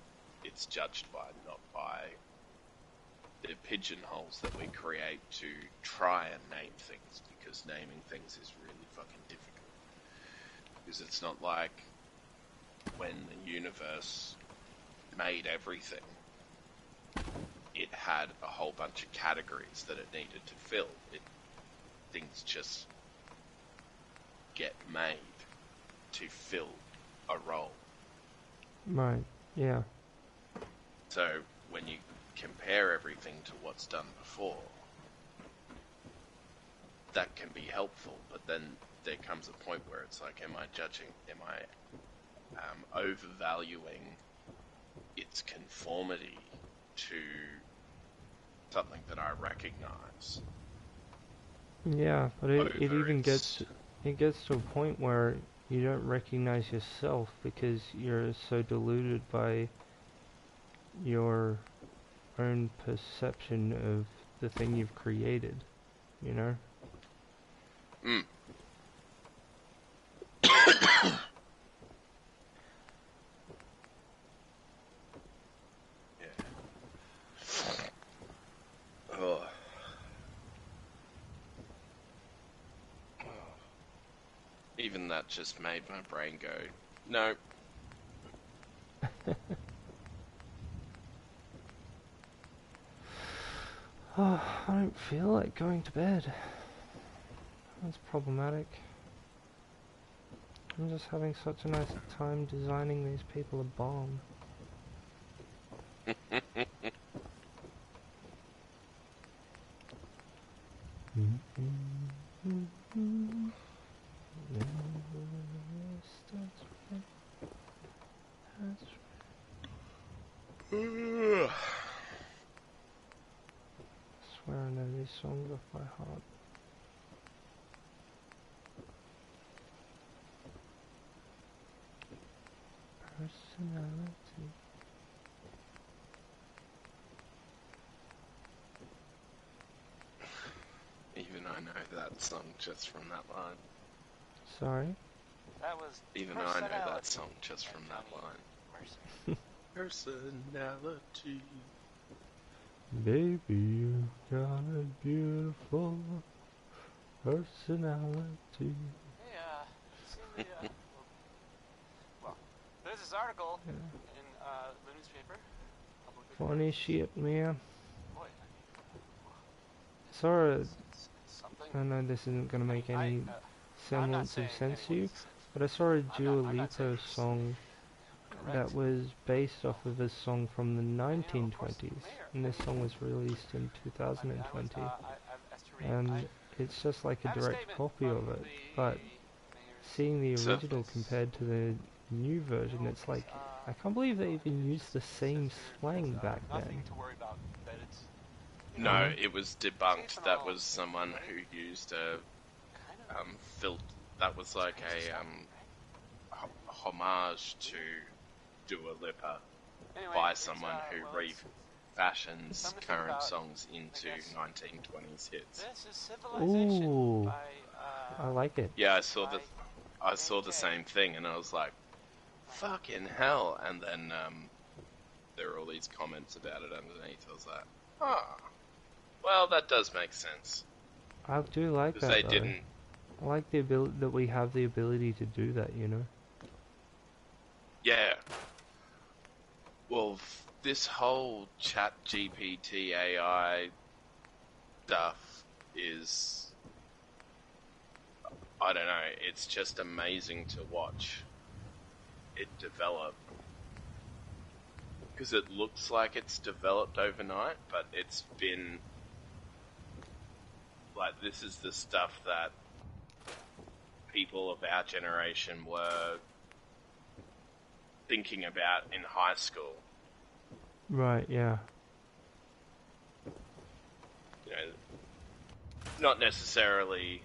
it's judged by, not by the pigeonholes that we create to try and name things, because naming things is really fucking difficult. Because it's not like when the universe made everything, it had a whole bunch of categories that it needed to fill. Things just get made to fill a role. Right, yeah. So when you compare everything to what's done before, that can be helpful, but then there comes a point where it's like, am I overvaluing its conformity to something that I recognize? Yeah, but it even its- gets to a point where you don't recognize yourself because you're so deluded by your own perception of the thing you've created, you know? Mm. Yeah. Oh. Even that just made my brain go, no. Oh, I don't feel like going to bed. That's problematic. I'm just having such a nice time designing these people a bomb. I swear I know these songs off by heart. Personality. Even I know that song just from that line. Sorry? That was Even I know that personality. song just from that line. Mercy. Personality. Baby, you got a beautiful personality. Hey, seen the, well, there's this article Yeah. in, the newspaper. Public Funny Affairs. shit, man. Boy, Sorry, it's something. I know this isn't gonna make any I'm not semblance of saying sense to you, anyone's- but I saw a I'm Dua not saying Lipa he's song correct. that was based off of a song from the And, of course, 1920s, the mayor- and this song was released in I 2020, asked to read. and it's just like a I have a direct statement copy from of it, the but mayor's seeing the So- original compared to the new version, it's like, I can't believe they even used the same slang back Nothing then. to worry about. That it's No, it was debunked. That was someone who used a that was like a homage to Dua Lipa anyway, by it's, someone who well, it's- refashions something to think current about, songs into I guess. 1920s hits. This is Civilization Ooh, by, I like it. Yeah, I saw the Okay. same thing, and I was like, "Fucking hell!" And then there were all these comments about it underneath. I was like, "Ah, well, that does make sense." I do like Because that they though. didn't. I like the ability that we have the ability to do that, you know? Yeah. Well, this whole Chat GPT AI stuff is, I don't know, it's just amazing to watch it develop. Because it looks like it's developed overnight, but it's been, like, this is the stuff that people of our generation were thinking about in high school. Right, yeah. You know, not necessarily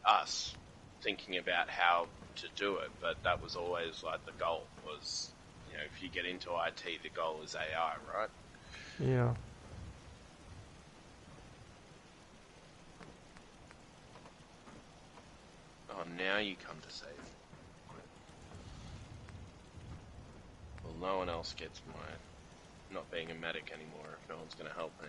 us thinking about how to do it, but that was always like the goal was, you know, if you get into IT, the goal is AI, right? Yeah. Oh, now you come to save. Well, no one else gets my not being a medic anymore if no one's going to help me.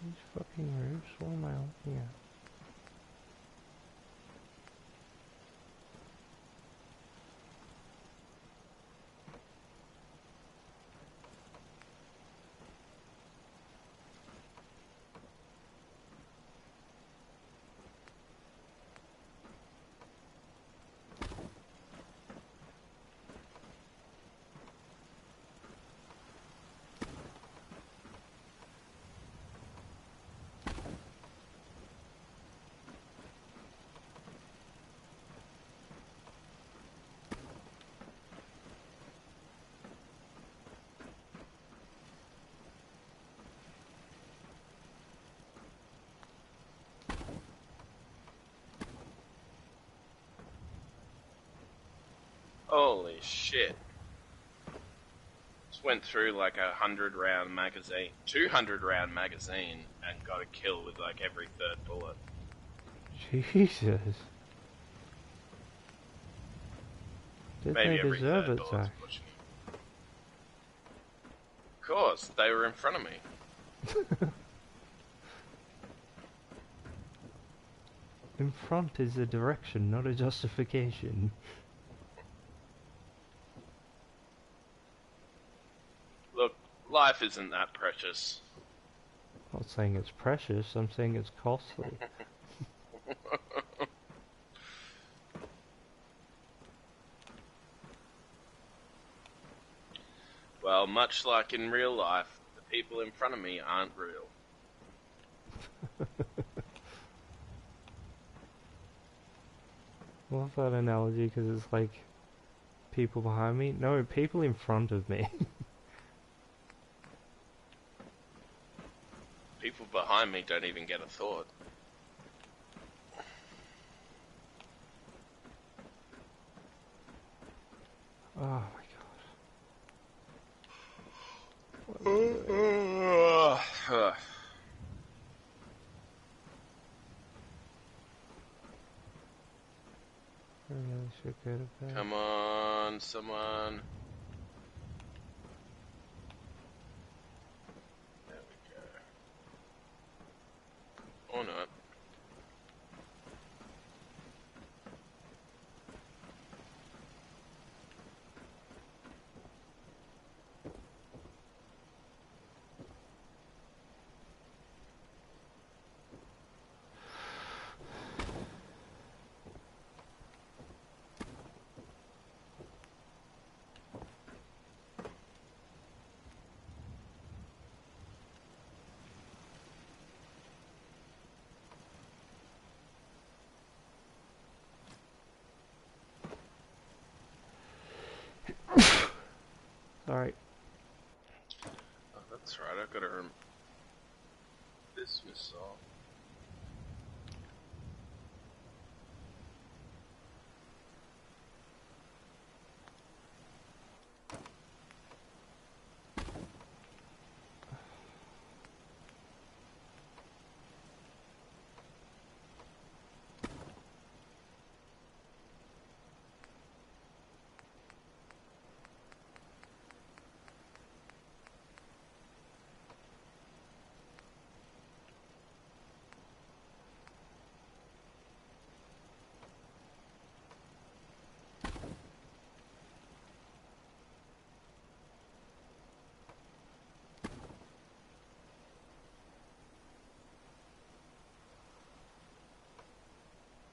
These fucking roofs, what am I looking at? Holy shit. Just went through like 100-round magazine, 200-round magazine, and got a kill with like every third bullet. Jesus. Did Maybe they every deserve third it, bullet's Zach? pushing it. Of course, they were in front of me. In front is a direction, not a justification. Look, life isn't that precious. I'm not saying it's precious, I'm saying it's costly. Well, much like in real life, the people in front of me aren't real. I love that analogy because it's like people behind me. No, people in front of me. People behind me don't even get a thought. Oh my god. What am I doing? I really should go to bed. Come on, someone. There we go. Or not. Alright. Oh, that's right, I've got to dismiss all.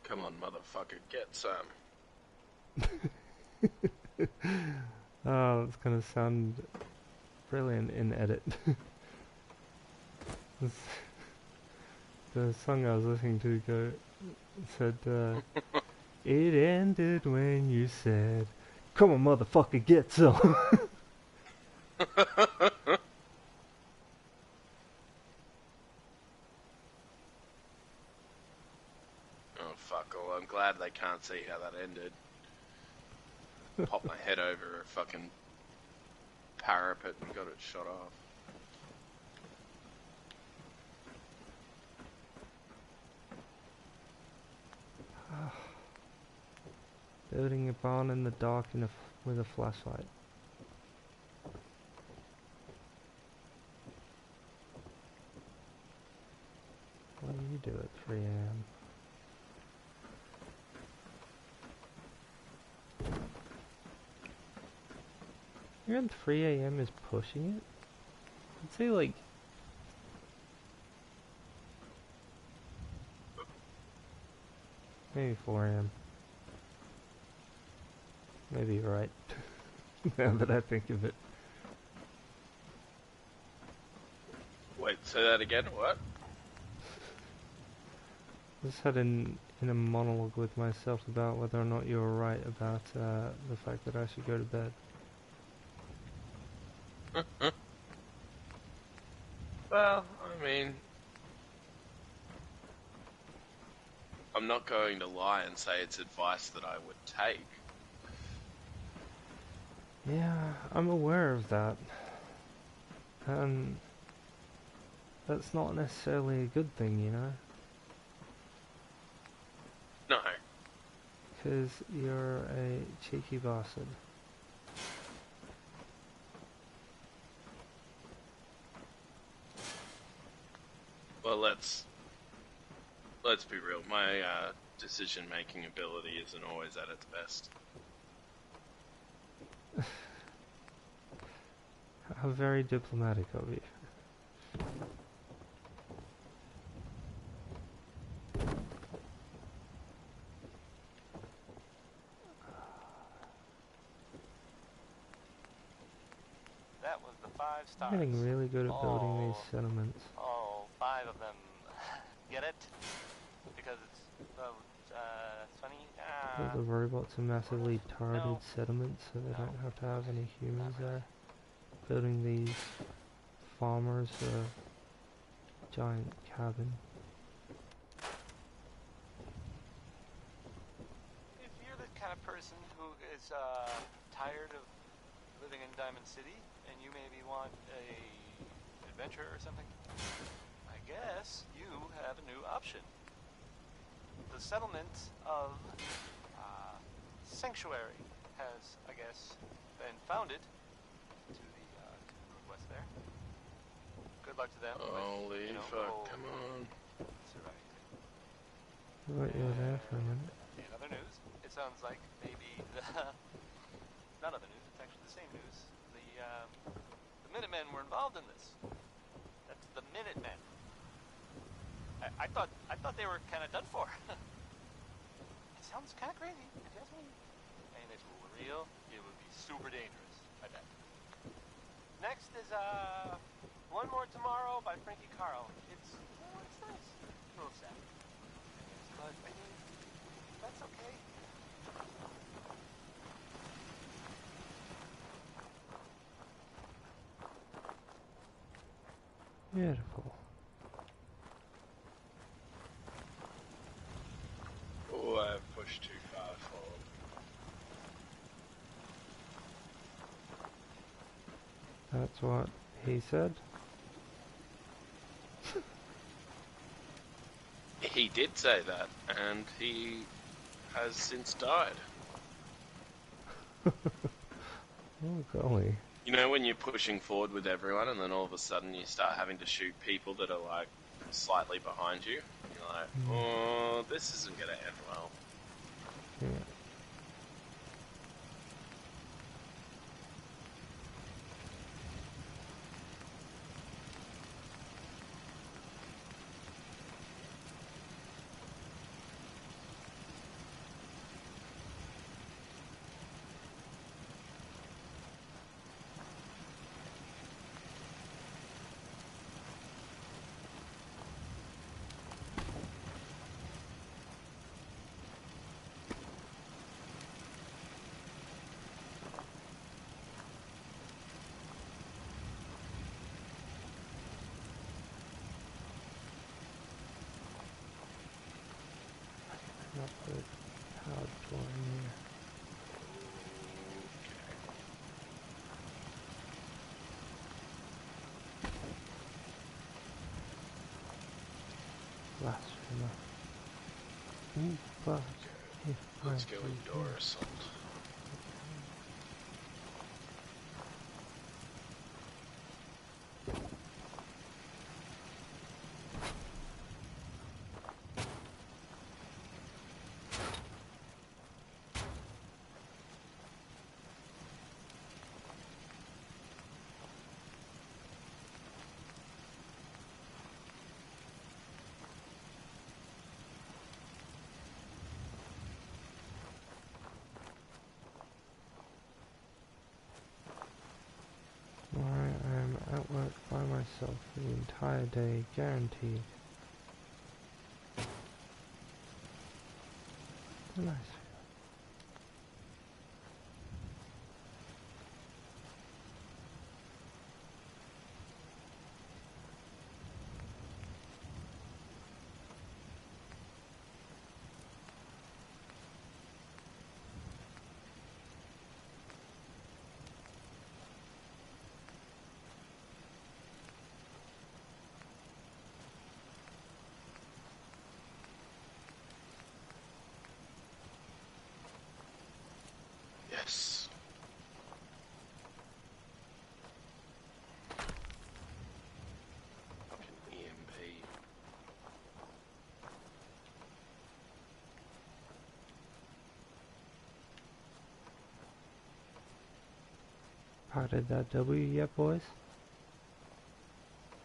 Come on, motherfucker, get some. Oh, it's gonna sound brilliant in edit. The song I was listening to said, it ended when you said, come on motherfucker, get some. Oh, fuck all. I'm glad they can't see how that ended. Pop my head over a fucking parapet and got it shot off. Building a barn in the dark with a flashlight. do at 3 a.m.? You reckon 3 a.m. is pushing it? I'd say like... maybe 4 a.m. Maybe you're right. Now that I think of it. Wait, say that again, what? I just had in a monologue with myself about whether or not you were right about the fact that I should go to bed. Well, I mean... I'm not going to lie and say it's advice that I would take. Yeah, I'm aware of that. And that's not necessarily a good thing, you know? No. Because you're a cheeky bastard. Well, let's be real. My decision-making ability isn't always at its best. How very diplomatic of you. That was the 5 stars. I'm getting really good at building these settlements. All 5 of them. Get it? Because it's funny. All the robots are massively targeted settlements, so they don't have to have any humans there. Building these farmers a giant cabin. If you're the kind of person who is tired of living in Diamond City and you maybe want a adventure or something, I guess you have a new option. The settlement of Sanctuary has, I guess, been founded to the northwest there. Good luck to them. Holy fuck, come on. Surviving. I thought you were there for a minute. In other news, it sounds like maybe not other news, it's actually the same news. The Minutemen were involved in this. That's the Minutemen. I thought they were kind of done for. It sounds kind of crazy, if you ask me. And if it were real, it would be super dangerous, I bet. Next is One More Tomorrow by Frankie Carl. It's nice. It's a little sad. But I mean, that's okay. Beautiful. Oh, I've pushed too far forward. That's what he said. He did say that, and he has since died. Oh golly. You know when you're pushing forward with everyone and then all of a sudden you start having to shoot people that are like slightly behind you? You're like, oh, this isn't going to end well. Yeah. Not the powered floor in here. Blasphemer. Ooh, fuck. Let's go indoor assault. myself for the entire day, guaranteed. Nice. Yes. Fucking EMP. Potted that W yet, boys?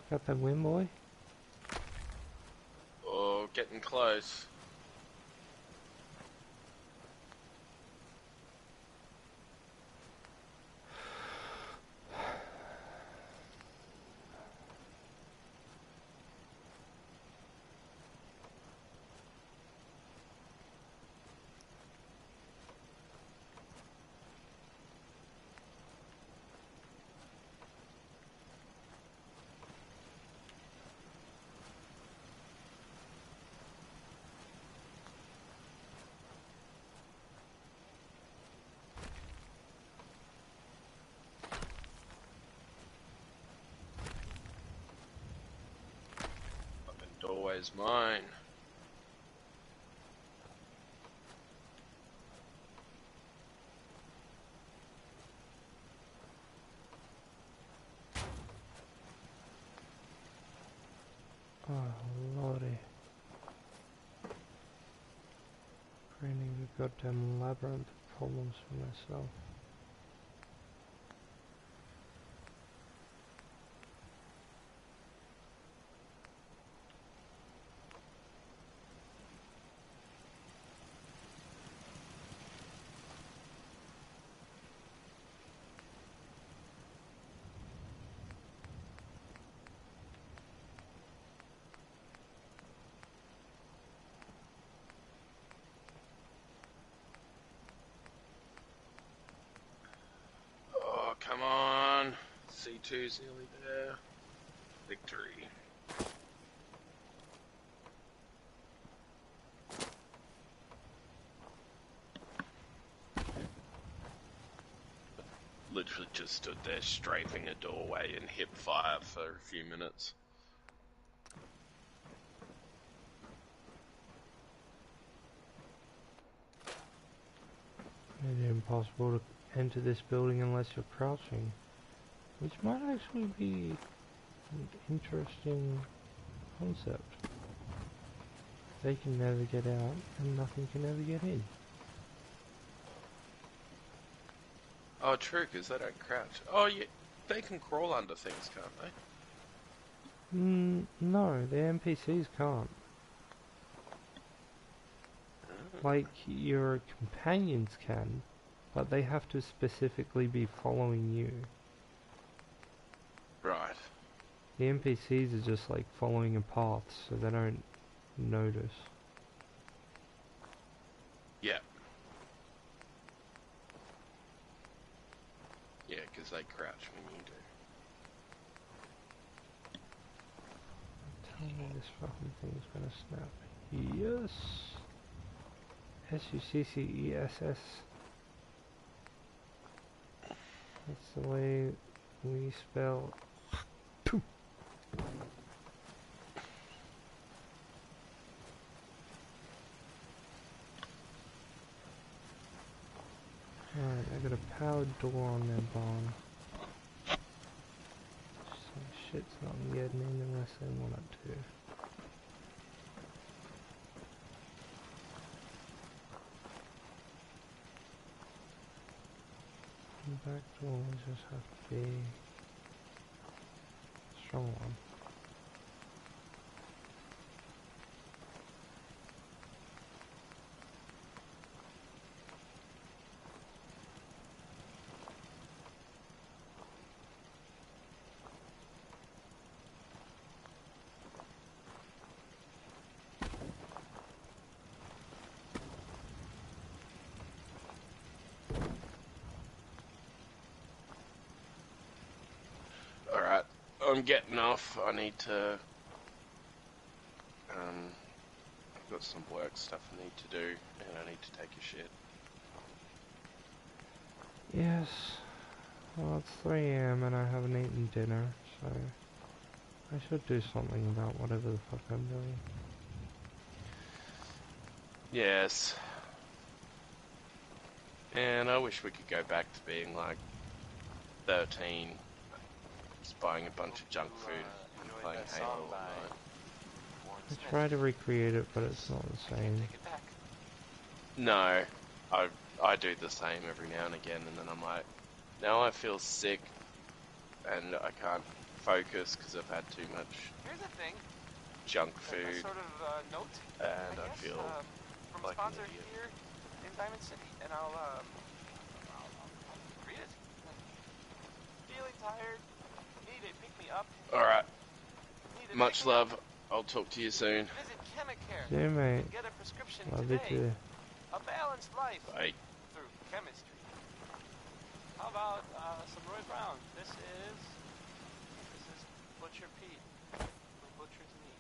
Got that win, boy? Oh, getting close. Fucking doorway's mine. Oh, lordy. Creating a goddamn labyrinth of problems for myself. Oh, come on. C2's nearly there. Victory. Literally just stood there strafing a doorway and hip fire for a few minutes. It is impossible to enter this building unless you're crouching, which might actually be an interesting concept. They can never get out, and nothing can ever get in. Oh, true, because they don't crouch. Oh, yeah, they can crawl under things, can't they? No, the NPCs can't. Like, your companions can, but they have to specifically be following you. Right. The NPCs are just like following a path, so they don't notice. Yeah. Yeah, because they crouch when you do. Tell me this fucking thing's gonna snap. Yes! S-U-C-C-E-S-S. That's the way we spell poop. Alright, I got a powered door on their barn. So shit's not getting in unless they want it to. The back doors just have to be a strong one. I'm getting off. I need to. I've got some work stuff I need to do, and I need to take a shit. Yes. Well, it's 3 AM and I haven't eaten dinner, so I should do something about whatever the fuck I'm doing. Yes. And I wish we could go back to being like 13, just buying a bunch of junk food and Enjoyed playing that Halo song all by night. Warren I Smith. try to recreate it, but it's not the same. Take it back. No, I do the same every now and again, and then I'm like, now I feel sick, and I can't focus because I've had too much Here's the thing. junk A food, sort of note, and I guess, feel from like a an sponsor idiot. here in Diamond City, and I'll read it. Feeling tired. Need a pick me up. Alright, Need a much pick-me-up. love. I'll talk to you soon. Visit Chemicare. See you, mate. Get a prescription Love you today. too. A balanced life Bye. through chemistry. How about some Roy Brown? This is Butcher Pete from Butcher's Meat.